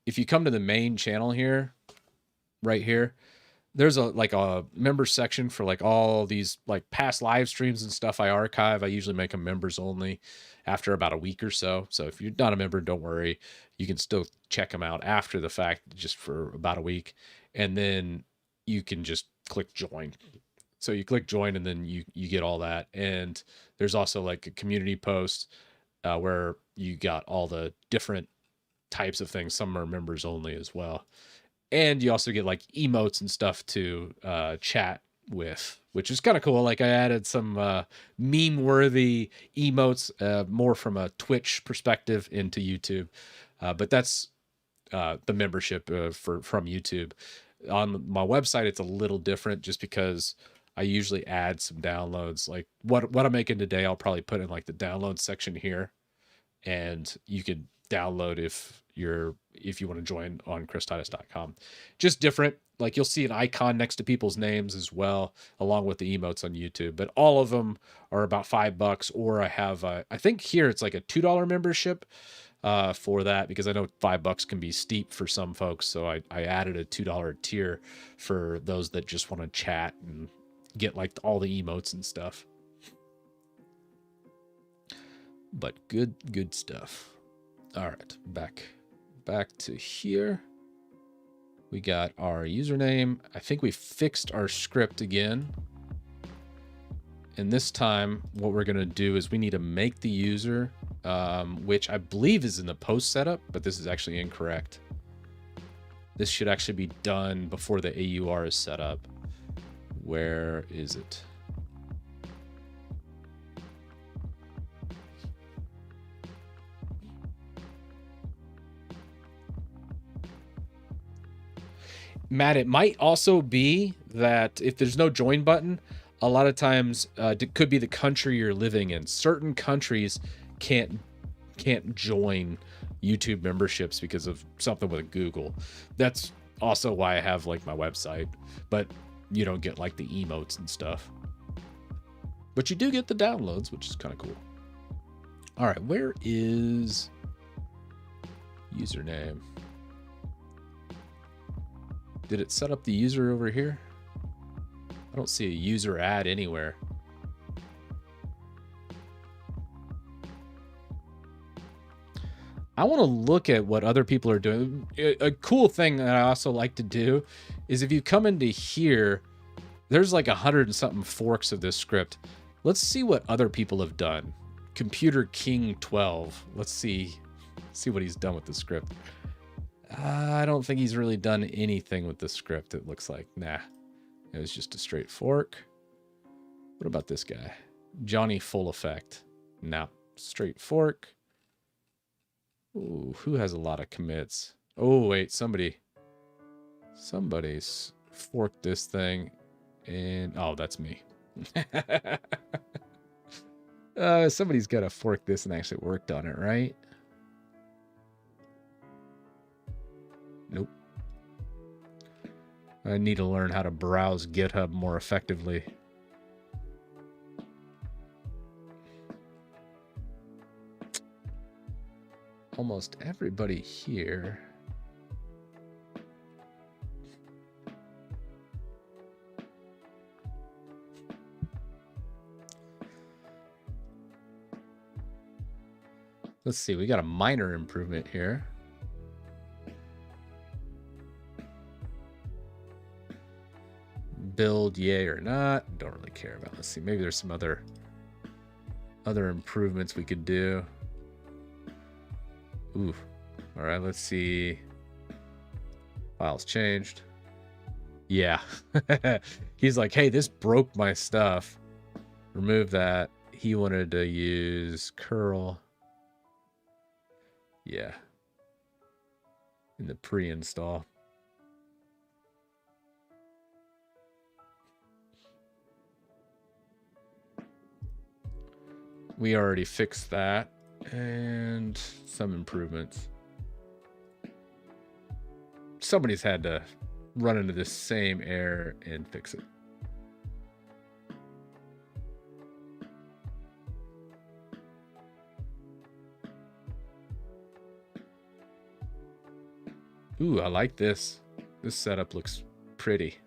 If you come to the main channel here, right here, there's a member section for like all these like past live streams and stuff I archive. I usually make them members only after about a week or so. So if you're not a member, don't worry. You can still check them out after the fact, just for about a week. And then you can just click join. So you click join and then you get all that. And there's also like a community post where you got all the different types of things. Some are members only as well. And you also get like emotes and stuff to chat with, which is kind of cool. Like I added some meme worthy emotes, more from a Twitch perspective into YouTube. But that's the membership from YouTube. On my website, it's a little different just because I usually add some downloads. Like what I'm making today, I'll probably put in like the download section here, and you can download if you want to join on christitus.com. Just different. Like you'll see an icon next to people's names as well, along with the emotes on YouTube. But all of them are about $5, or I have I think here it's like a $2 membership for that, because I know $5 can be steep for some folks. So I added a $2 tier for those that just want to chat and get like all the emotes and stuff. But good stuff. All right, back to here. We got our username. I think we fixed our script again. And this time what we're gonna do is we need to make the user, which I believe is in the post setup, but this is actually incorrect. This should actually be done before the AUR is set up. Where is it? Matt, it might also be that if there's no join button, a lot of times it could be the country you're living in. Certain countries can't join YouTube memberships because of something with Google. That's also why I have like my website, but you don't get like the emotes and stuff. But you do get the downloads, which is kind of cool. All right, where is username? Did it set up the user over here? I don't see a user ad anywhere. I want to look at what other people are doing. A cool thing that I also like to do is if you come into here, there's like 100 and something forks of this script. Let's see what other people have done. Computer King 12. Let's see what he's done with the script. I don't think he's really done anything with the script, it looks like. Nah, it was just a straight fork. What about this guy? Johnny Full Effect. No, straight fork. Ooh, who has a lot of commits? Oh, wait, somebody's forked this thing. And, oh, that's me. Somebody's got to fork this and actually worked on it, right? Nope. I need to learn how to browse GitHub more effectively. Almost everybody here. Let's see, we got a minor improvement here. Build yay or not, don't really care about. Let's see, maybe there's some other improvements we could do. Ooh, all right, let's see. Files changed. Yeah. He's like, hey, this broke my stuff. Remove that. He wanted to use curl. Yeah. In the pre-install. We already fixed that. And some improvements. Somebody's had to run into this same error and fix it. Ooh, I like this. This setup looks pretty.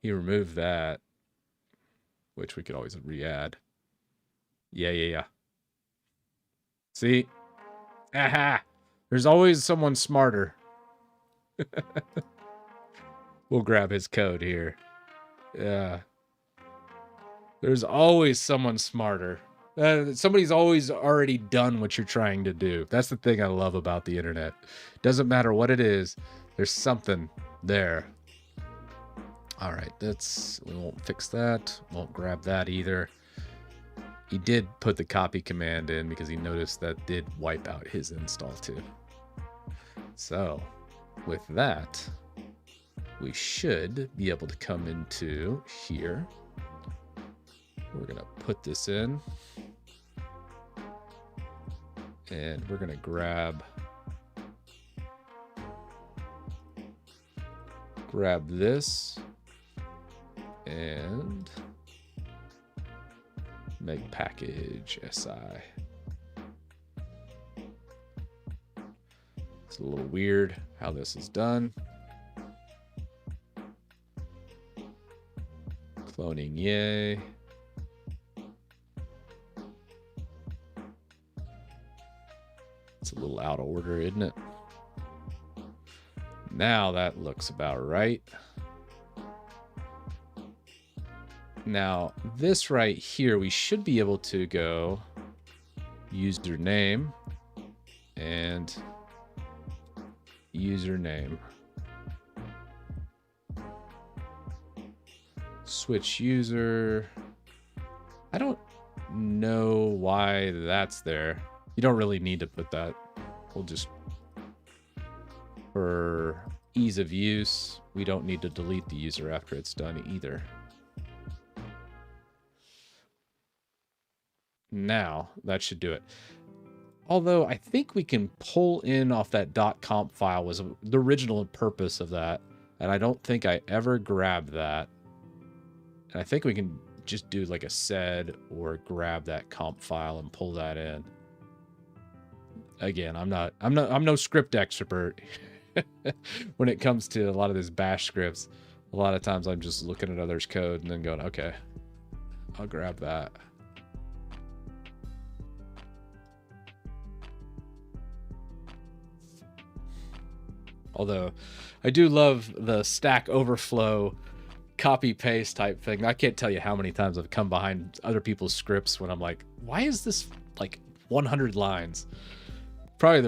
He removed that, which we could always re-add. Yeah. See? Aha! There's always someone smarter. We'll grab his code here. Yeah. There's always someone smarter. Somebody's always already done what you're trying to do. That's the thing I love about the internet. Doesn't matter what it is, there's something there. All right, we won't fix that. Won't grab that either. He did put the copy command in because he noticed that did wipe out his install too. So with that, we should be able to come into here. We're going to put this in. And we're going to grab this and make package SI. It's a little weird how this is done. Cloning, yay. It's a little out of order, isn't it? Now that looks about right. Now, this right here, we should be able to go username and username. Switch user. I don't know why that's there. You don't really need to put that. We'll just, for ease of use, we don't need to delete the user after it's done either. Now, that should do it. Although, I think we can pull in off that .comp file was the original purpose of that. And I don't think I ever grabbed that. And I think we can just do like a sed or grab that comp file and pull that in. Again, I'm no script expert when it comes to a lot of this bash scripts. A lot of times I'm just looking at others' code and then going, okay, I'll grab that. Although I do love the Stack Overflow copy paste type thing. I can't tell you how many times I've come behind other people's scripts when I'm like, why is this like 100 lines? Probably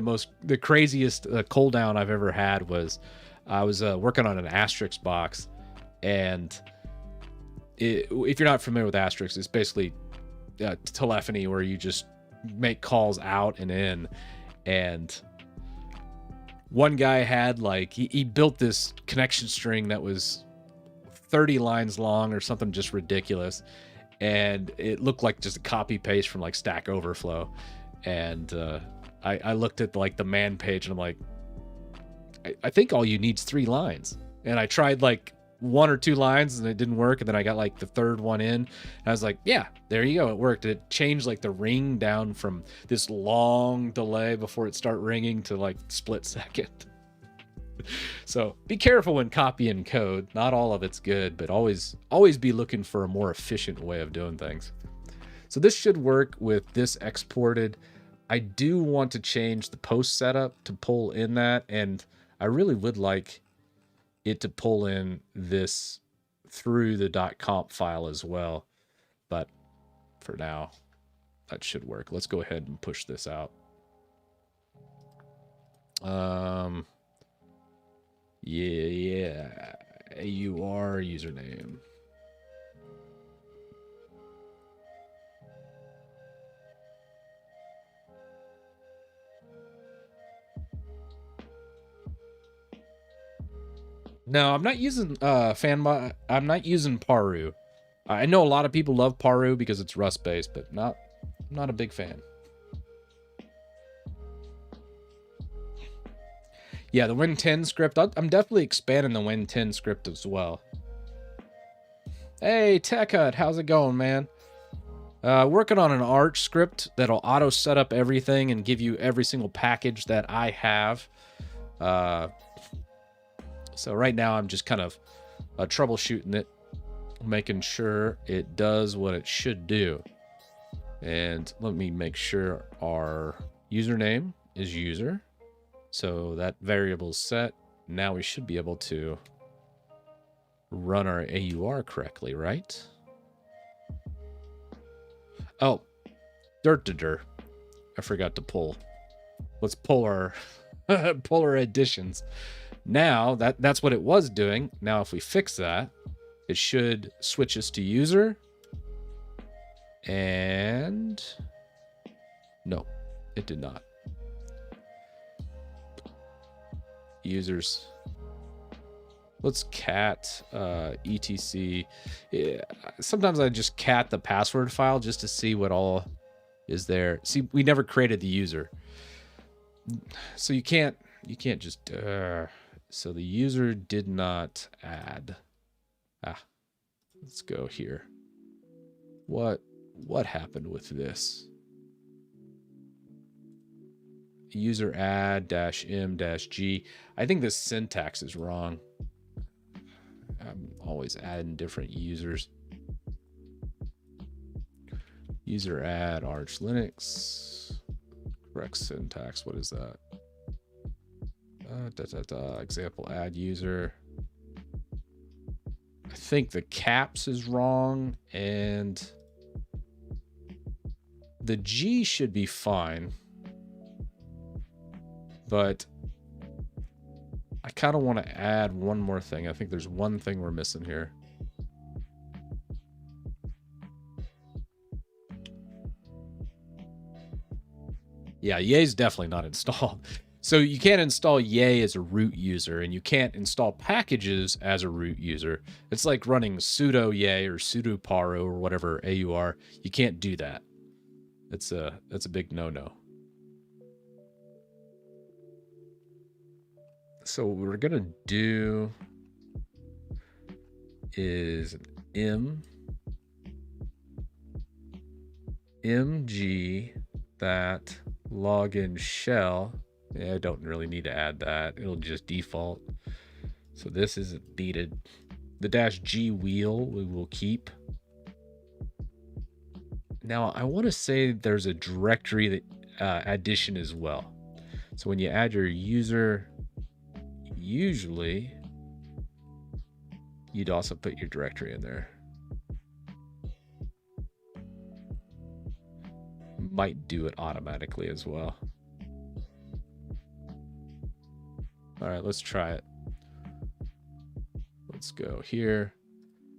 the craziest cooldown I've ever had was I was working on an asterisk box, and if you're not familiar with asterisk, it's basically telephony where you just make calls out and in. And one guy had like he built this connection string that was 30 lines long or something just ridiculous, and it looked like just a copy paste from like Stack Overflow. And I looked at like the man page and I'm like, I think all you need is 3 lines. And I tried like 1 or 2 lines and it didn't work. And then I got like the 3rd one in. And I was like, yeah, there you go. It worked. It changed like the ring down from this long delay before it start ringing to like split second. So be careful when copying code. Not all of it's good, but always be looking for a more efficient way of doing things. So this should work with this exported. I do want to change the post setup to pull in that, and I really would like it to pull in this through the .comp file as well. But for now, that should work. Let's go ahead and push this out. Yeah. AUR username. No, I'm not using Fanbot. I'm not using Paru. I know a lot of people love Paru because it's Rust based, but I'm not a big fan. Yeah, the Win10 script. I'm definitely expanding the Win10 script as well. Hey, Tech Hut, how's it going, man? Working on an Arch script that'll auto set up everything and give you every single package that I have. So right now I'm just kind of troubleshooting it, making sure it does what it should do. And let me make sure our username is user. So that variable is set. Now we should be able to run our AUR correctly, right? Oh, dirt. I forgot to pull. Let's pull our pull our additions. Now that's what it was doing. Now if we fix that, it should switch us to user. And no, it did not. Users. Let's cat etc. Yeah, sometimes I just cat the password file just to see what all is there. See, we never created the user, so you can't just. So the user did not add. Let's go here. What happened with this? User add -m-g. I think the syntax is wrong. I'm always adding different users. User add Arch Linux. Correct syntax. What is that? Example add user. I think the caps is wrong and the G should be fine. But I kind of want to add one more thing. I think there's one thing we're missing here. Yeah, Yay's definitely not installed. So you can't install Yay as a root user, and you can't install packages as a root user. It's like running sudo Yay or sudo paro or whatever AUR. You can't do that. That's a big no-no. So what we're gonna do is mg that login shell. Yeah, I don't really need to add that. It'll just default. So this isn't needed. The -g wheel we will keep. Now I want to say there's a directory that addition as well. So when you add your user, usually you'd also put your directory in there. Might do it automatically as well. All right, let's try it. Let's go here.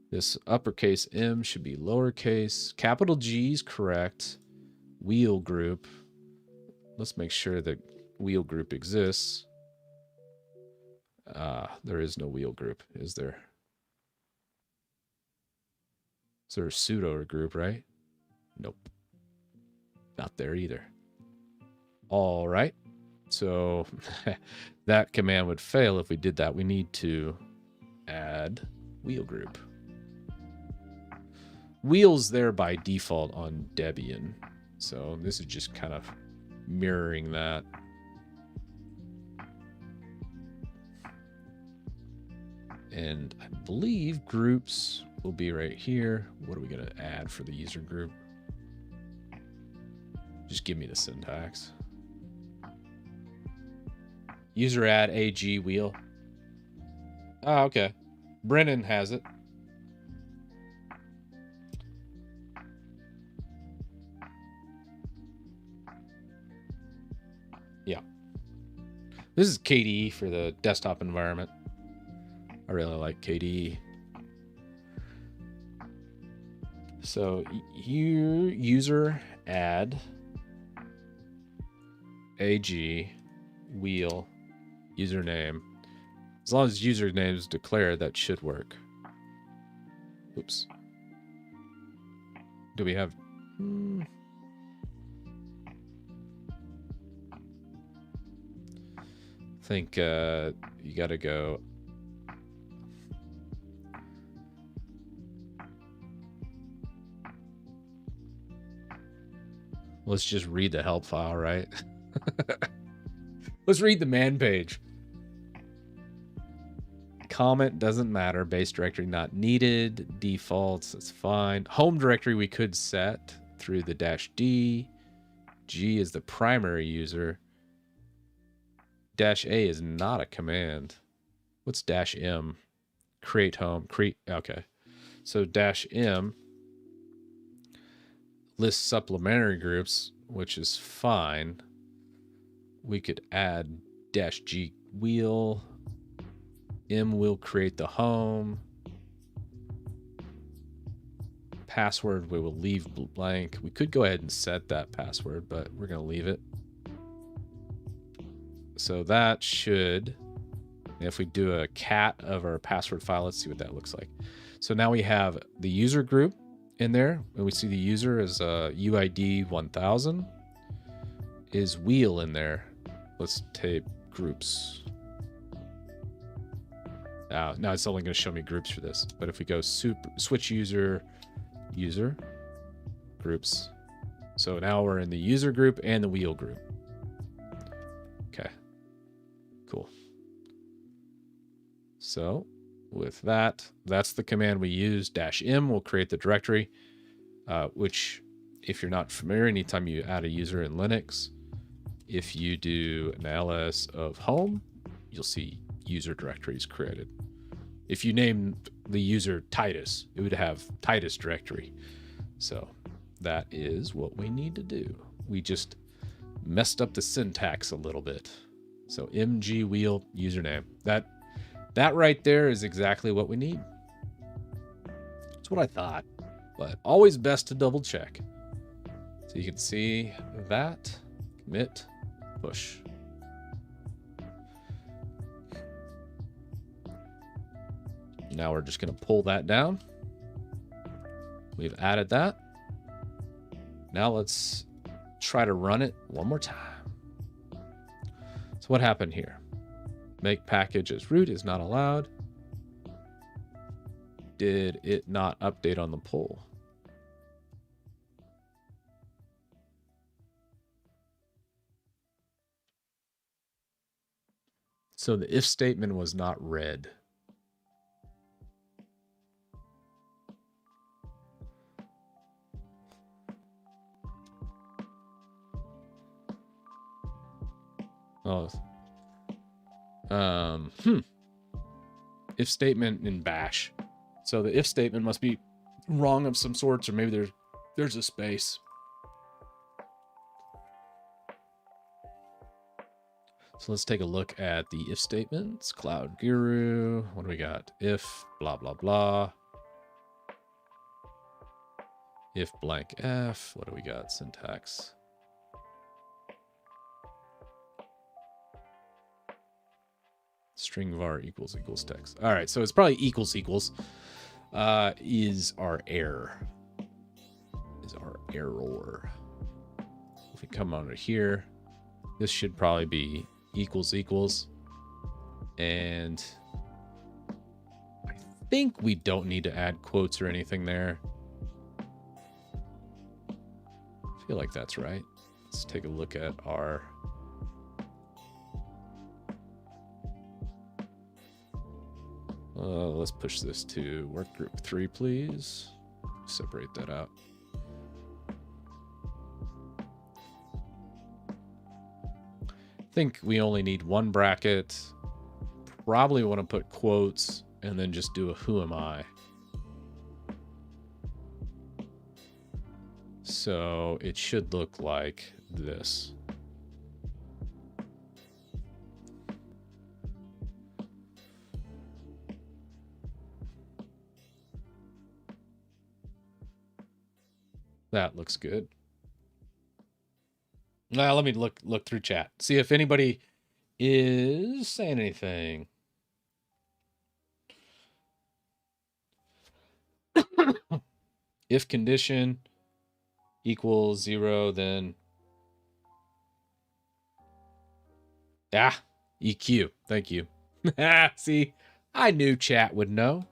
This uppercase M should be lowercase. Capital G is correct. Wheel group. Let's make sure that wheel group exists. There is no wheel group, is there? Is there a pseudo group, right? Nope. Not there either. All right. So that command would fail if we did that. We need to add wheel group. Wheel's there by default on Debian. So this is just kind of mirroring that. And I believe groups will be right here. What are we going to add for the user group? Just give me the syntax. User add AG wheel. Oh, okay. Brennan has it. Yeah. This is KDE for the desktop environment. I really like KDE. So user add AG wheel username. As long as username is declared, that should work. Oops. Do we have... I think you gotta go... Let's just read the help file, right? Let's read the man page. Comment doesn't matter. Base directory not needed. Defaults, that's fine. Home directory we could set through the -d. G is the primary user. -a is not a command. What's -m? create home, create, okay. So -m lists supplementary groups, which is fine. We could add -g wheel. M will create the home. Password we will leave blank. We could go ahead and set that password, but we're going to leave it. So that should, if we do a cat of our password file, let's see what that looks like. So now we have the user group in there, and we see the user as UID 1000. Is wheel in there? Let's tape groups. Now it's only going to show me groups for this. But if we go switch user groups. So now we're in the user group and the wheel group. Okay. Cool. So with that, that's the command we use. -m will create the directory, which if you're not familiar, anytime you add a user in Linux, if you do an ls of home, you'll see user directories created. If you name the user Titus, it would have Titus directory. So that is what we need to do. We just messed up the syntax a little bit. So mg wheel username. That right there is exactly what we need. That's what I thought, but always best to double check. So you can see that, commit, push. Now we're just going to pull that down. We've added that. Now let's try to run it one more time. So what happened here? Make package as root is not allowed. Did it not update on the pull? So the if statement was not read. Oh. If statement in bash. So the if statement must be wrong of some sorts, or maybe there's a space. So let's take a look at the if statements. Cloud Guru. What do we got? If blah blah blah. If blank f. What do we got? Syntax. String var equals text. All right, so it's probably equals is our error. Is our error. If we come on to here, this should probably be equals. And I think we don't need to add quotes or anything there. I feel like that's right. Let's take a look at our let's push this to work group 3, please. Separate that out. I think we only need one bracket. Probably want to put quotes and then just do a who am I. So it should look like this. That looks good. Now let me look through chat. See if anybody is saying anything. If condition equals 0, then EQ. Thank you. See, I knew chat would know.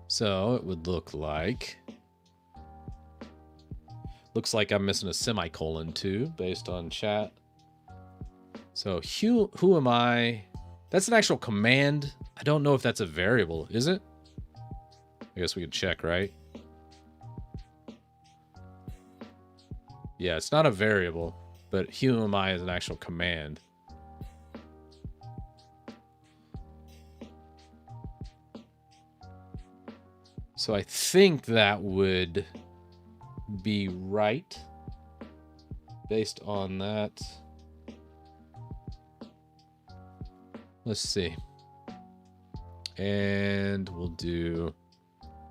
So it would look like, looks like I'm missing a semicolon too, based on chat. So who am I? That's an actual command. I don't know if that's a variable, is it? I guess we could check, right? Yeah, it's not a variable, but whoami is an actual command. So I think that would be right based on that. Let's see. And we'll do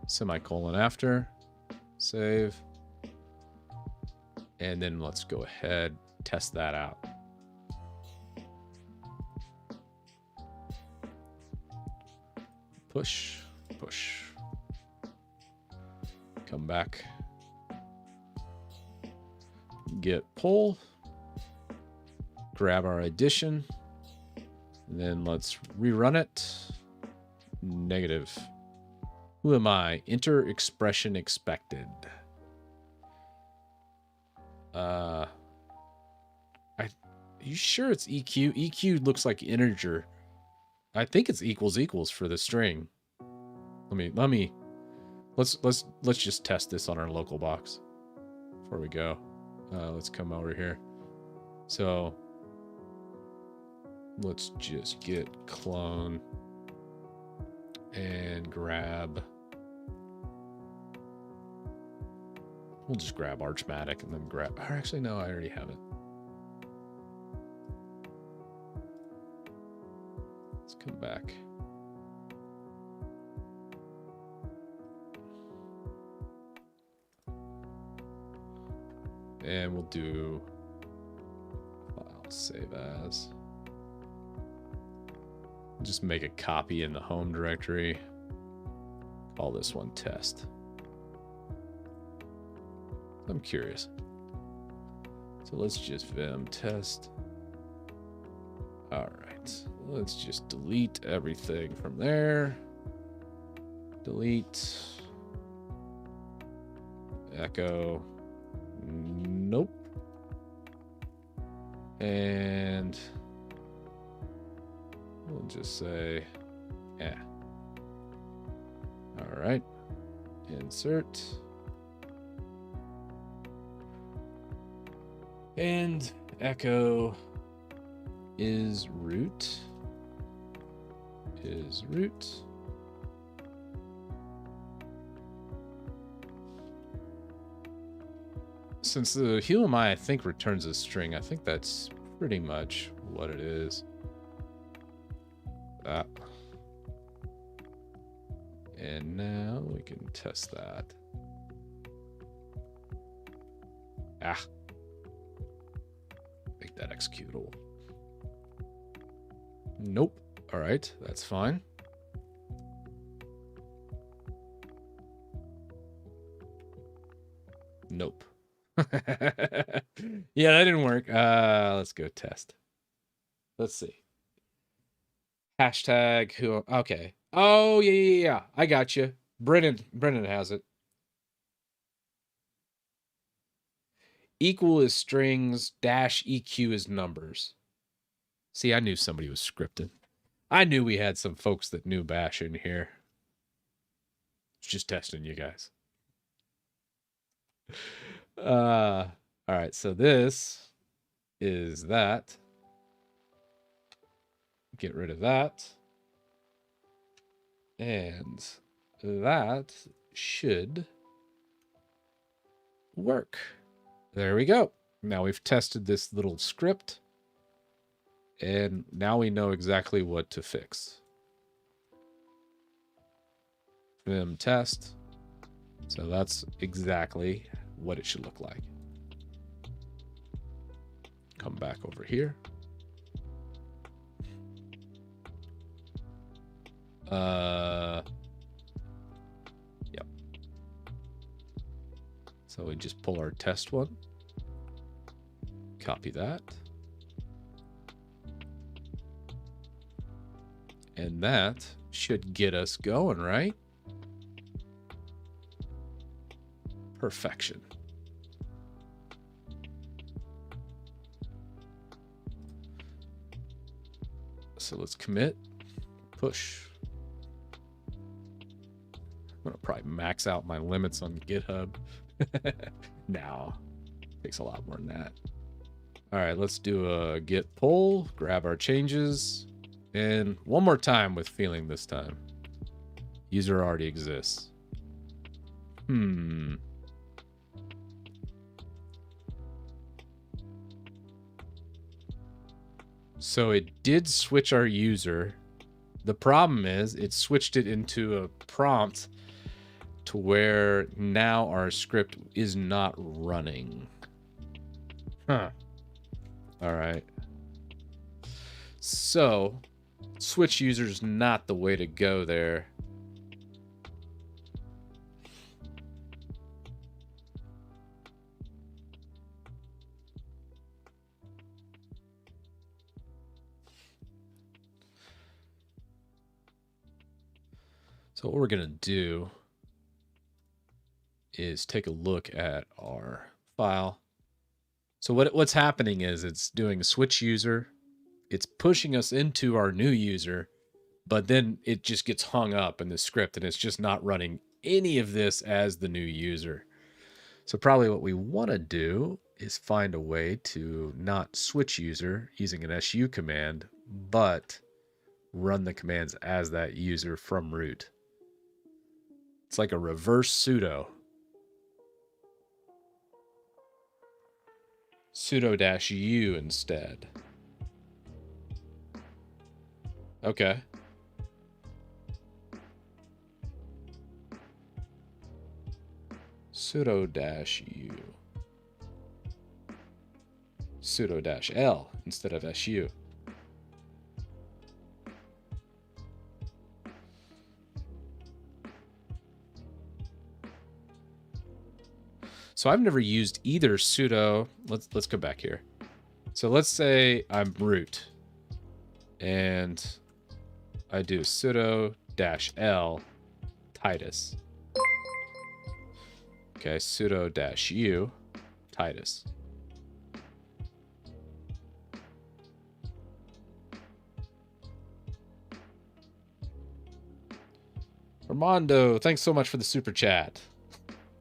semicolon after. Save. And then let's go ahead, test that out. Push, push. Come back. Get pull. Grab our addition. And then let's rerun it. Negative. Who am I? Enter expression expected. Are you sure it's EQ? EQ looks like integer. I think it's equals for the string. Let's just test this on our local box before we go. Let's come over here. So let's just get clone and grab. We'll just grab Archmatic and then grab. Or actually, no, I already have it. Let's come back. And we'll do file save as. Just make a copy in the home directory. Call this one test. I'm curious. So let's just vim test. All right. Let's just delete everything from there. Delete. Echo. Nope. And we'll just say, yeah. All right. Insert. And echo is root. Is root. Since the whoami I think returns a string, I think that's pretty much what it is. That. And now we can test that. Ah. Make that executable. Nope. All right, that's fine. Nope. Yeah, that didn't work. Let's go test. Let's see. Hashtag who? Okay. Oh yeah. I got you. Brennan has it. Equal is strings, dash EQ is numbers. See, I knew somebody was scripting. I knew we had some folks that knew bash in here. Just testing you guys. All right, so this is that. Get rid of that. And that should work. There we go. Now we've tested this little script. And now we know exactly what to fix. Vim test. So that's exactly what it should look like. Come back over here. Yep. So we just pull our test one. Copy that. And that should get us going, right? Perfection. So let's commit, push. I'm gonna probably max out my limits on GitHub. Now, Takes a lot more than that. All right, let's do a git pull, grab our changes, and one more time with feeling this time. User already exists. So it did switch our user. The problem is it switched it into a prompt to where now our script is not running. Huh. All right. So switch user is not the way to go there. So what we're going to do is take a look at our file. So what's happening is it's doing a switch user. It's pushing us into our new user, but then it just gets hung up in the script and it's just not running any of this as the new user. So probably what we want to do is find a way to not switch user using an su command, but run the commands as that user from root. It's like a reverse sudo. Sudo-u instead. Okay. Sudo-u. Sudo-l instead of su. So I've never used either sudo. Let's go back here. So let's say I'm root and I do sudo-l Titus. Okay, sudo-u Titus. Armando, thanks so much for the super chat.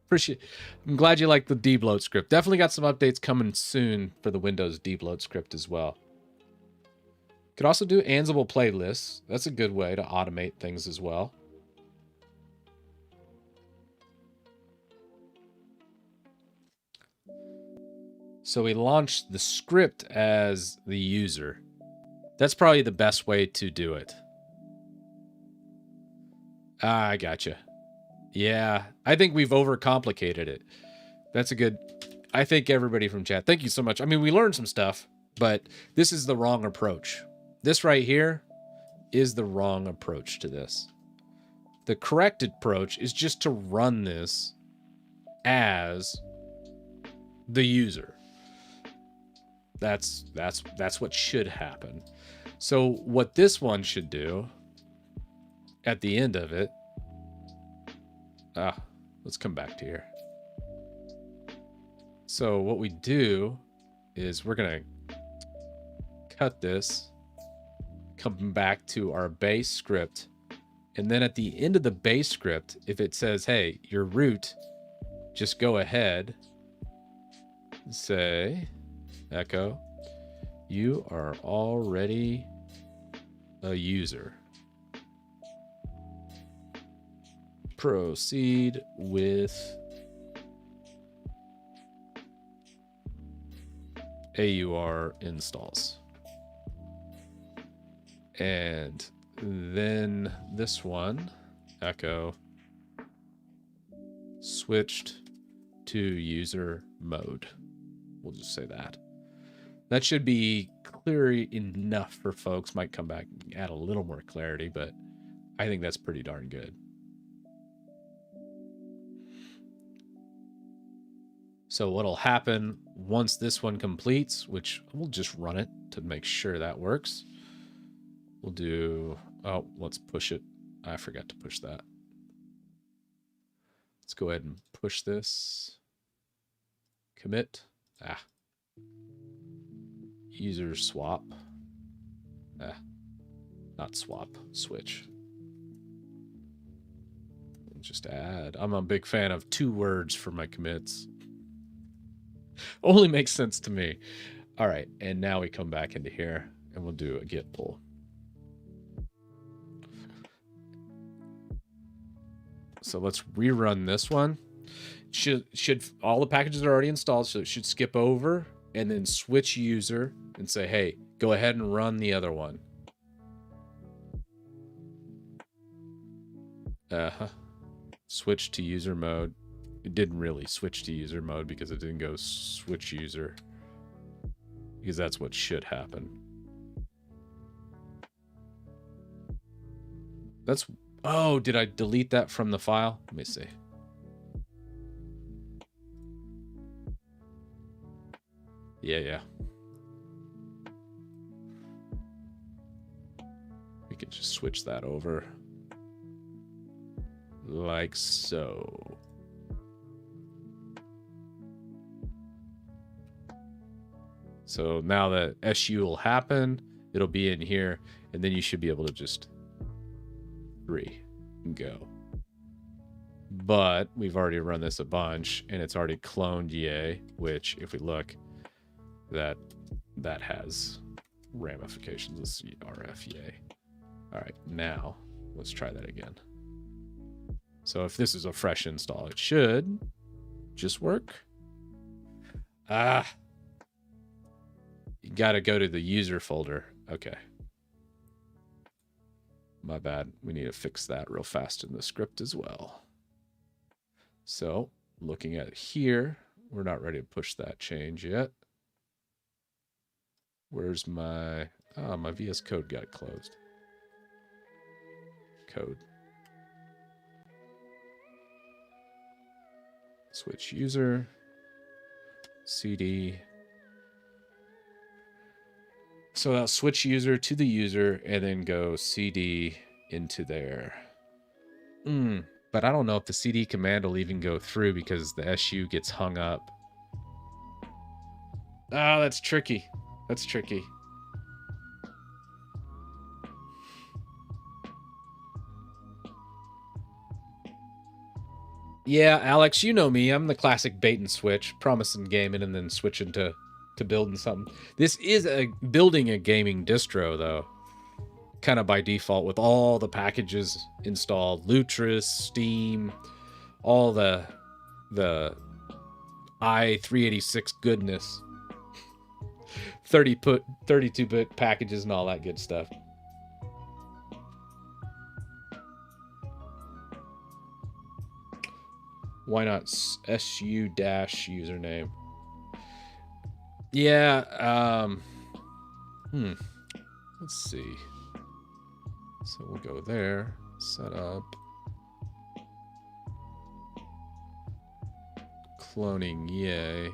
Appreciate. I'm glad you like the debloat script. Definitely got some updates coming soon for the Windows debloat script as well. Could also do Ansible playlists. That's a good way to automate things as well. So we launched the script as the user. That's probably the best way to do it. Ah, I gotcha. Yeah, I think we've overcomplicated it. That's a good... I thank everybody from chat. Thank you so much. I mean, we learned some stuff, but this is the wrong approach. This right here is the wrong approach to this. The correct approach is just to run this as the user. That's what should happen. So what this one should do at the end of it... let's come back to here. So what we do is we're going to cut this, come back to our base script. And then at the end of the base script, if it says, hey, your root, just go ahead and say, echo, you are already a user. Proceed with AUR installs. And then this one, echo, switched to user mode. We'll just say that. That should be clear enough for folks. Might come back and add a little more clarity, but I think that's pretty darn good. So what'll happen once this one completes, which we'll just run it to make sure that works. We'll do, oh, let's push it. I forgot to push that. Let's go ahead and push this. Commit. User swap. Not swap, switch. Just add. I'm a big fan of 2 words for my commits. Only makes sense to me. All right, and now we come back into here and we'll do a git pull. So let's rerun this one. Should all the packages are already installed, so it should skip over and then switch user and say, hey, go ahead and run the other one. Switch to user mode. It didn't really switch to user mode because it didn't go switch user, because that's what should happen. That's, oh, did I delete that from the file? Let me see. Yeah. We could just switch that over. Like so. So now that SU will happen, it'll be in here, and then you should be able to just 3 and go. But we've already run this a bunch, and it's already cloned yay, which if we look, that has ramifications. Let's see, RF yay. All right, now let's try that again. So if this is a fresh install, it should just work. You gotta go to the user folder. Okay. My bad. We need to fix that real fast in the script as well. So looking at here, we're not ready to push that change yet. Where's my, my VS Code got closed. Code. Switch user, CD. So I'll switch user to the user and then go CD into there. But I don't know if the CD command will even go through because the SU gets hung up. Oh, that's tricky. That's tricky. Yeah, Alex, you know me. I'm the classic bait and switch, promising gaming and then switching to building something. This is building a gaming distro, though. Kind of by default with all the packages installed. Lutris, Steam, all the i386 goodness. 32-bit packages and all that good stuff. Why not SU dash username? Yeah, let's see. So we'll go there, set up. Cloning, yay.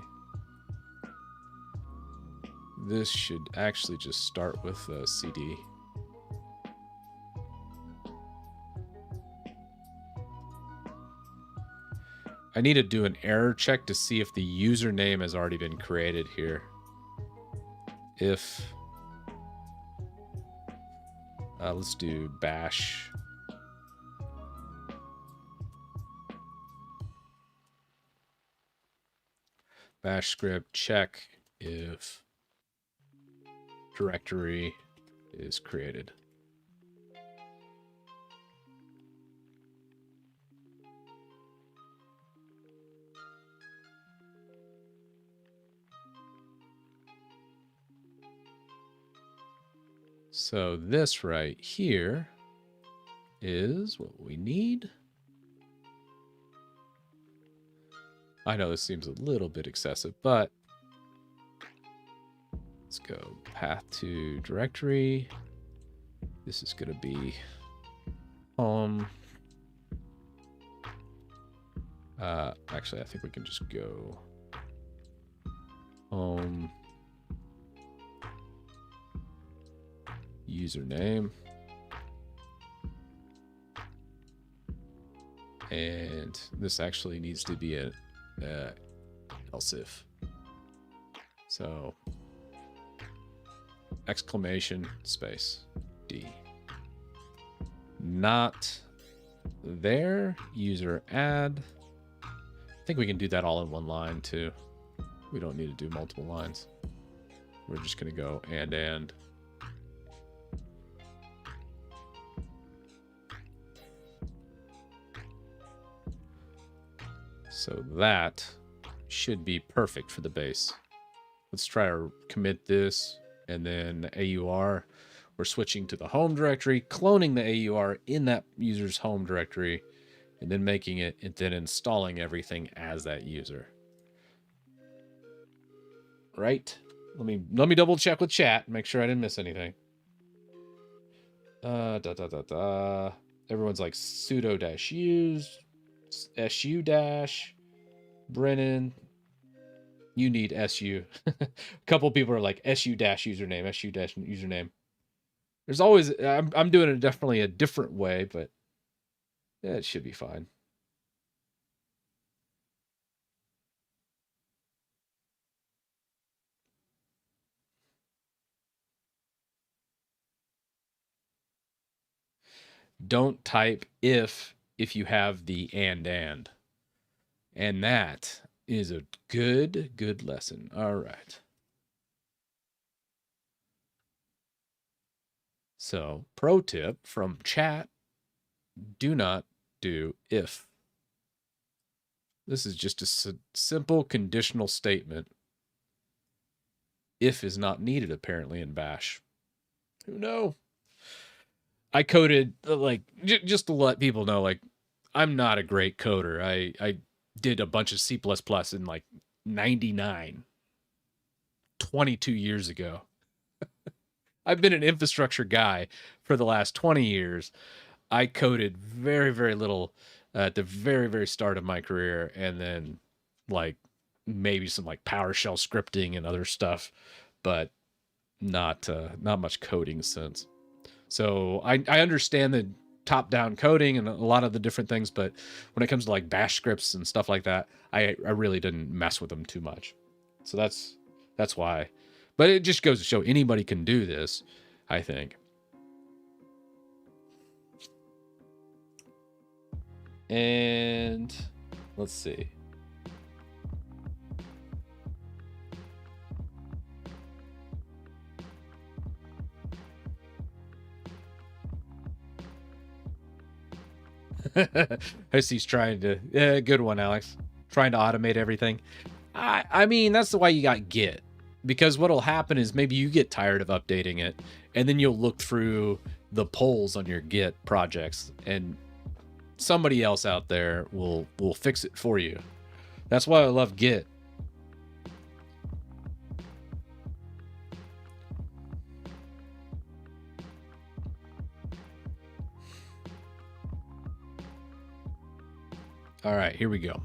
This should actually just start with a CD. I need to do an error check to see if the username has already been created here. If... let's do bash. Bash script check if directory is created. So this right here is what we need. I know this seems a little bit excessive, but let's go path to directory. This is going to be home. Actually, I think we can just go home. Username. And this actually needs to be a else if. So exclamation space D. Not there. User add. I think we can do that all in one line too. We don't need to do multiple lines. We're just going to go and. So that should be perfect for the base. Let's try to commit this, and then AUR. We're switching to the home directory, cloning the AUR in that user's home directory, and then making it, and then installing everything as that user. Right? Let me double check with chat, make sure I didn't miss anything. Everyone's like sudo -use, su-, Brennan, you need su. A couple people are like su- username, su- username. There's always, I'm doing it definitely a different way, but yeah, it should be fine. Don't type if you have the and. And that is a good lesson. All right. So, pro tip from chat, do not do if. This is just a simple conditional statement. If is not needed, apparently, in Bash. Who knows? I coded, like, just to let people know, like, I'm not a great coder. I did a bunch of C++ in, like, 99. 22 years ago. I've been an infrastructure guy for the last 20 years. I coded very, very little at the very, very start of my career, and then like maybe some like PowerShell scripting and other stuff, but not much coding since. So I understand the top-down coding and a lot of the different things, but when it comes to like Bash scripts and stuff like that, I really didn't mess with them too much. So that's why. But it just goes to show anybody can do this, I think. And let's see. I see he's trying to, good one, Alex. Trying to automate everything. I mean, that's the why you got Git. Because what'll happen is maybe you get tired of updating it, and then you'll look through the polls on your Git projects, and somebody else out there will fix it for you. That's why I love Git. All right, here we go.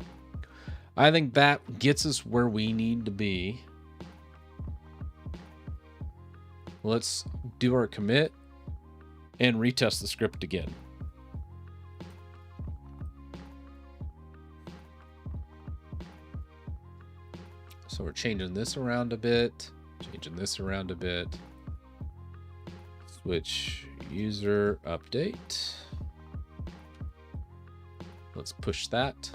I think that gets us where we need to be. Let's do our commit and retest the script again. So we're changing this around a bit, Switch user update. Let's push that.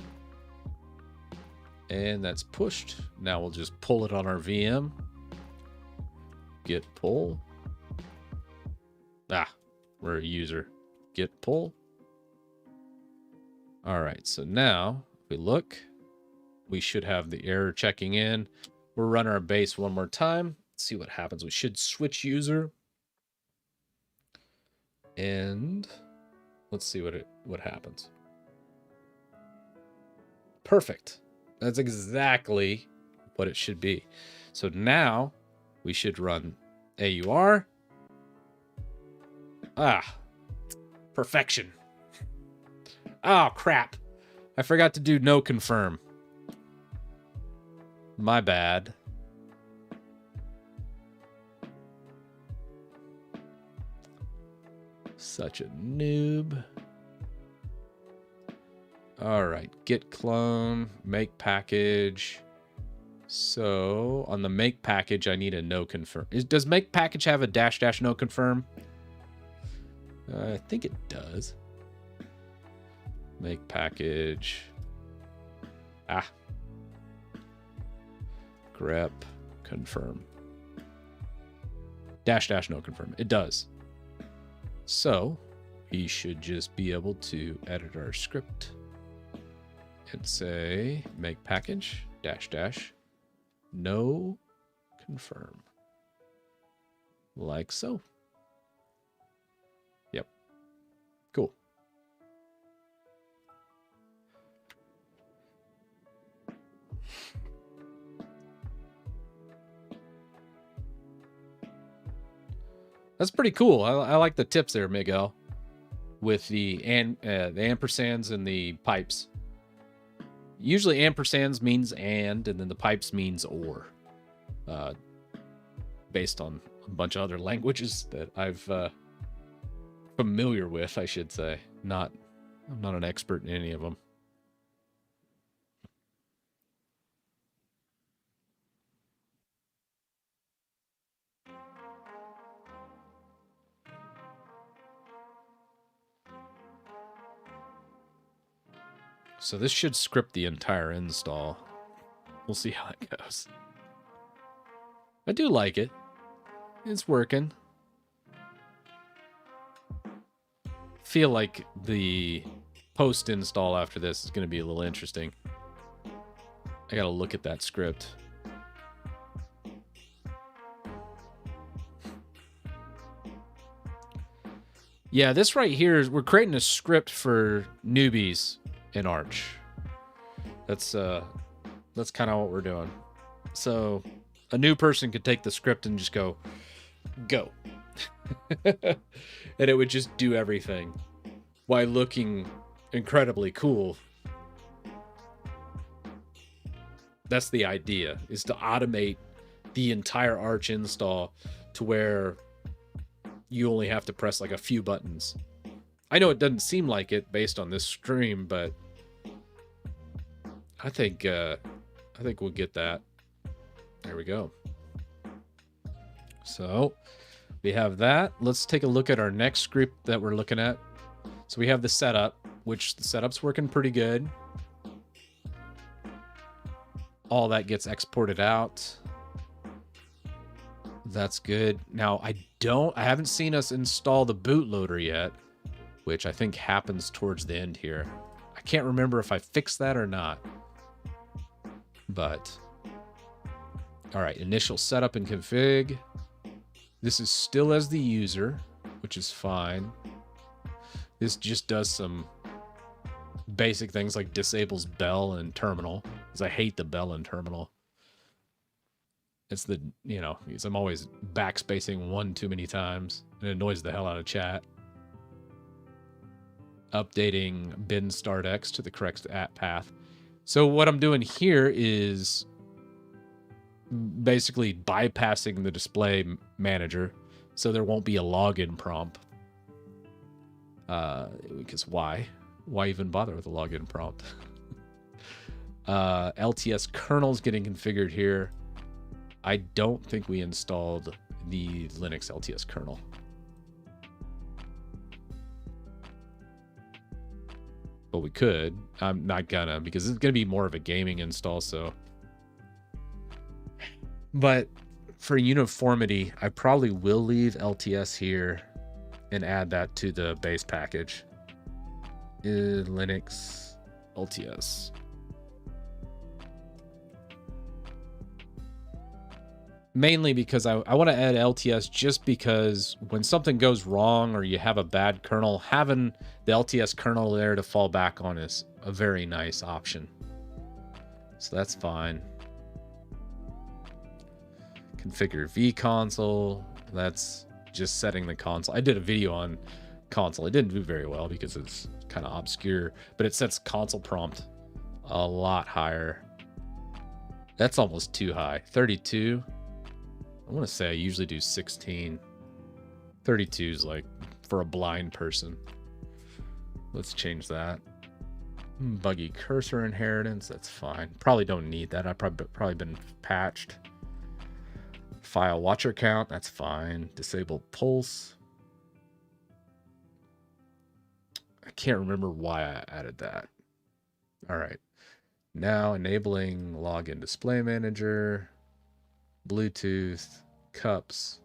And that's pushed. Now we'll just pull it on our VM. Git pull. We're a user. Git pull. All right, so now if we look, we should have the error checking in. We'll run our base one more time. Let's see what happens. We should switch user. And let's see what happens. Perfect. That's exactly what it should be. So now we should run AUR. Perfection. Oh, crap. I forgot to do no confirm. My bad. Such a noob. All right, git clone, make package. So on the make package, I need a no confirm. Does make package have a -- no confirm? I think it does. Make package. grep confirm. -- no confirm. It does. So we should just be able to edit our script and say make package -- no confirm. Like so. Yep. Cool. That's pretty cool. I like the tips there, Miguel, with the ampersands and the pipes. Usually ampersands means and then the pipes means or, based on a bunch of other languages that I've familiar with, I should say. I'm not an expert in any of them. So this should script the entire install. We'll see how it goes. I do like it. It's working. Feel like the post install after this is going to be a little interesting. I got to look at that script. Yeah, this right here is we're creating a script for newbies in Arch. That's kind of what we're doing. So a new person could take the script and just go. And it would just do everything while looking incredibly cool. That's the idea, is to automate the entire Arch install to where you only have to press like a few buttons. I know it doesn't seem like it based on this stream, but I think we'll get that. There we go. So we have that. Let's take a look at our next script that we're looking at. So we have the setup, which the setup's working pretty good. All that gets exported out. That's good. Now I haven't seen us install the bootloader yet, which I think happens towards the end here. I can't remember if I fixed that or not. But all right, initial setup and config. This is still as the user, which is fine. This just does some basic things like disables bell and terminal, because I hate the bell and terminal. It's the, because I'm always backspacing one too many times. It annoys the hell out of chat. Updating bin startx to the correct path. So what I'm doing here is basically bypassing the display manager, so there won't be a login prompt. Because why? Why even bother with a login prompt? LTS kernel's getting configured here. I don't think we installed the Linux LTS kernel. But we could. I'm not gonna, because it's gonna be more of a gaming install, so. But for uniformity, I probably will leave LTS here and add that to the base package. Linux LTS. Mainly because I want to add LTS just because when something goes wrong or you have a bad kernel, having the LTS kernel there to fall back on is a very nice option. So that's fine. Configure vConsole. That's just setting the console. I did a video on console. It didn't do very well because it's kind of obscure, but it sets console prompt a lot higher. That's almost too high. 32. I want to say I usually do 16. 32 is like for a blind person. Let's change that. Buggy cursor inheritance. That's fine. Probably don't need that. I've probably been patched. File watcher count. That's fine. Disable pulse. I can't remember why I added that. All right. Now enabling login display manager. Bluetooth, cups,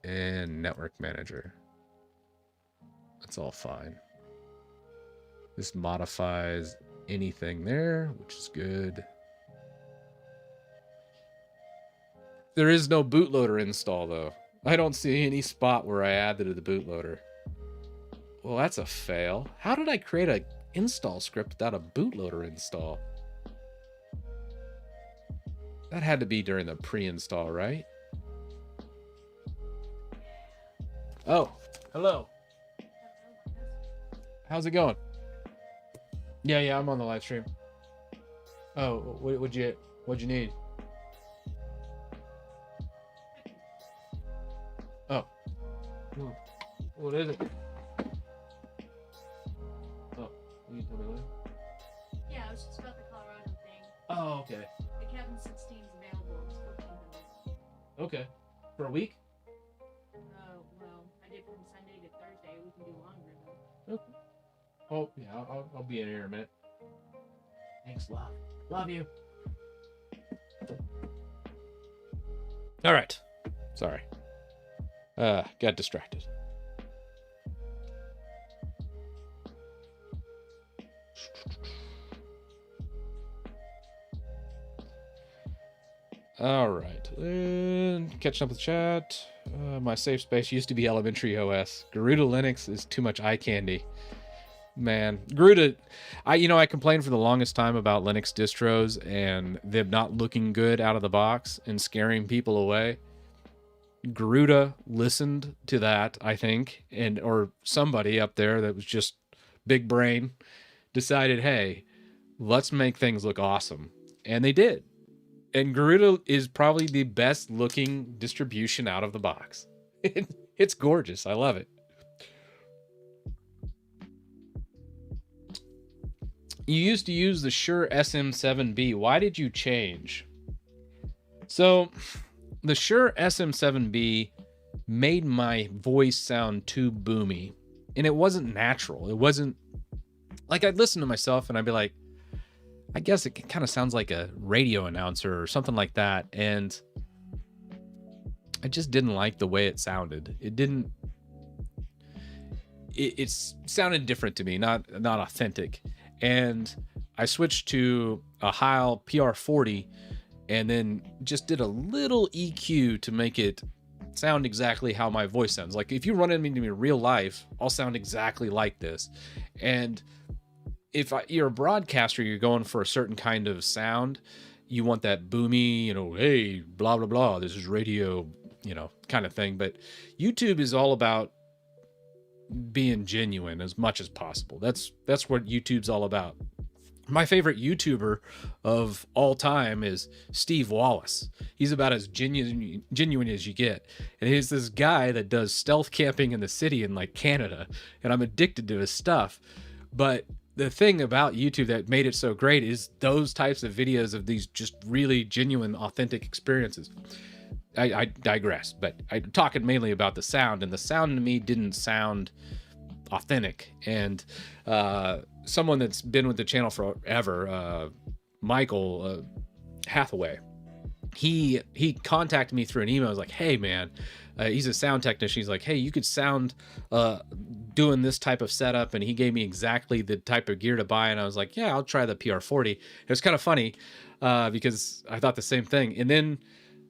and network manager. That's all fine. This modifies anything there, which is good. There is no bootloader install, though. I don't see any spot where I added the bootloader. Well, that's a fail. How did I create an install script without a bootloader install? That had to be during the pre-install, right? Oh, hello. How's it going? Yeah, I'm on the live stream. Oh, what'd you need? Oh. What is it? Oh, you tell me later? Yeah, it was just about the Colorado thing. Oh, okay. The Cabin 16 is available. It's $1,400. Okay. For a week? Well, I did from Sunday to Thursday. We can do longer though. Okay. Oh, yeah, I'll be in here in a minute. Thanks, love. Love you. All right. Sorry. Got distracted. All right. Catching up with chat. My safe space used to be Elementary OS. Garuda Linux is too much eye candy. Man, Garuda, I complained for the longest time about Linux distros and them not looking good out of the box and scaring people away. Garuda listened to that, I think, or somebody up there that was just big brain decided, hey, let's make things look awesome. And they did. And Garuda is probably the best looking distribution out of the box. It's gorgeous. I love it. You used to use the Shure SM7B. Why did you change? So the Shure SM7B made my voice sound too boomy, and it wasn't natural. It wasn't like I'd listen to myself and I'd be like, I guess it kind of sounds like a radio announcer or something like that. And I just didn't like the way it sounded. It sounded different to me, not authentic. And I switched to a Heil PR40 and then just did a little EQ to make it sound exactly how my voice sounds. Like if you run into me in real life, I'll sound exactly like this. And if you're a broadcaster, you're going for a certain kind of sound. You want that boomy, hey, blah, blah, blah. This is radio, kind of thing. But YouTube is all about being genuine as much as possible. That's what YouTube's all about. My favorite YouTuber of all time is Steve Wallace. He's about as genuine as you get. And he's this guy that does stealth camping in the city in like Canada. And I'm addicted to his stuff. But the thing about YouTube that made it so great is those types of videos of these just really genuine, authentic experiences. I digress, but I'm talking mainly about the sound, and the sound to me didn't sound authentic. And someone that's been with the channel forever, Michael Hathaway, he contacted me through an email. I was like, hey man, he's a sound technician. He's like, hey, you could sound doing this type of setup, and he gave me exactly the type of gear to buy. And I was like, yeah, I'll try the PR40. It was kind of funny because I thought the same thing. And then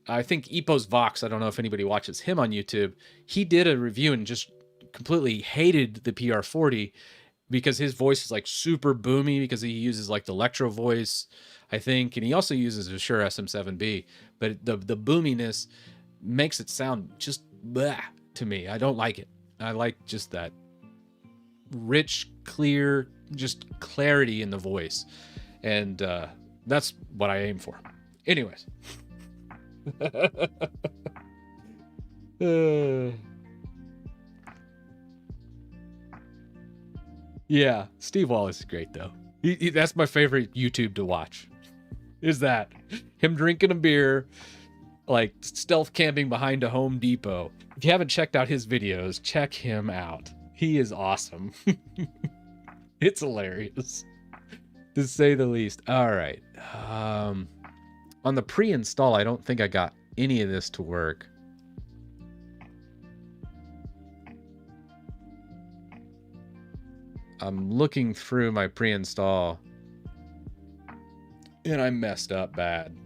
I think Epos Vox, I don't know if anybody watches him on YouTube, he did a review and just completely hated the PR40 because his voice is like super boomy because he uses like the electro voice, I think, and he also uses a Shure SM7B, but the boominess makes it sound just bleh to me. I don't like it. I like just that rich, clear, just clarity in the voice, and that's what I aim for. Anyways. Yeah, Steve Wallace is great though. That's my favorite YouTube to watch. Is that him drinking a beer, like stealth camping behind a Home Depot. If you haven't checked out his videos, check him out. He is awesome. It's hilarious, to say the least. All right. On the pre-install, I don't think I got any of this to work. I'm looking through my pre-install and I messed up bad.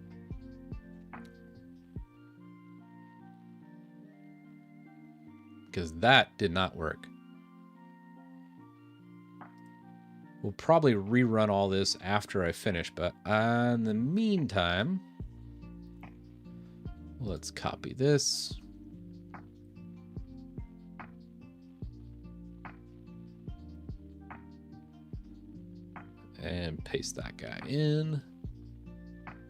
Because that did not work. We'll probably rerun all this after I finish, but in the meantime, let's copy this. And paste that guy in.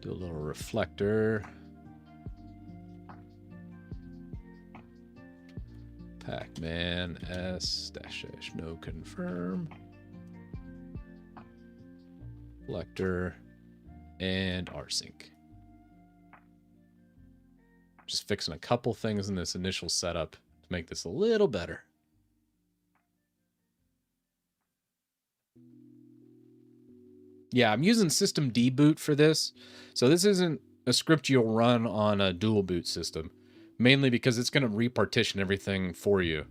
Do a little reflector. Pacman S -- no confirm. Reflector and rsync. Just fixing a couple things in this initial setup to make this a little better. Yeah, I'm using system deboot for this. So this isn't a script you'll run on a dual boot system, mainly because it's going to repartition everything for you.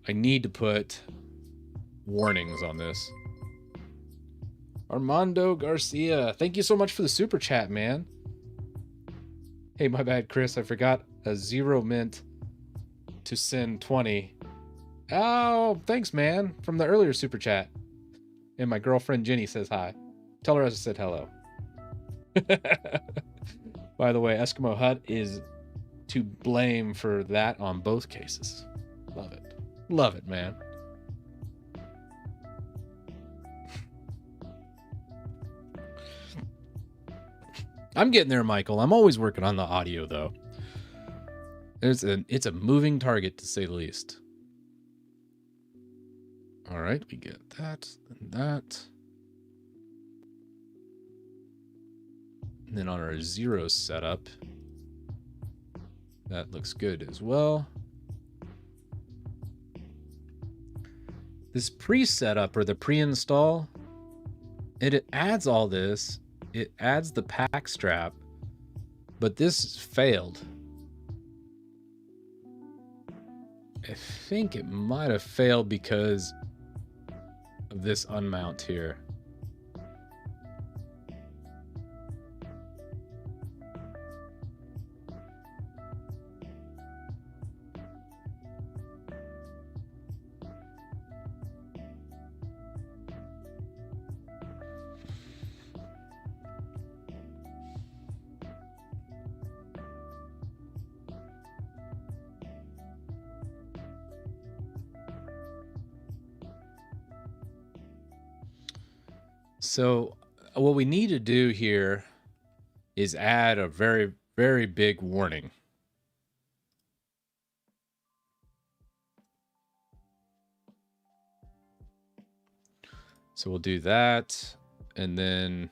I need to put warnings on this. Armando Garcia, thank you so much for the super chat, man. Hey, my bad, Chris. I forgot a 0 mint to send 20. Oh, thanks, man, from the earlier super chat. And my girlfriend Jenny says hi. Tell her I said hello. By the way, Eskimo Hut is to blame for that on both cases. Love it. Love it, man. I'm getting there, Michael. I'm always working on the audio, though. It's a moving target, to say the least. All right, we get that and that. And then on our 0 setup, that looks good as well. This pre-setup or the pre-install, it adds all this. It adds the pack strap, but this failed. I think it might have failed because of this unmount here. So what we need to do here is add a very, very big warning. So we'll do that. And then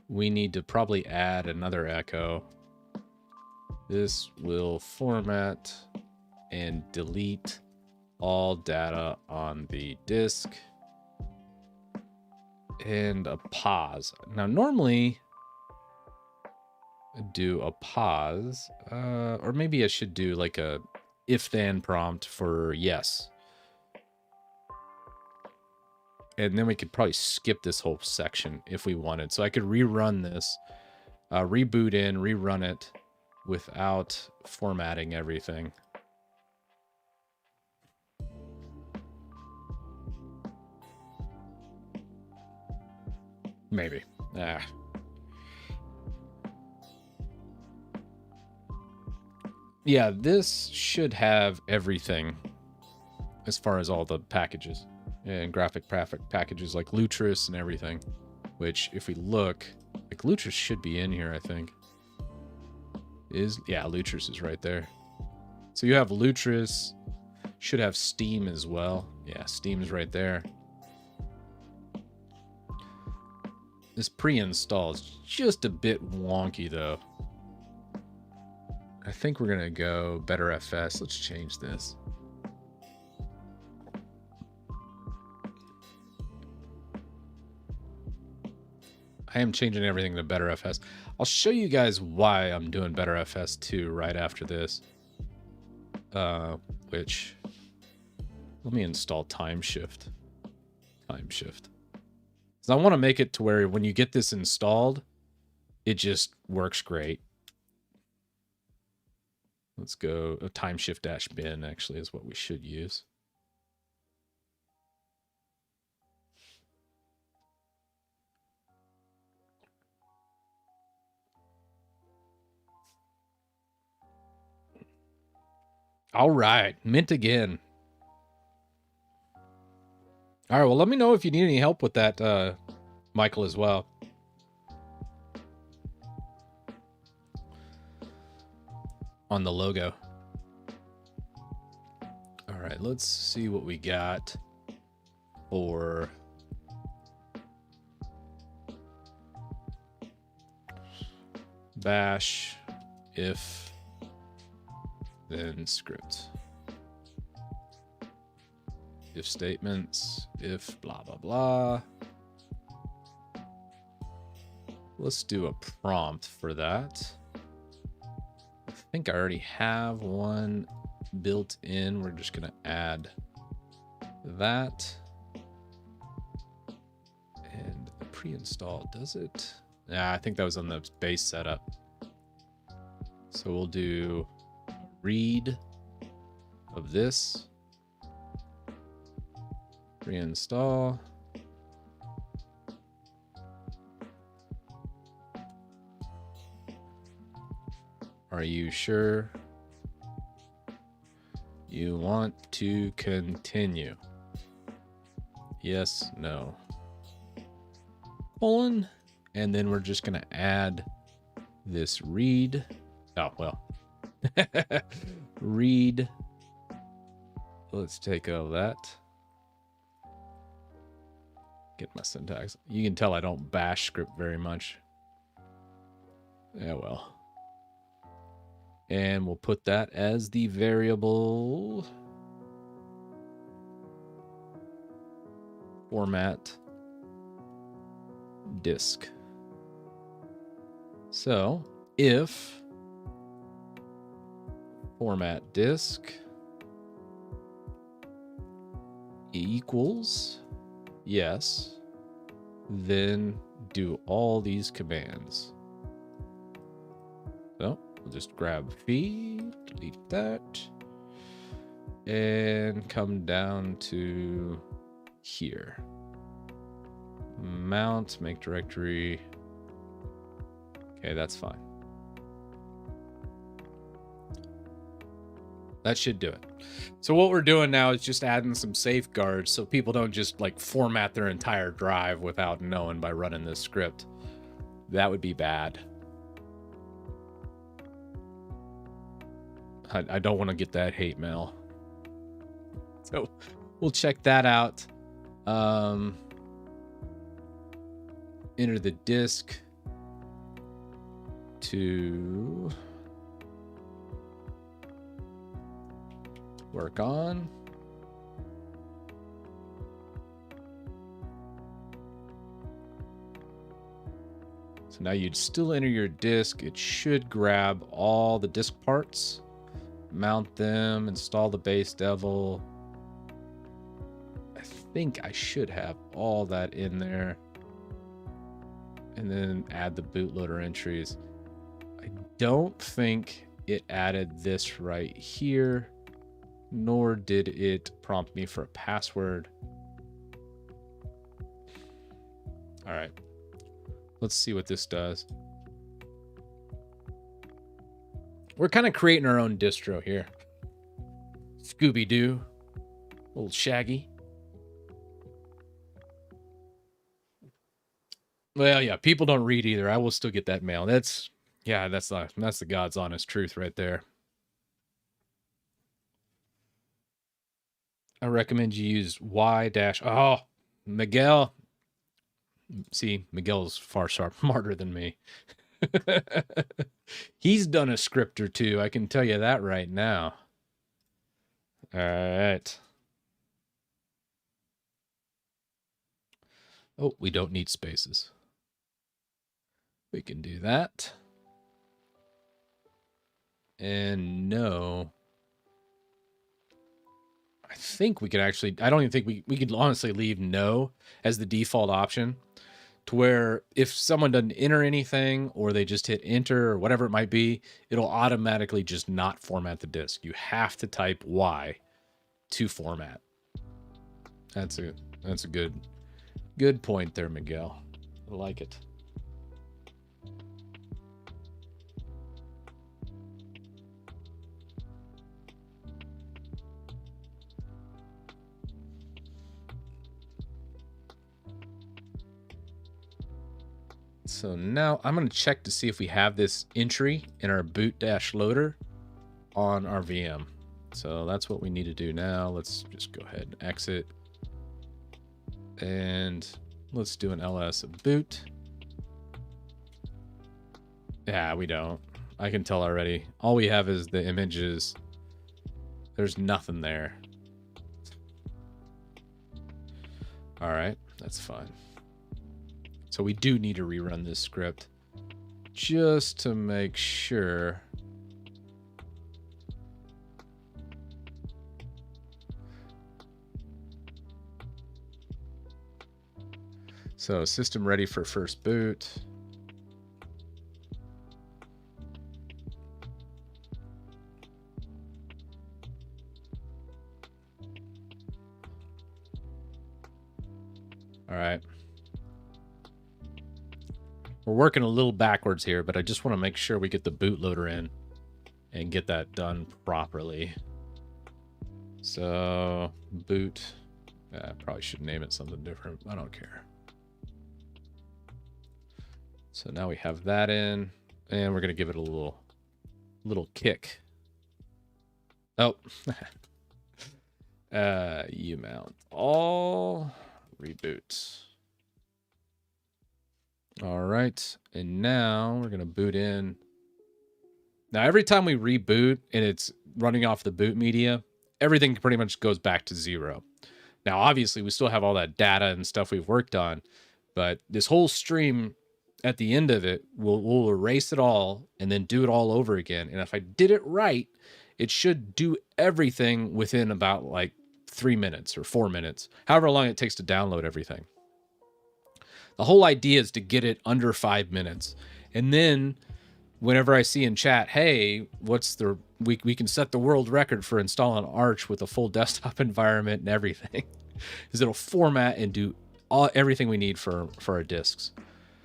we need to probably add another echo. This will format and delete all data on the disk. And a pause. Now, normally, I'd do a pause, or maybe I should do like a if-then prompt for yes. And then we could probably skip this whole section if we wanted. So I could rerun this, reboot in, rerun it without formatting everything. Maybe. Yeah, this should have everything as far as all the packages and graphic packages like Lutris and everything, which if we look, like Lutris should be in here, I think. Yeah, Lutris is right there. So you have Lutris, should have Steam as well. Yeah, Steam's right there. This pre-install is just a bit wonky, though. I think we're going to go better FS. Let's change this. I am changing everything to BetterFS. I'll show you guys why I'm doing BetterFS 2 right after this. Which, let me install Time Shift. Time Shift. Because I want to make it to where when you get this installed, it just works great. Let's go. A Time Shift -bin actually is what we should use. All right, mint again. All right, well, let me know if you need any help with that, Michael, as well. On the logo. All right, let's see what we got for bash if then script. If statements, if blah, blah, blah. Let's do a prompt for that. I think I already have one built in. We're just going to add that. And the pre-install, does it? Yeah, I think that was on the base setup. So we'll do read of this. Reinstall. Are you sure you want to continue? Yes, no. Colon. And then we're just going to add this read. Oh, well. Read. Let's take all that. Get my syntax. You can tell I don't bash script very much. Yeah, well. And we'll put that as the variable format disk. So if format disk equals yes, then do all these commands. So we'll just grab feed, delete that, and come down to here. Mount, make directory. Okay, that's fine. That should do it. So what we're doing now is just adding some safeguards so people don't just like format their entire drive without knowing by running this script. That would be bad. I don't want to get that hate mail. So we'll check that out. Enter the disk to work on. So now you'd still enter your disk. It should grab all the disk parts, mount them, install the base devil. I think I should have all that in there. And then add the bootloader entries. I don't think it added this right here, nor did it prompt me for a password. All right, let's see what this does. We're kind of creating our own distro here. Scooby-Doo, old Shaggy. Well, yeah, people don't read either. I will still get that mail. That's the God's honest truth right there. I recommend you use Y-. Oh, Miguel. See, Miguel's far smarter than me. He's done a script or two. I can tell you that right now. All right. Oh, we don't need spaces. We can do that. And no. I think we could actually, I don't even think we could honestly leave no as the default option, to where if someone doesn't enter anything or they just hit enter or whatever it might be, it'll automatically just not format the disk. You have to type Y to format. That's a good point there, Miguel. I like it. So now I'm going to check to see if we have this entry in our boot dash loader on our VM. So that's what we need to do now. Let's just go ahead and exit. And let's do an ls of boot. Yeah, we don't. I can tell already. All we have is the images. There's nothing there. All right, that's fine. So we do need to rerun this script just to make sure. So system ready for first boot. All right. We're working a little backwards here, but I just want to make sure we get the bootloader in and get that done properly. So boot, I probably should name it something different. I don't care. So now we have that in, and we're going to give it a little kick. Oh, umount all reboot. All right, and now we're gonna boot in. Now every time we reboot and it's running off the boot media, everything pretty much goes back to 0. Now obviously we still have all that data and stuff we've worked on, but this whole stream at the end of it, we'll erase it all and then do it all over again. And if I did it right, it should do everything within about like 3 minutes or 4 minutes, however long it takes to download everything. The whole idea is to get it under 5 minutes. And then whenever I see in chat, hey, what's the, we can set the world record for installing Arch with a full desktop environment and everything, is it'll format and do everything we need for our disks.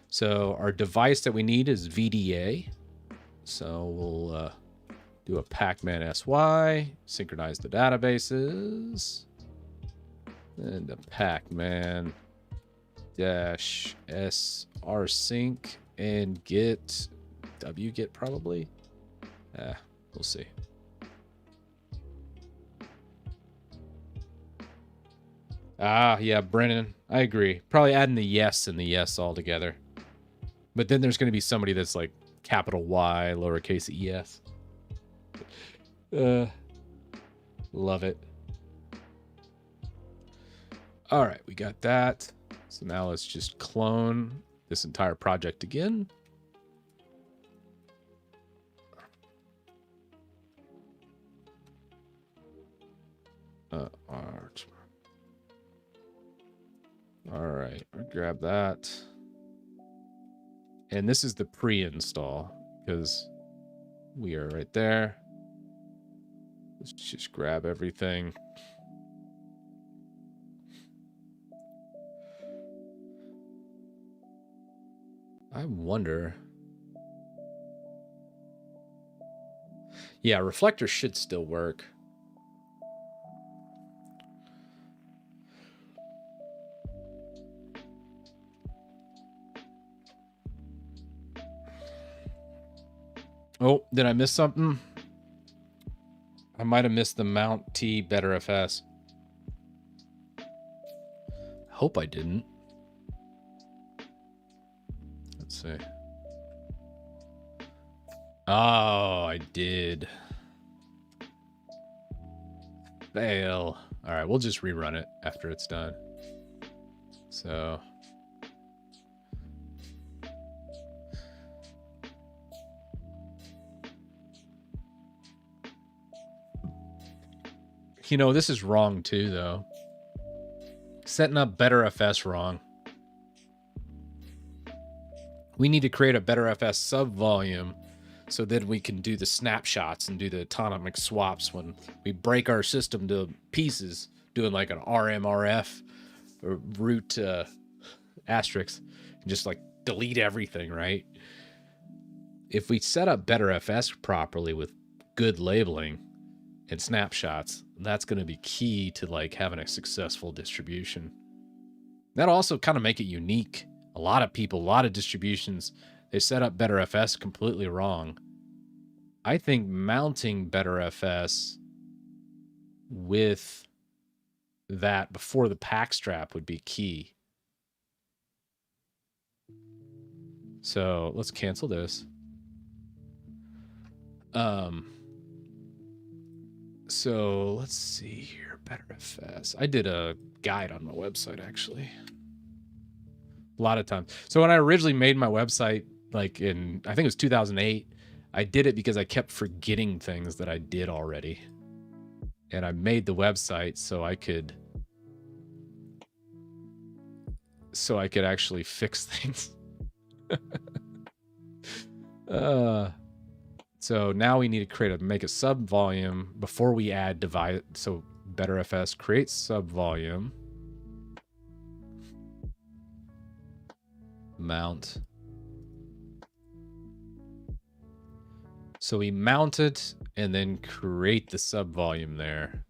So our device that we need is VDA. So we'll do a pacman sy, synchronize the databases, and a pacman dash srsync and get wget probably. We'll see. Yeah, Brennan, I agree. Probably adding the yes and the yes all together. But then there's going to be somebody that's like capital Y, lowercase es. Love it. All right, we got that. So now let's just clone this entire project again. Arch. All right, I'll grab that. And this is the pre-install because we are right there. Let's just grab everything. I wonder. Yeah, reflector should still work. Oh, did I miss something? I might have missed the Mount T Better FS. Hope I didn't. Let's see. Oh, I did. Fail. All right, we'll just rerun it after it's done. So You know, this is wrong too, though. Setting up BetterFS wrong. We need to create a BetterFS sub-volume so that we can do the snapshots and do the atomic swaps when we break our system to pieces, doing like an RMRF or root asterisk, and just like delete everything, right? If we set up BetterFS properly with good labeling and snapshots, that's going to be key to like having a successful distribution. That'll also kind of make it unique. A lot of people, a lot of distributions, they set up BetterFS completely wrong. I think mounting BetterFS with that before the pack strap would be key. So let's cancel this. So let's see here, BetterFS. I did a guide on my website actually. A lot of times. So when I originally made my website, like in, I think it was 2008, I did it because I kept forgetting things that I did already. And I made the website so I could actually fix things. So now we need to make a sub volume before we add divide. So BetterFS creates sub volume. Mount. So we mount it and then create the sub volume there.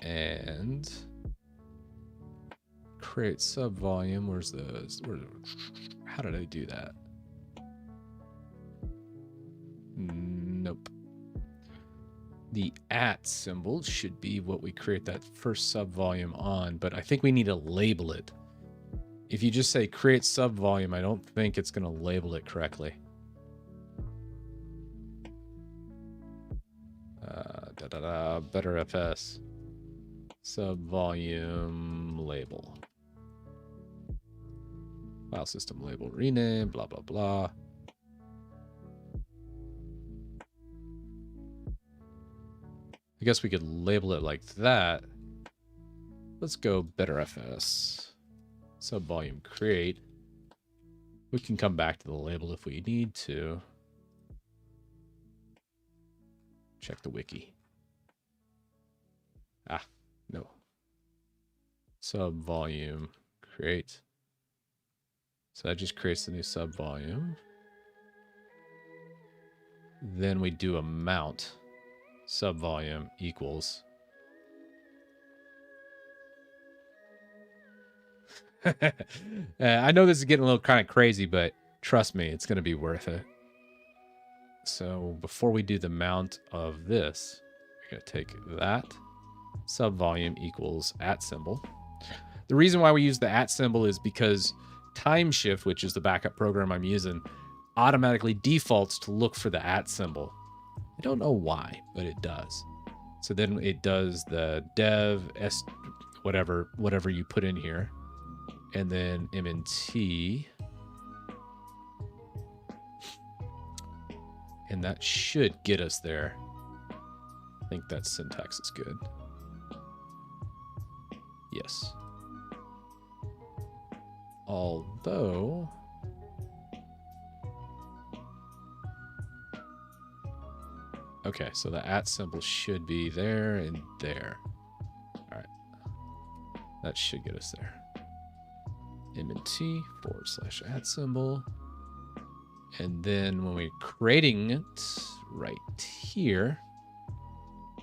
And create sub volume. How did I do that? Nope. The @ symbol should be what we create that first sub volume on, but I think we need to label it. If you just say create sub volume, I don't think it's going to label it correctly. BetterFS sub volume label. File system label rename, blah, blah, blah. I guess we could label it like that. Let's go BetterFS sub volume create. We can come back to the label if we need to. Check the wiki. No. Sub volume create. So that just creates the new sub volume. Then we do a mount. Sub volume equals. I know this is getting a little kind of crazy, but trust me, it's going to be worth it. So before we do the mount of this, we're going to take that. Sub volume equals @ symbol. The reason why we use the @ symbol is because Timeshift, which is the backup program I'm using, automatically defaults to look for the @ symbol. I don't know why, but it does. So then it does the dev s whatever you put in here, and then mnt, and that should get us there. I think that syntax is good. Yes. Although okay, so the @ symbol should be there and there. All right. That should get us there. mnt /@ symbol. And then when we're creating it right here,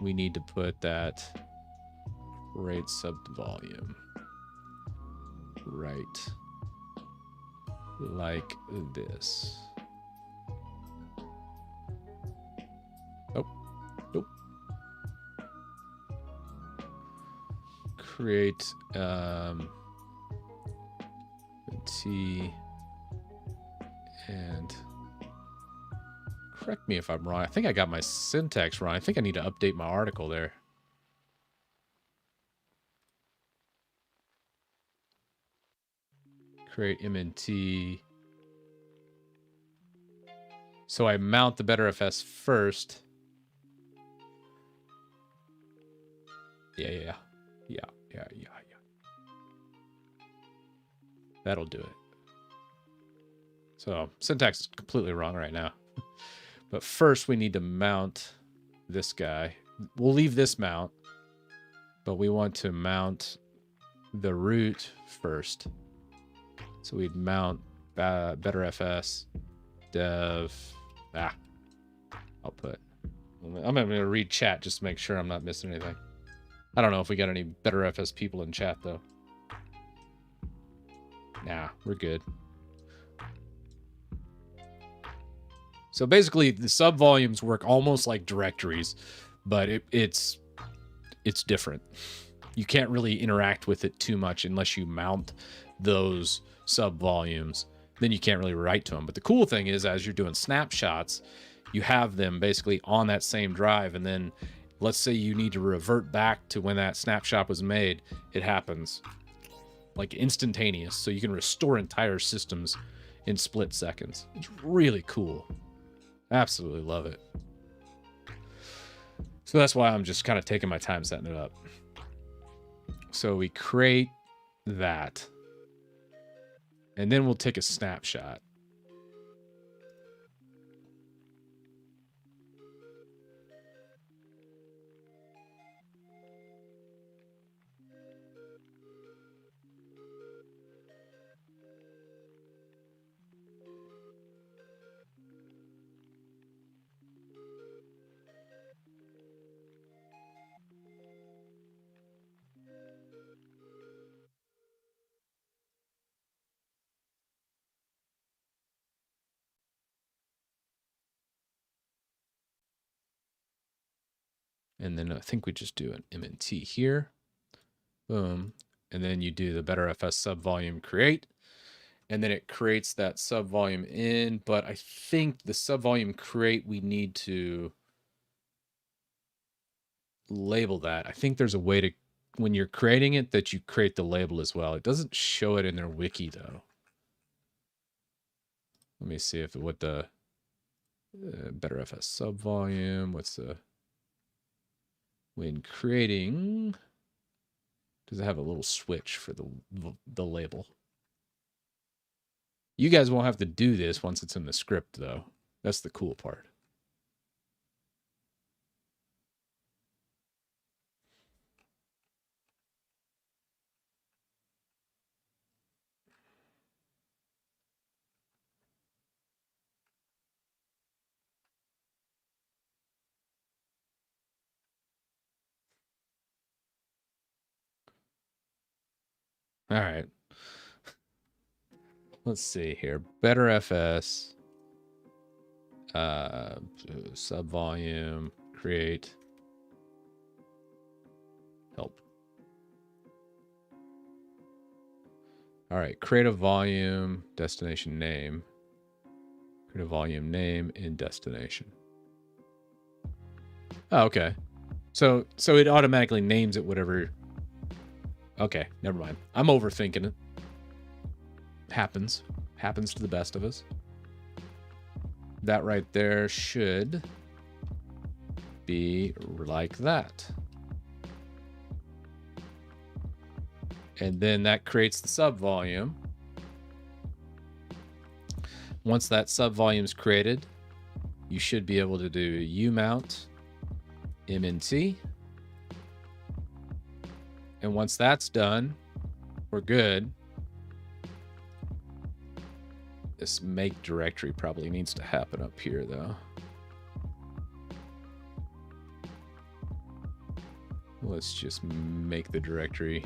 we need to put that create sub volume right like this. Oh, nope. Create T and correct me if I'm wrong. I think I got my syntax wrong. I think I need to update my article there. Create mnt. So I mount the BetterFS first, Yeah. That'll do it. So syntax is completely wrong right now. But first we need to mount this guy. We'll leave this mount, but we want to mount the root first. So we'd mount betterfs dev output. I'm going to read chat just to make sure I'm not missing anything. I don't know if we got any betterfs people in chat though. Nah, we're good. So basically the sub volumes work almost like directories, but it's different. You can't really interact with it too much unless you mount those sub volumes. Then you can't really write to them. But the cool thing is, as you're doing snapshots, you have them basically on that same drive. And then let's say you need to revert back to when that snapshot was made. It happens like instantaneous. So you can restore entire systems in split seconds. It's really cool. Absolutely love it. So that's why I'm just kind of taking my time setting it up. So we create that. And then we'll take a snapshot. And then I think we just do an MNT here. Boom. And then you do the betterfs subvolume create. And then it creates that subvolume in. But I think the subvolume create, we need to label that. I think there's a way to, when you're creating it, that you create the label as well. It doesn't show it in their wiki, though. Let me see if what the betterfs subvolume, what's the, when creating, does it have a little switch for the label? You guys won't have to do this once it's in the script, though. That's the cool part. All right. Let's see here. Betterfs. Subvolume. Create. Help. All right. Create a volume. Destination name. Create a volume name in destination. Oh, okay. So it automatically names it whatever. Okay, never mind. I'm overthinking it. Happens to the best of us. That right there should be like that. And then that creates the subvolume. Once that subvolume is created, you should be able to do umount mnt. And once that's done, we're good. This make directory probably needs to happen up here, though. Let's just make the directory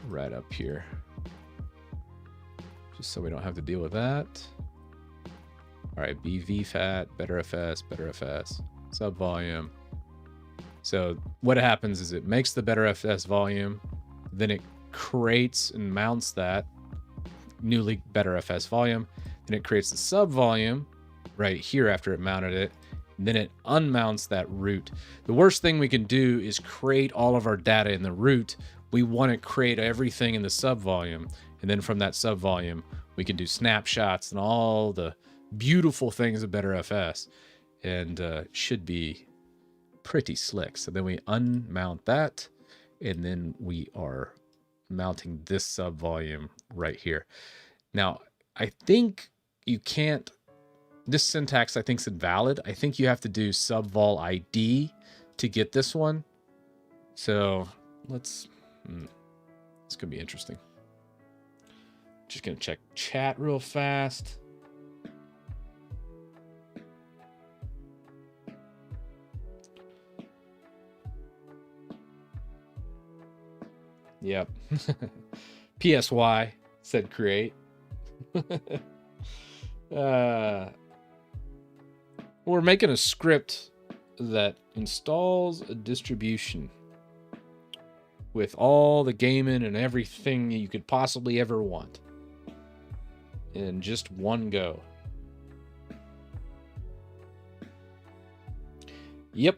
right up here, just so we don't have to deal with that. All right, bvfat, betterfs, subvolume. So what happens is it makes the betterfs volume, then it creates and mounts that newly betterfs volume, then it creates the subvolume right here after it mounted it, then it unmounts that root. The worst thing we can do is create all of our data in the root. We want to create everything in the subvolume, and then from that subvolume we can do snapshots and all the beautiful things of betterfs, and should be pretty slick. So then we unmount that, and then we are mounting this sub volume right here. Now, I think you can't, this syntax I think is invalid. I think you have to do subvol ID to get this one. So let's, it's going to be interesting. Just going to check chat real fast. Yep. PSY said create. We're making a script that installs a distribution with all the gaming and everything you could possibly ever want in just one go. Yep.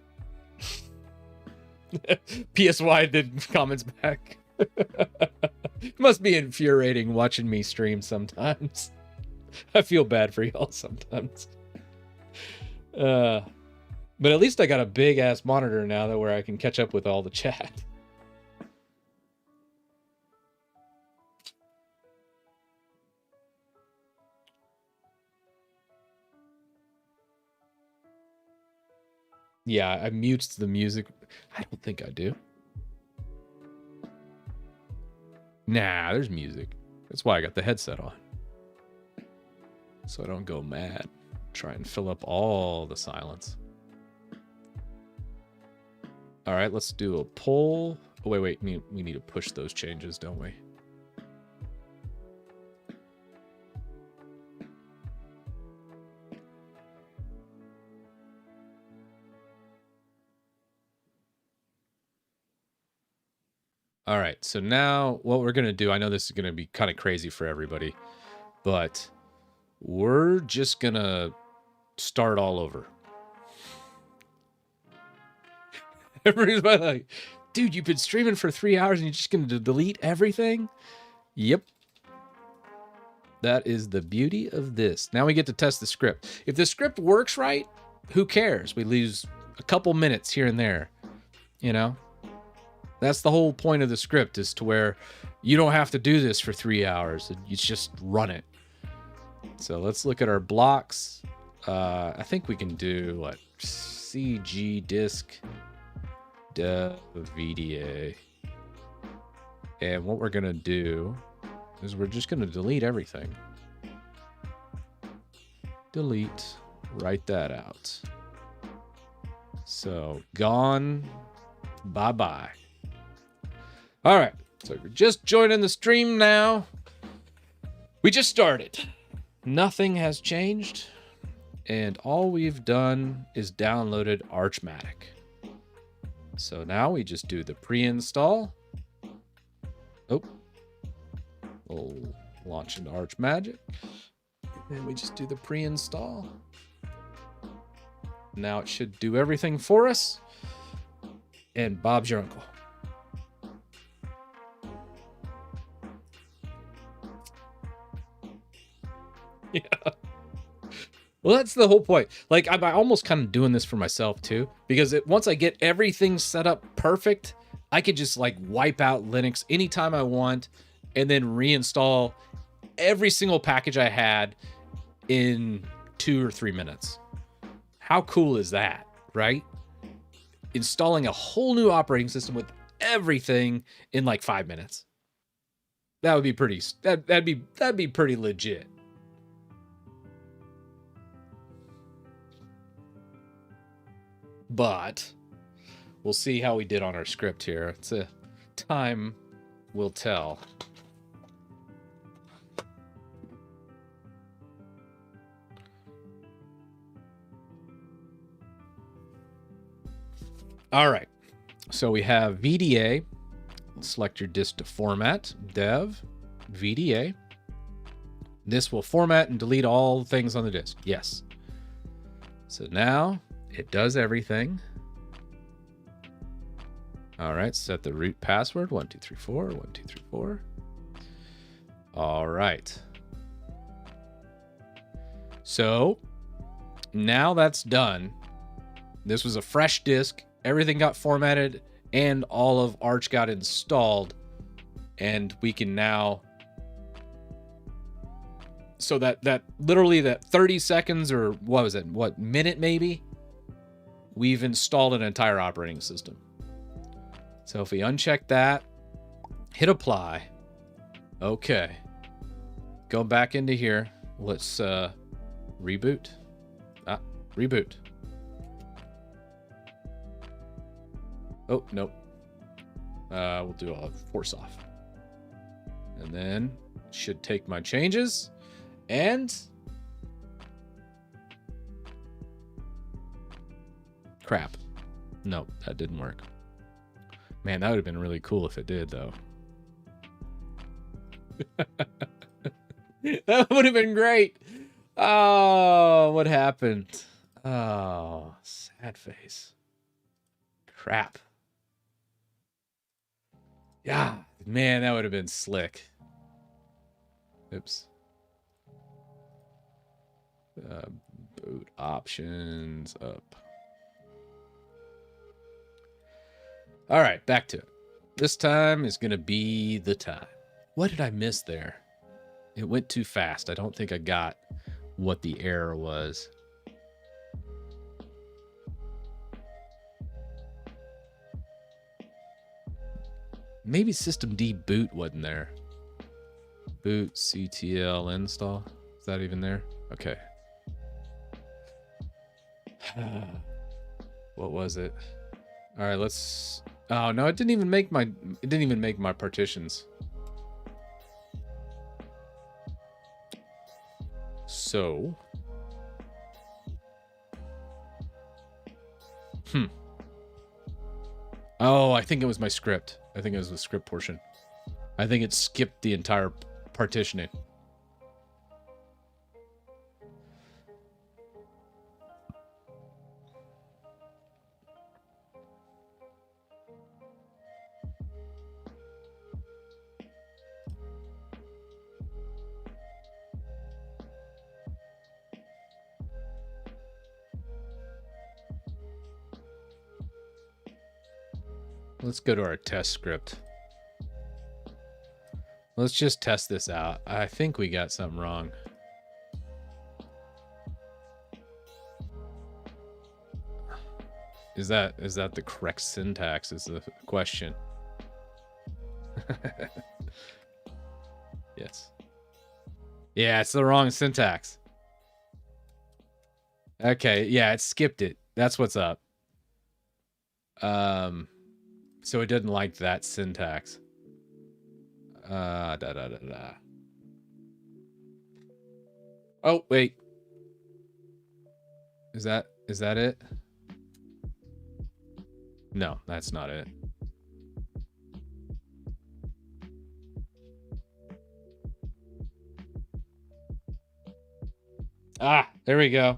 PSY did comments back. Must be infuriating watching me stream sometimes. I feel bad for y'all sometimes. But at least I got a big ass monitor now that where I can catch up with all the chat. Yeah, I mute the music. I don't think I do. Nah, there's music. That's why I got the headset on. So I don't go mad. Try and fill up all the silence. All right, let's do a poll. Oh, wait. We need to push those changes, don't we? All right, so now what we're going to do, I know this is going to be kind of crazy for everybody, but we're just going to start all over. Everybody's like, dude, you've been streaming for 3 hours and you're just going to delete everything? Yep. That is the beauty of this. Now we get to test the script. If the script works right, who cares? We lose a couple minutes here and there, you know? That's the whole point of the script, is to where you don't have to do this for 3 hours. You just run it. So let's look at our blocks. I think we can do what? CG disk dev VDA. And what we're going to do is we're just going to delete everything. Delete. Write that out. So gone. Bye-bye. All right, so if you're just joining the stream now, we just started. Nothing has changed, and all we've done is downloaded Archmatic. So now we just do the pre-install. Oh, we'll launch into Archmagic, and we just do the pre-install. Now it should do everything for us, and Bob's your uncle. Yeah. Well, that's the whole point. Like, I'm almost kind of doing this for myself too, because once I get everything set up perfect, I could just like wipe out Linux anytime I want and then reinstall every single package I had in 2 or 3 minutes. How cool is that, right? Installing a whole new operating system with everything in like 5 minutes. That would be pretty, that'd be pretty legit. But we'll see how we did on our script here. It's a time will tell. All right. So we have VDA. Select your disk to format. Dev, VDA. This will format and delete all things on the disk. Yes. So now it does everything. All right, set the root password, 1234, 1234. All right. So now that's done. This was a fresh disk. everything got formatted and all of Arch got installed, and we can now, so that literally that 30 seconds, or what was it, what minute maybe, we've installed an entire operating system. So if we uncheck that, hit apply, okay, go back into here, let's reboot. Reboot. Oh, nope. We'll do a force off. And then should take my changes. And crap. Nope, that didn't work. Man, that would have been really cool if it did, though. That would have been great. Oh, what happened? Oh, sad face. Crap. Yeah, man, that would have been slick. Oops. Boot options up. All right, back to it. This time is going to be the time. What did I miss there? It went too fast. I don't think I got what the error was. Maybe systemd boot wasn't there. Boot ctl install. Is that even there? Okay. What was it? All right, let's. Oh no, it didn't even make my partitions. So. Oh, I think it was my script. I think it was the script portion. I think it skipped the entire partitioning. Let's go to our test script. Let's just test this out. I think we got something wrong. Is that the correct syntax is the question. Yes. Yeah, it's the wrong syntax. Okay, yeah, it skipped it. That's what's up. So it didn't like that syntax. Oh, wait. Is that it? No, that's not it. Ah, there we go.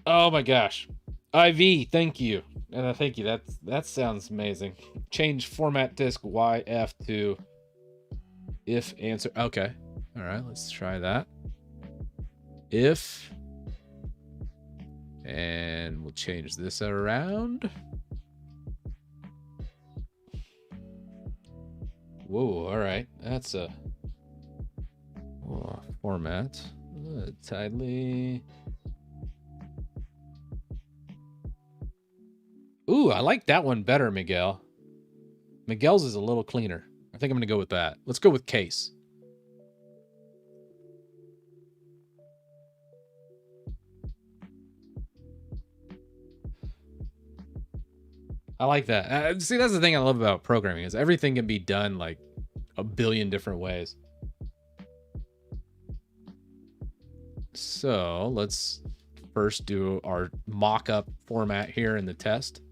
Oh my gosh. IV, thank you. And thank you. That sounds amazing. Change format disk YF to if answer. Okay. All right, let's try that. If, and we'll change this around. Whoa, all right. That's a format. Tidily. Ooh, I like that one better, Miguel. Miguel's is a little cleaner. I think I'm going to go with that. Let's go with case. I like that. See, that's the thing I love about programming is everything can be done like a billion different ways. So let's first do our mock-up format here in the test.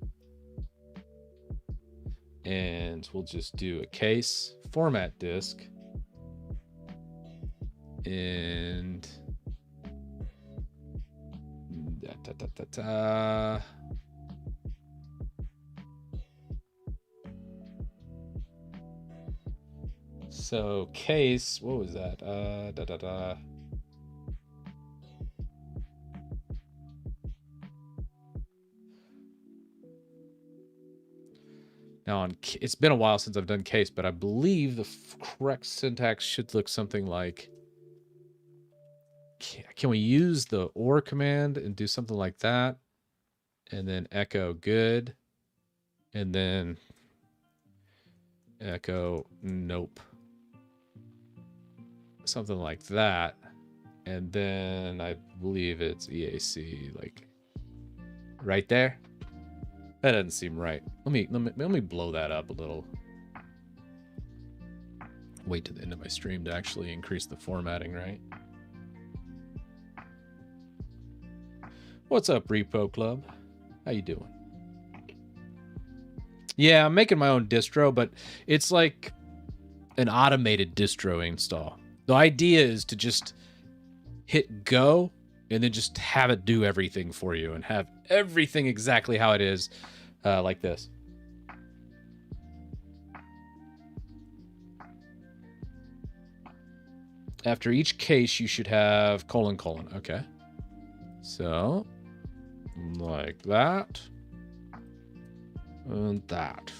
And we'll just do a case format disk. And so case, what was that? Now, it's been a while since I've done case, but I believe the correct syntax should look something like... Can we use the or command and do something like that? And then echo good. And then echo nope. Something like that. And then I believe it's EAC, like right there. That doesn't seem right. Let me blow that up a little. Wait to the end of my stream to actually increase the formatting, right? What's up, Repo Club? How you doing? Yeah, I'm making my own distro, but it's like an automated distro install. The idea is to just hit go and then just have it do everything for you and have everything exactly how it is, like this. After each case, you should have colon, colon. Okay. So, like that. And that.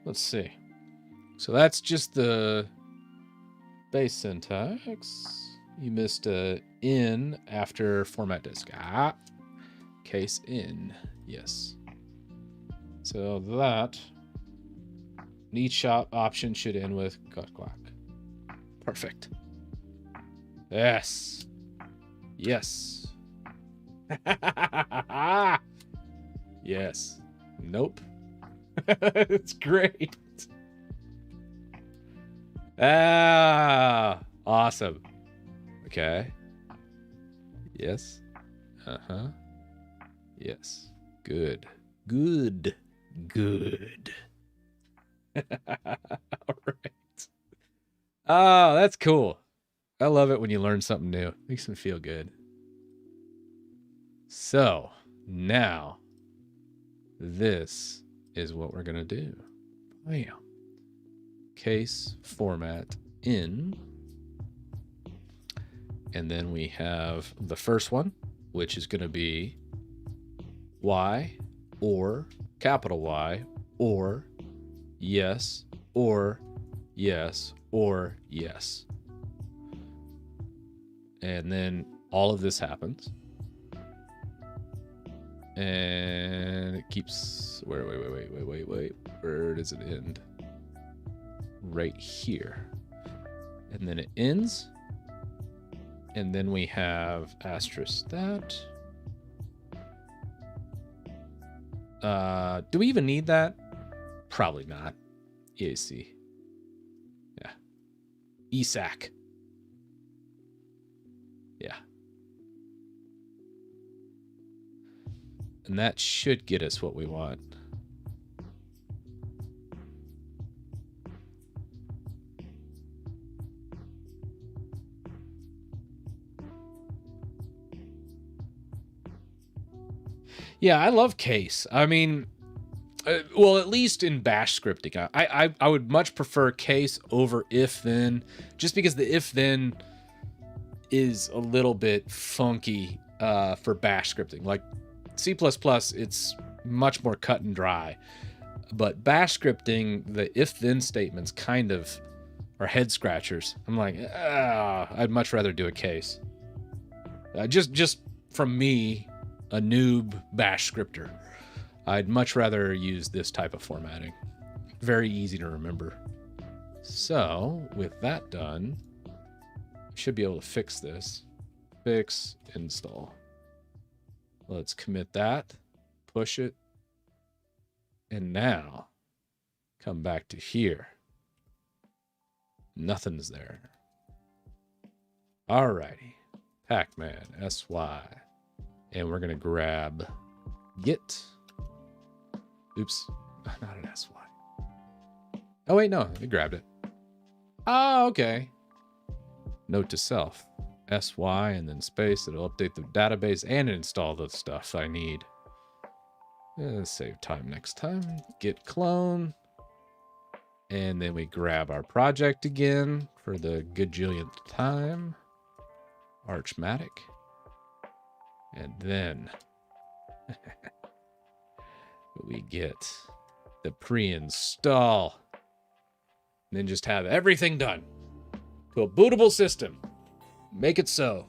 Let's see. So that's just the base syntax. You missed a in after format disk. Ah, case in. Yes. So that each option should end with clock. Perfect. Yes. Yes. Yes. Nope. It's great. Ah, awesome. Okay. Yes. Uh-huh. Yes. Good. Good. Good. All right. Oh, that's cool. I love it when you learn something new. Makes me feel good. So, now, this is what we're going to do. Bam. Case format in. And then we have the first one, which is going to be Y or capital Y or yes or yes or yes. And then all of this happens. And it keeps... Wait. Where does it end? Right here. And then it ends. And then we have asterisk that. Do we even need that? Probably not. EAC. Yeah. ESAC. Yeah. And that should get us what we want. Yeah, I love case. I mean, well, at least in bash scripting. I would much prefer case over if then, just because the if then is a little bit funky for bash scripting. Like C++, it's much more cut and dry. But bash scripting, the if then statements kind of are head scratchers. I'm like, I'd much rather do a case. Just from me, a noob bash scripter, I'd much rather use this type of formatting. Very easy to remember. So with that done, I should be able to fix this. Fix, install. Let's commit that, push it, and now come back to here. Nothing's there. Alrighty, Pac-Man, SY. And we're gonna grab git. Oops, not an SY. Oh wait, no, we grabbed it. Oh, okay. Note to self, SY and then space. It'll update the database and install the stuff I need. Save time next time. Git clone. And then we grab our project again for the gajillionth time. Archmatic. And then we get the pre-install. And then just have everything done to a bootable system. Make it so.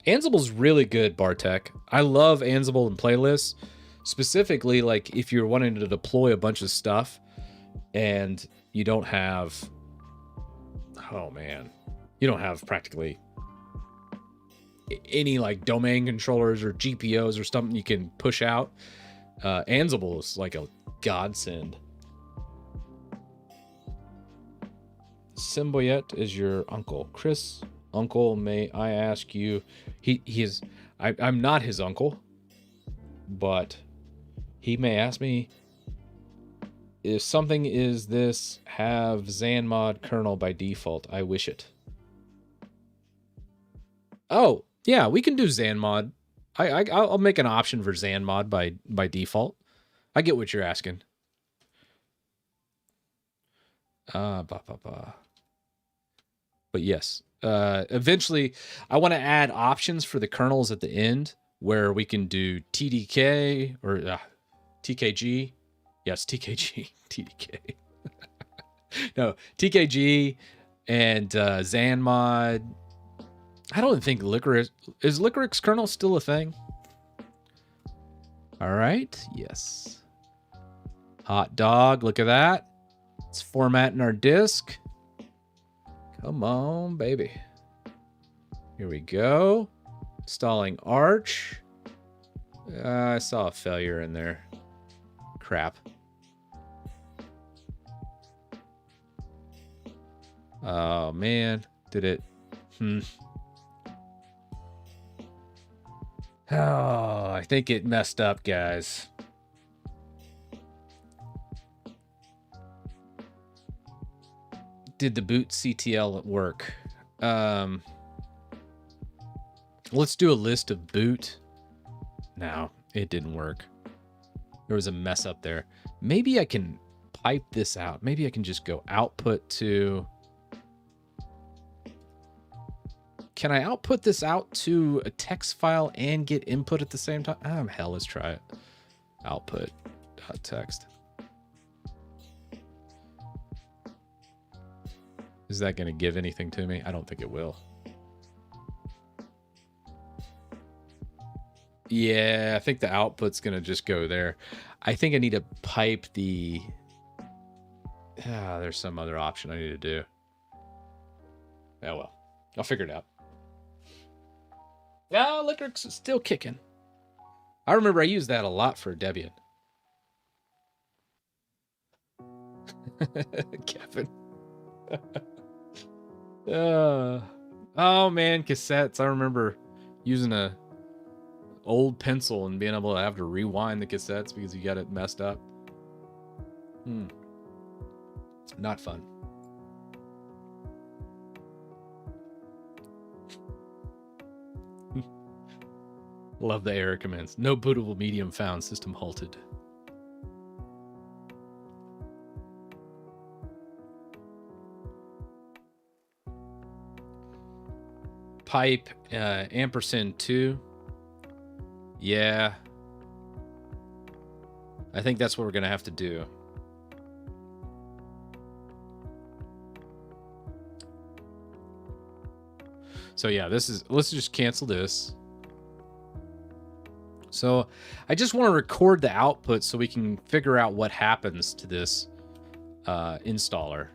Ansible's really good, Bartek. I love Ansible and playlists. Specifically, like if you're wanting to deploy a bunch of stuff and you don't have, oh man, you don't have practically any like domain controllers or GPOs or something you can push out. Ansible is like a godsend. Symboyet is your uncle. Chris, uncle, may I ask you, I'm not his uncle, but he may ask me if something is this have Zanmod kernel by default. I wish it. Oh, yeah, we can do Zanmod. I'll make an option for Zanmod by default. I get what you're asking. But yes, eventually I want to add options for the kernels at the end where we can do TDK or TKG. Yes, TKG, TDK. No, TKG and Zanmod. I don't think Licorice kernel still a thing. All right, yes. Hot dog, look at that. It's formatting our disk. Come on, baby. Here we go. Installing Arch. I saw a failure in there. Crap. Oh, man. Did it? Oh, I think it messed up, guys. Did the boot CTL work? Let's do a list of boot. No, it didn't work. There was a mess up there. Maybe I can pipe this out. Maybe I can just go output to... Can I output this out to a text file and get input at the same time? Hell, let's try it. Output.text. Is that going to give anything to me? I don't think it will. Yeah, I think the output's going to just go there. I think I need to pipe the... there's some other option I need to do. Oh, well. I'll figure it out. Yeah, Liquorix is still kicking. I remember I used that a lot for Debian. Kevin. Oh man, cassettes. I remember using a old pencil and being able to have to rewind the cassettes because you got it messed up. Not fun. Love the error commands. No bootable medium found. System halted. Pipe &2. Yeah. I think that's what we're going to have to do. So yeah, let's just cancel this. So I just want to record the output so we can figure out what happens to this installer.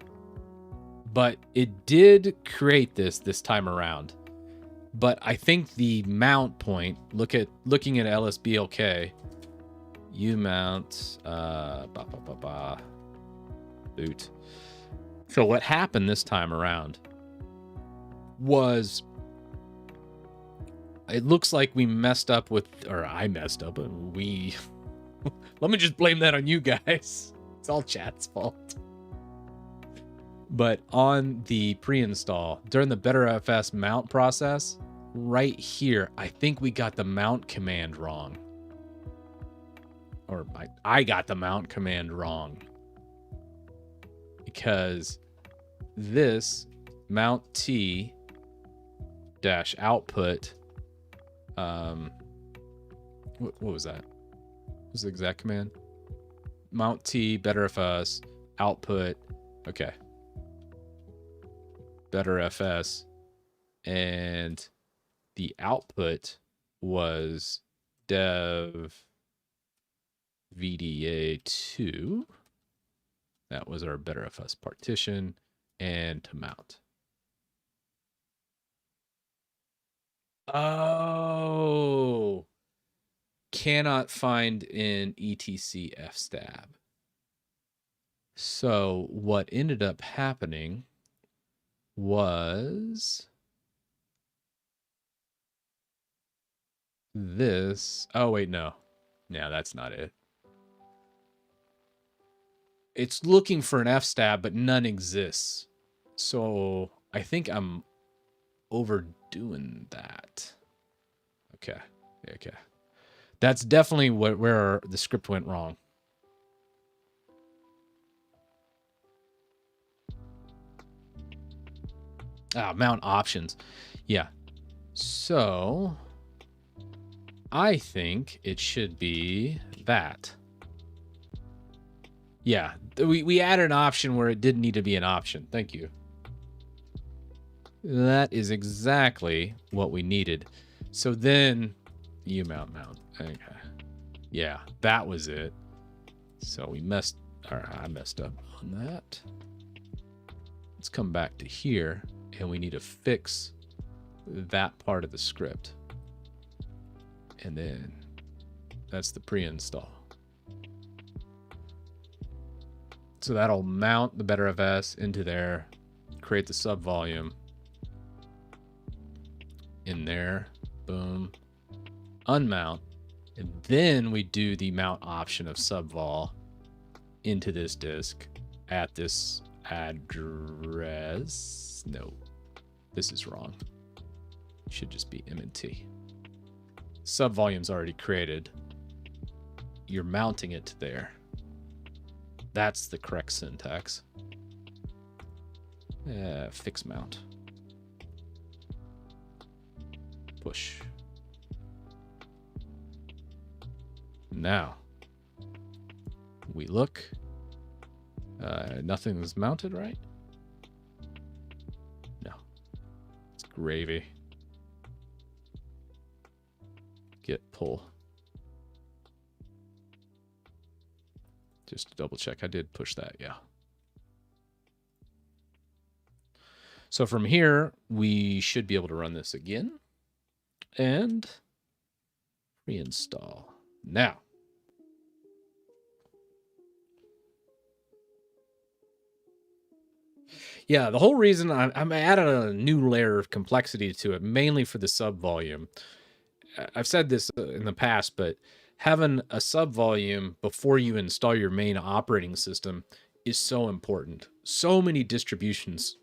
But it did create this time around. But I think the mount point, looking at LSBLK, umount boot. So what happened this time around was, it looks like we messed up with, or I messed up, and we, let me just blame that on you guys. It's all chat's fault. But on the pre-install, during the BetterFS mount process, right here, I think we got the mount command wrong. Or I got the mount command wrong. Because this mount T dash output, what was that? What was the exact command? Mount T, betterfs, output, okay. Betterfs, and the output was dev VDA2. That was our betterfs partition, and to mount. Oh, cannot find in etc fstab. So what ended up happening was this. Oh, wait, no. No, that's not it. It's looking for an fstab, but none exists. So I think I'm overdoing that. Okay. Okay. That's definitely where the script went wrong. Mount options. Yeah. So I think it should be that. Yeah, we added an option where it didn't need to be an option. Thank you. That is exactly what we needed. So then you mount. Okay. Yeah, that was it. So we messed, or I messed up on that. Let's come back to here, and we need to fix that part of the script. And then that's the pre-install. So that'll mount the betterfs into there, create the sub volume in there, boom, unmount, and then we do the mount option of subvol into this disk at this address. No, this is wrong. It should just be MNT. Sub volume's already created. You're mounting it to there. That's the correct syntax. Fix mount. Push. Now, we look. Nothing is mounted, right? No. It's gravy. Git pull. Just to double check, I did push that, yeah. So from here, we should be able to run this again and reinstall. Now, yeah, the whole reason I'm adding a new layer of complexity to it, mainly for the sub volume. I've said this in the past, but having a sub volume before you install your main operating system is so important. So many distributions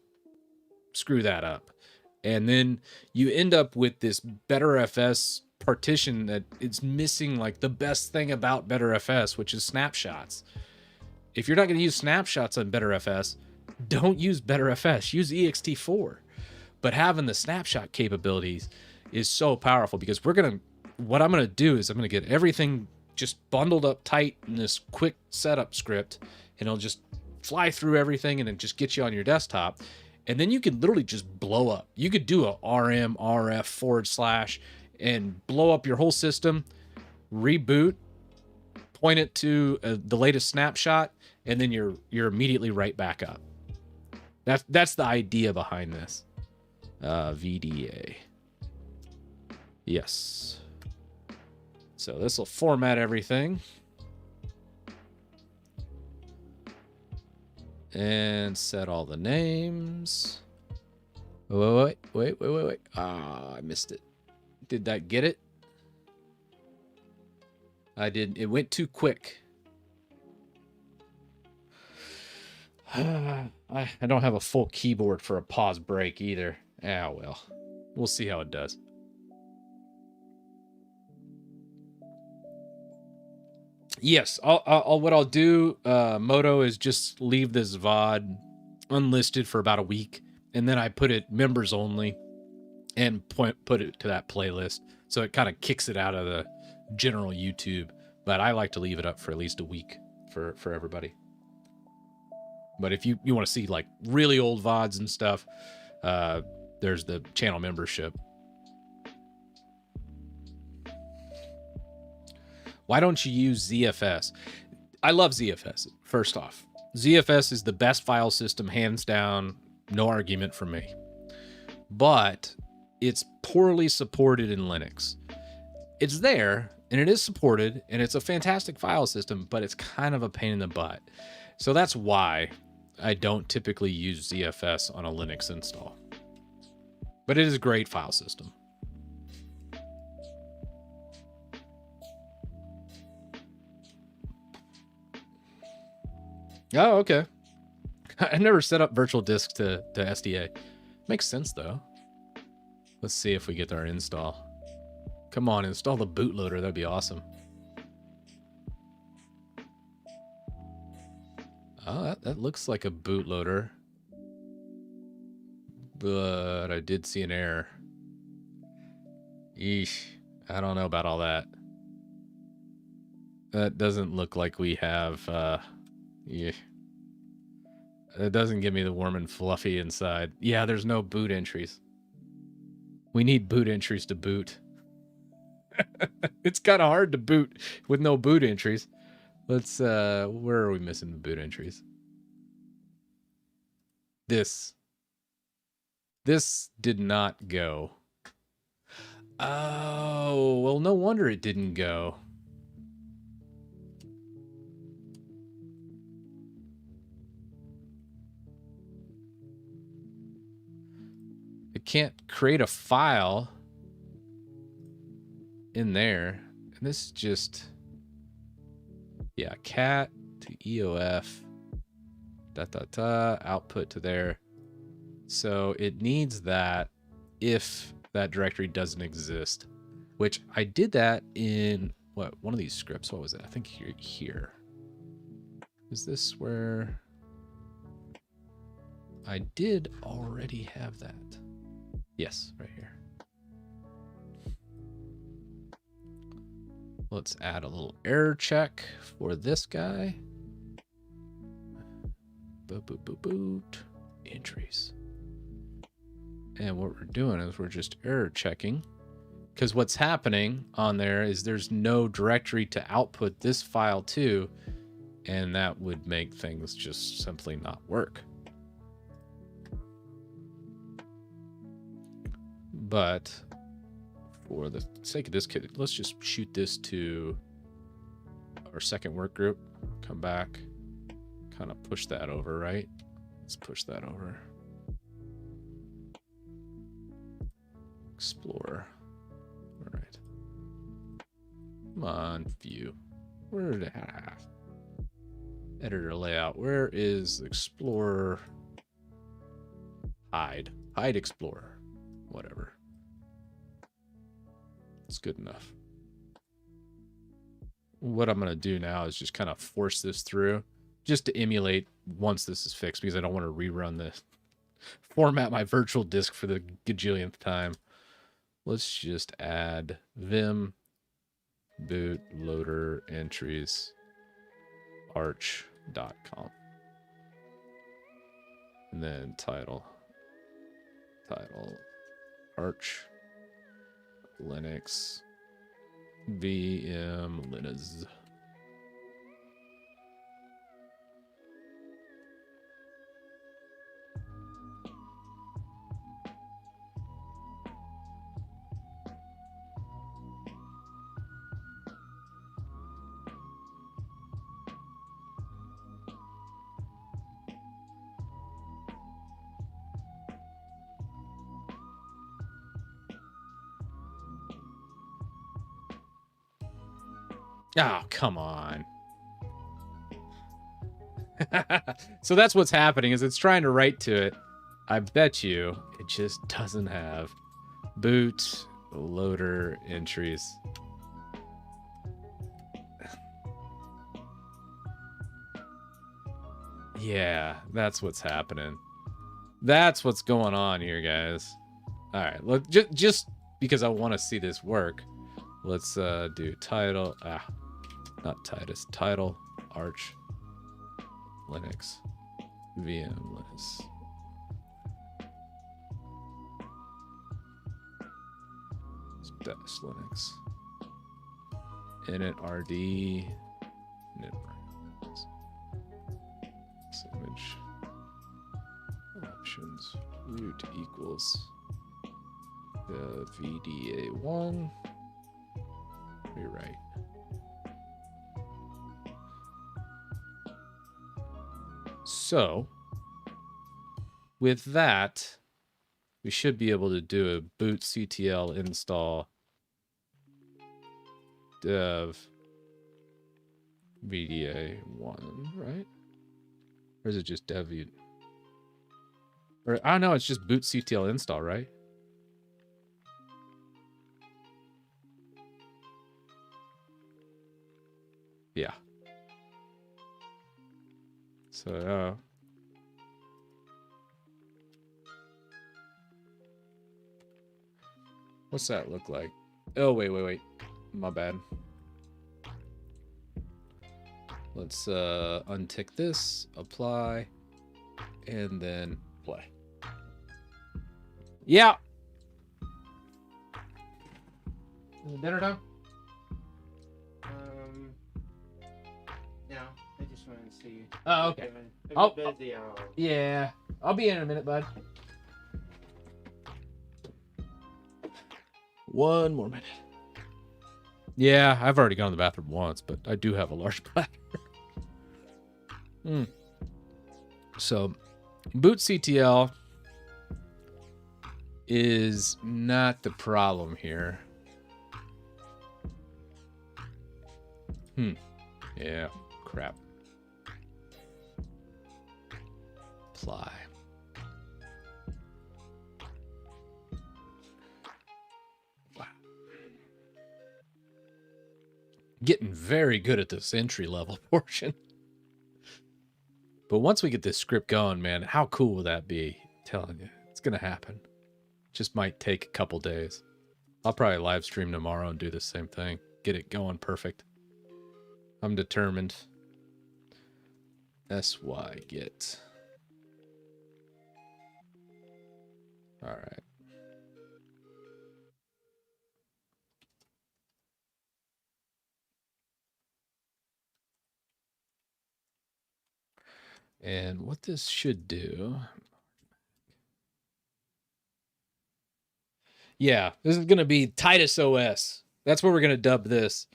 screw that up. And then you end up with this betterfs partition that it's missing like the best thing about betterfs, which is snapshots. If you're not going to use snapshots on betterfs, don't use betterfs, use ext4. But having the snapshot capabilities is so powerful because what I'm going to do is I'm going to get everything just bundled up tight in this quick setup script, and it'll just fly through everything and then just get you on your desktop. And then you can literally just blow up. You could do a rm rf / and blow up your whole system, reboot, point it to the latest snapshot, and then you're immediately right back up. That's the idea behind this. VDA. Yes. So this will format everything. And set all the names. Wait. Ah, I missed it. Did that get it? I did. It went too quick. I don't have a full keyboard for a pause break either. Ah, well. We'll see how it does. Yes, what I'll do, Moto, is just leave this VOD unlisted for about a week, and then I put it members only and put it to that playlist. So it kind of kicks it out of the general YouTube, but I like to leave it up for at least a week for everybody. But if you want to see like really old VODs and stuff, there's the channel membership. Why don't you use ZFS? I love ZFS. First off, ZFS is the best file system, hands down, no argument from me. But it's poorly supported in Linux. It's there, and it is supported, and it's a fantastic file system, but it's kind of a pain in the butt. So that's why I don't typically use ZFS on a Linux install. But it is a great file system. Oh, okay. I never set up virtual disk to SDA. Makes sense, though. Let's see if we get our install. Come on, install the bootloader. That'd be awesome. Oh, that looks like a bootloader. But I did see an error. Yeesh. I don't know about all that. That doesn't look like we have... yeah. It doesn't give me the warm and fluffy inside. Yeah, there's no boot entries. We need boot entries to boot. It's kind of hard to boot with no boot entries. Let's, where are we missing the boot entries? This did not go. Oh, well, no wonder it didn't go. It can't create a file in there. And this is just, yeah, cat to EOF, output to there. So it needs that if that directory doesn't exist, which I did that in one of these scripts. What was it? I think here. Is this where I did already have that? Yes, right here. Let's add a little error check for this guy. Boot. Entries. And what we're doing is we're just error checking, because what's happening on there is there's no directory to output this file to, and that would make things just simply not work. But for the sake of this kit, let's just shoot this to our second work group. Come back, kind of push that over, right? Let's push that over. Explorer. All right. Come on, view. Where did it have? Editor layout. Where is Explorer? Hide Explorer. Whatever. It's good enough. What I'm going to do now is just kind of force this through just to emulate once this is fixed, because I don't want to rerun this. Format my virtual disk for the gajillionth time. Let's just add vim boot loader entries arch.com. And then title arch Linux VM Linux. Oh, come on. So that's what's happening, is it's trying to write to it. I bet you it just doesn't have boot loader entries. Yeah, that's what's happening. That's what's going on here, guys. All right, look, just because I want to see this work, let's do title. Not Titus. Title Arch Linux VM Linux. Dash Linux. Init RD. Init image. Options. Root equals the VDA1. Rewrite. So, with that, we should be able to do a boot CTL install dev VDA1, right? Or is it just dev? Or I don't know, it's just boot CTL install, right? Yeah. So, what's that look like? Oh, wait. My bad. Let's untick this, apply, and then play. Yeah. Is it dinner time? No, I just wanted to see you. Oh, okay. If you're busy, Yeah, I'll be in a minute, bud. 1 more minute. Yeah, I've already gone to the bathroom once, but I do have a large bladder. So, boot CTL is not the problem here. Yeah, crap. Apply. Wow. Getting very good at this entry level portion. But once we get this script going, man, how cool will that be? I'm telling you, it's going to happen. Just might take a couple days. I'll probably live stream tomorrow and do the same thing. Get it going perfect. I'm determined. SY get. All right. And what this should do. Yeah, this is going to be Titus OS. That's what we're going to dub this.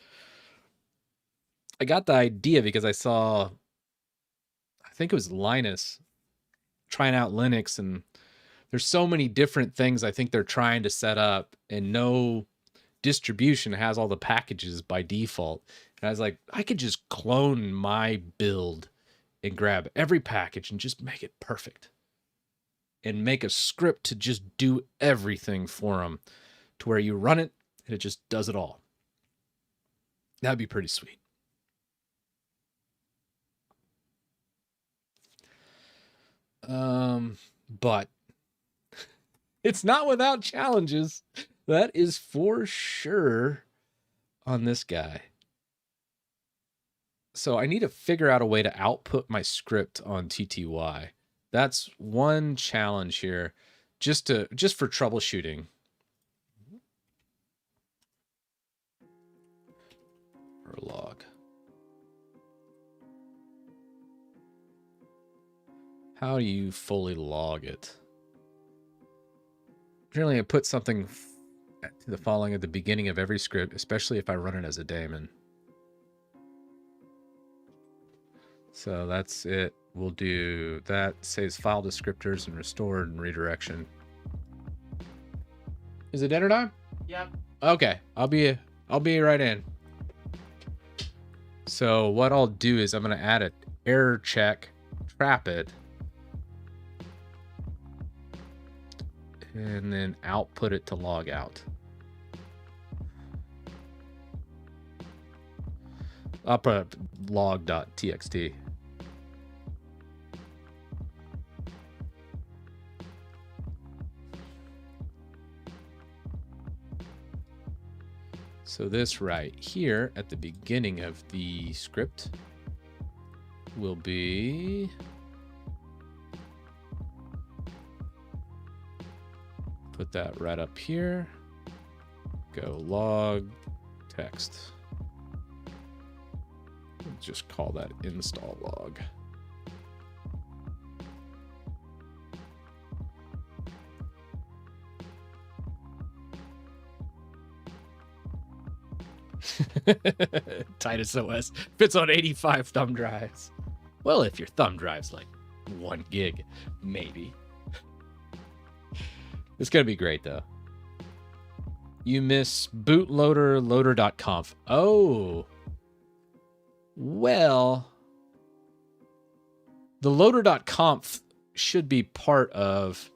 I got the idea because I saw, I think it was Linus trying out Linux, and there's so many different things I think they're trying to set up, and no distribution has all the packages by default. And I was like, I could just clone my build and grab every package and just make it perfect. And make a script to just do everything for them to where you run it and it just does it all. That'd be pretty sweet. But it's not without challenges. That is for sure on this guy. So I need to figure out a way to output my script on TTY. That's one challenge here, just for troubleshooting. Or log. How do you fully log it? Generally, I put something to the following at the beginning of every script, especially if I run it as a daemon. So that's it. We'll do that. Saves file descriptors and restored and redirection. Is it dinner time? Yep. Okay, I'll be right in. So what I'll do is I'm going to add an error check, trap it, and then output it to log out. I'll put log.txt. So this right here at the beginning of the script will be put that right up here. Go log text. Let's just call that install log. Titus OS fits on 85 thumb drives. Well, if your thumb drive's like 1 gig, maybe. It's gonna be great though. You miss bootloader loader.conf. Oh. Well, the loader.conf should be part of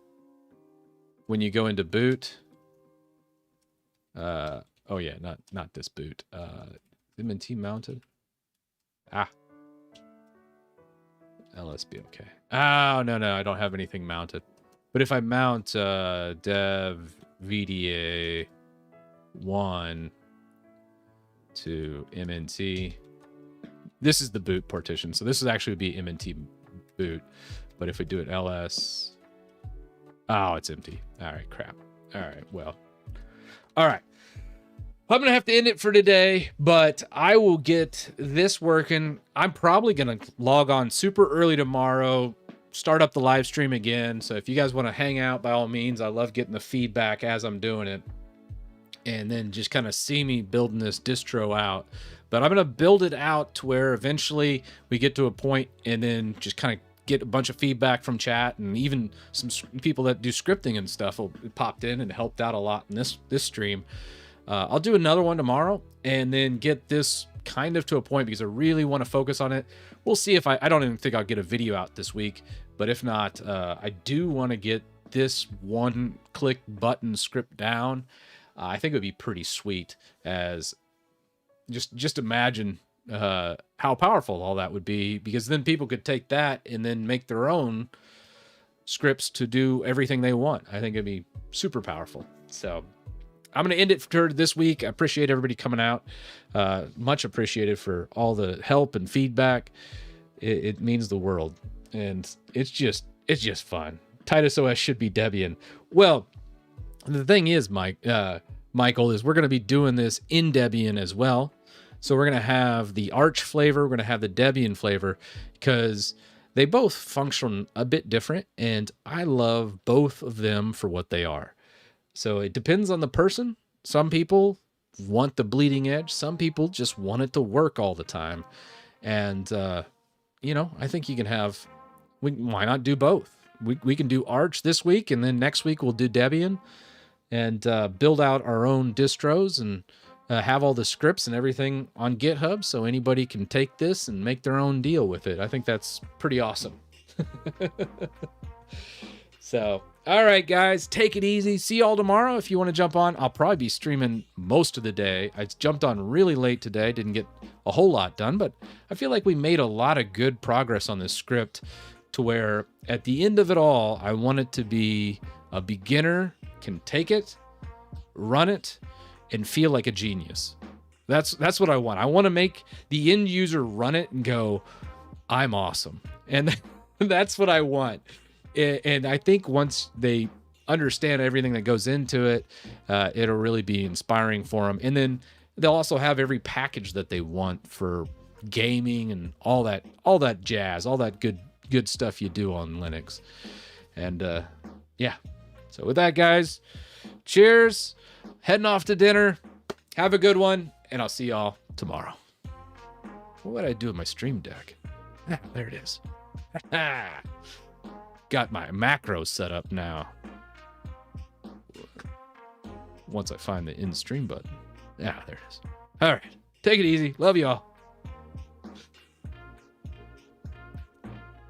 when you go into boot. Oh yeah, not this boot. MNT mounted. LSB, okay. Oh, no, I don't have anything mounted. But if I mount dev VDA 1 to MNT, this is the boot partition. So this is actually be MNT boot. But if we do it LS, oh, it's empty. All right, crap. All right, well. All right. I'm going to have to end it for today, but I will get this working. I'm probably going to log on super early tomorrow, start up the live stream again. So if you guys want to hang out, by all means, I love getting the feedback as I'm doing it. And then just kind of see me building this distro out. But I'm going to build it out to where eventually we get to a point and then just kind of get a bunch of feedback from chat, and even some people that do scripting and stuff will popped in and helped out a lot in this stream. I'll do another one tomorrow and then get this kind of to a point because I really want to focus on it. We'll see if I don't even think I'll get a video out this week, but if not, I do want to get this one click button script down. I think it would be pretty sweet, as just imagine how powerful all that would be, because then people could take that and then make their own scripts to do everything they want. I think it'd be super powerful. So I'm going to end it for this week. I appreciate everybody coming out. Much appreciated for all the help and feedback. It means the world. And it's just fun. Titus OS should be Debian. Well, the thing is, Michael, is we're going to be doing this in Debian as well. So we're going to have the Arch flavor. We're going to have the Debian flavor, because they both function a bit different. And I love both of them for what they are. So it depends on the person. Some people want the bleeding edge. Some people just want it to work all the time. And, I think you can have, why not do both? We can do Arch this week, and then next week we'll do Debian and build out our own distros and have all the scripts and everything on GitHub so anybody can take this and make their own deal with it. I think that's pretty awesome. So, all right, guys, take it easy. See y'all tomorrow. If you want to jump on, I'll probably be streaming most of the day. I jumped on really late today. Didn't get a whole lot done, but I feel like we made a lot of good progress on this script to where at the end of it all, I want it to be a beginner can take it, run it, and feel like a genius. That's what I want. I want to make the end user run it and go, I'm awesome. And that's what I want. And I think once they understand everything that goes into it, it'll really be inspiring for them. And then they'll also have every package that they want for gaming and all that jazz, all that good stuff you do on Linux. And yeah. So with that, guys, cheers. Heading off to dinner. Have a good one, and I'll see y'all tomorrow. What would I do with my Stream Deck? There it is. Got my macros set up now. Once I find the in stream button. Yeah, there it is. All right. Take it easy. Love y'all.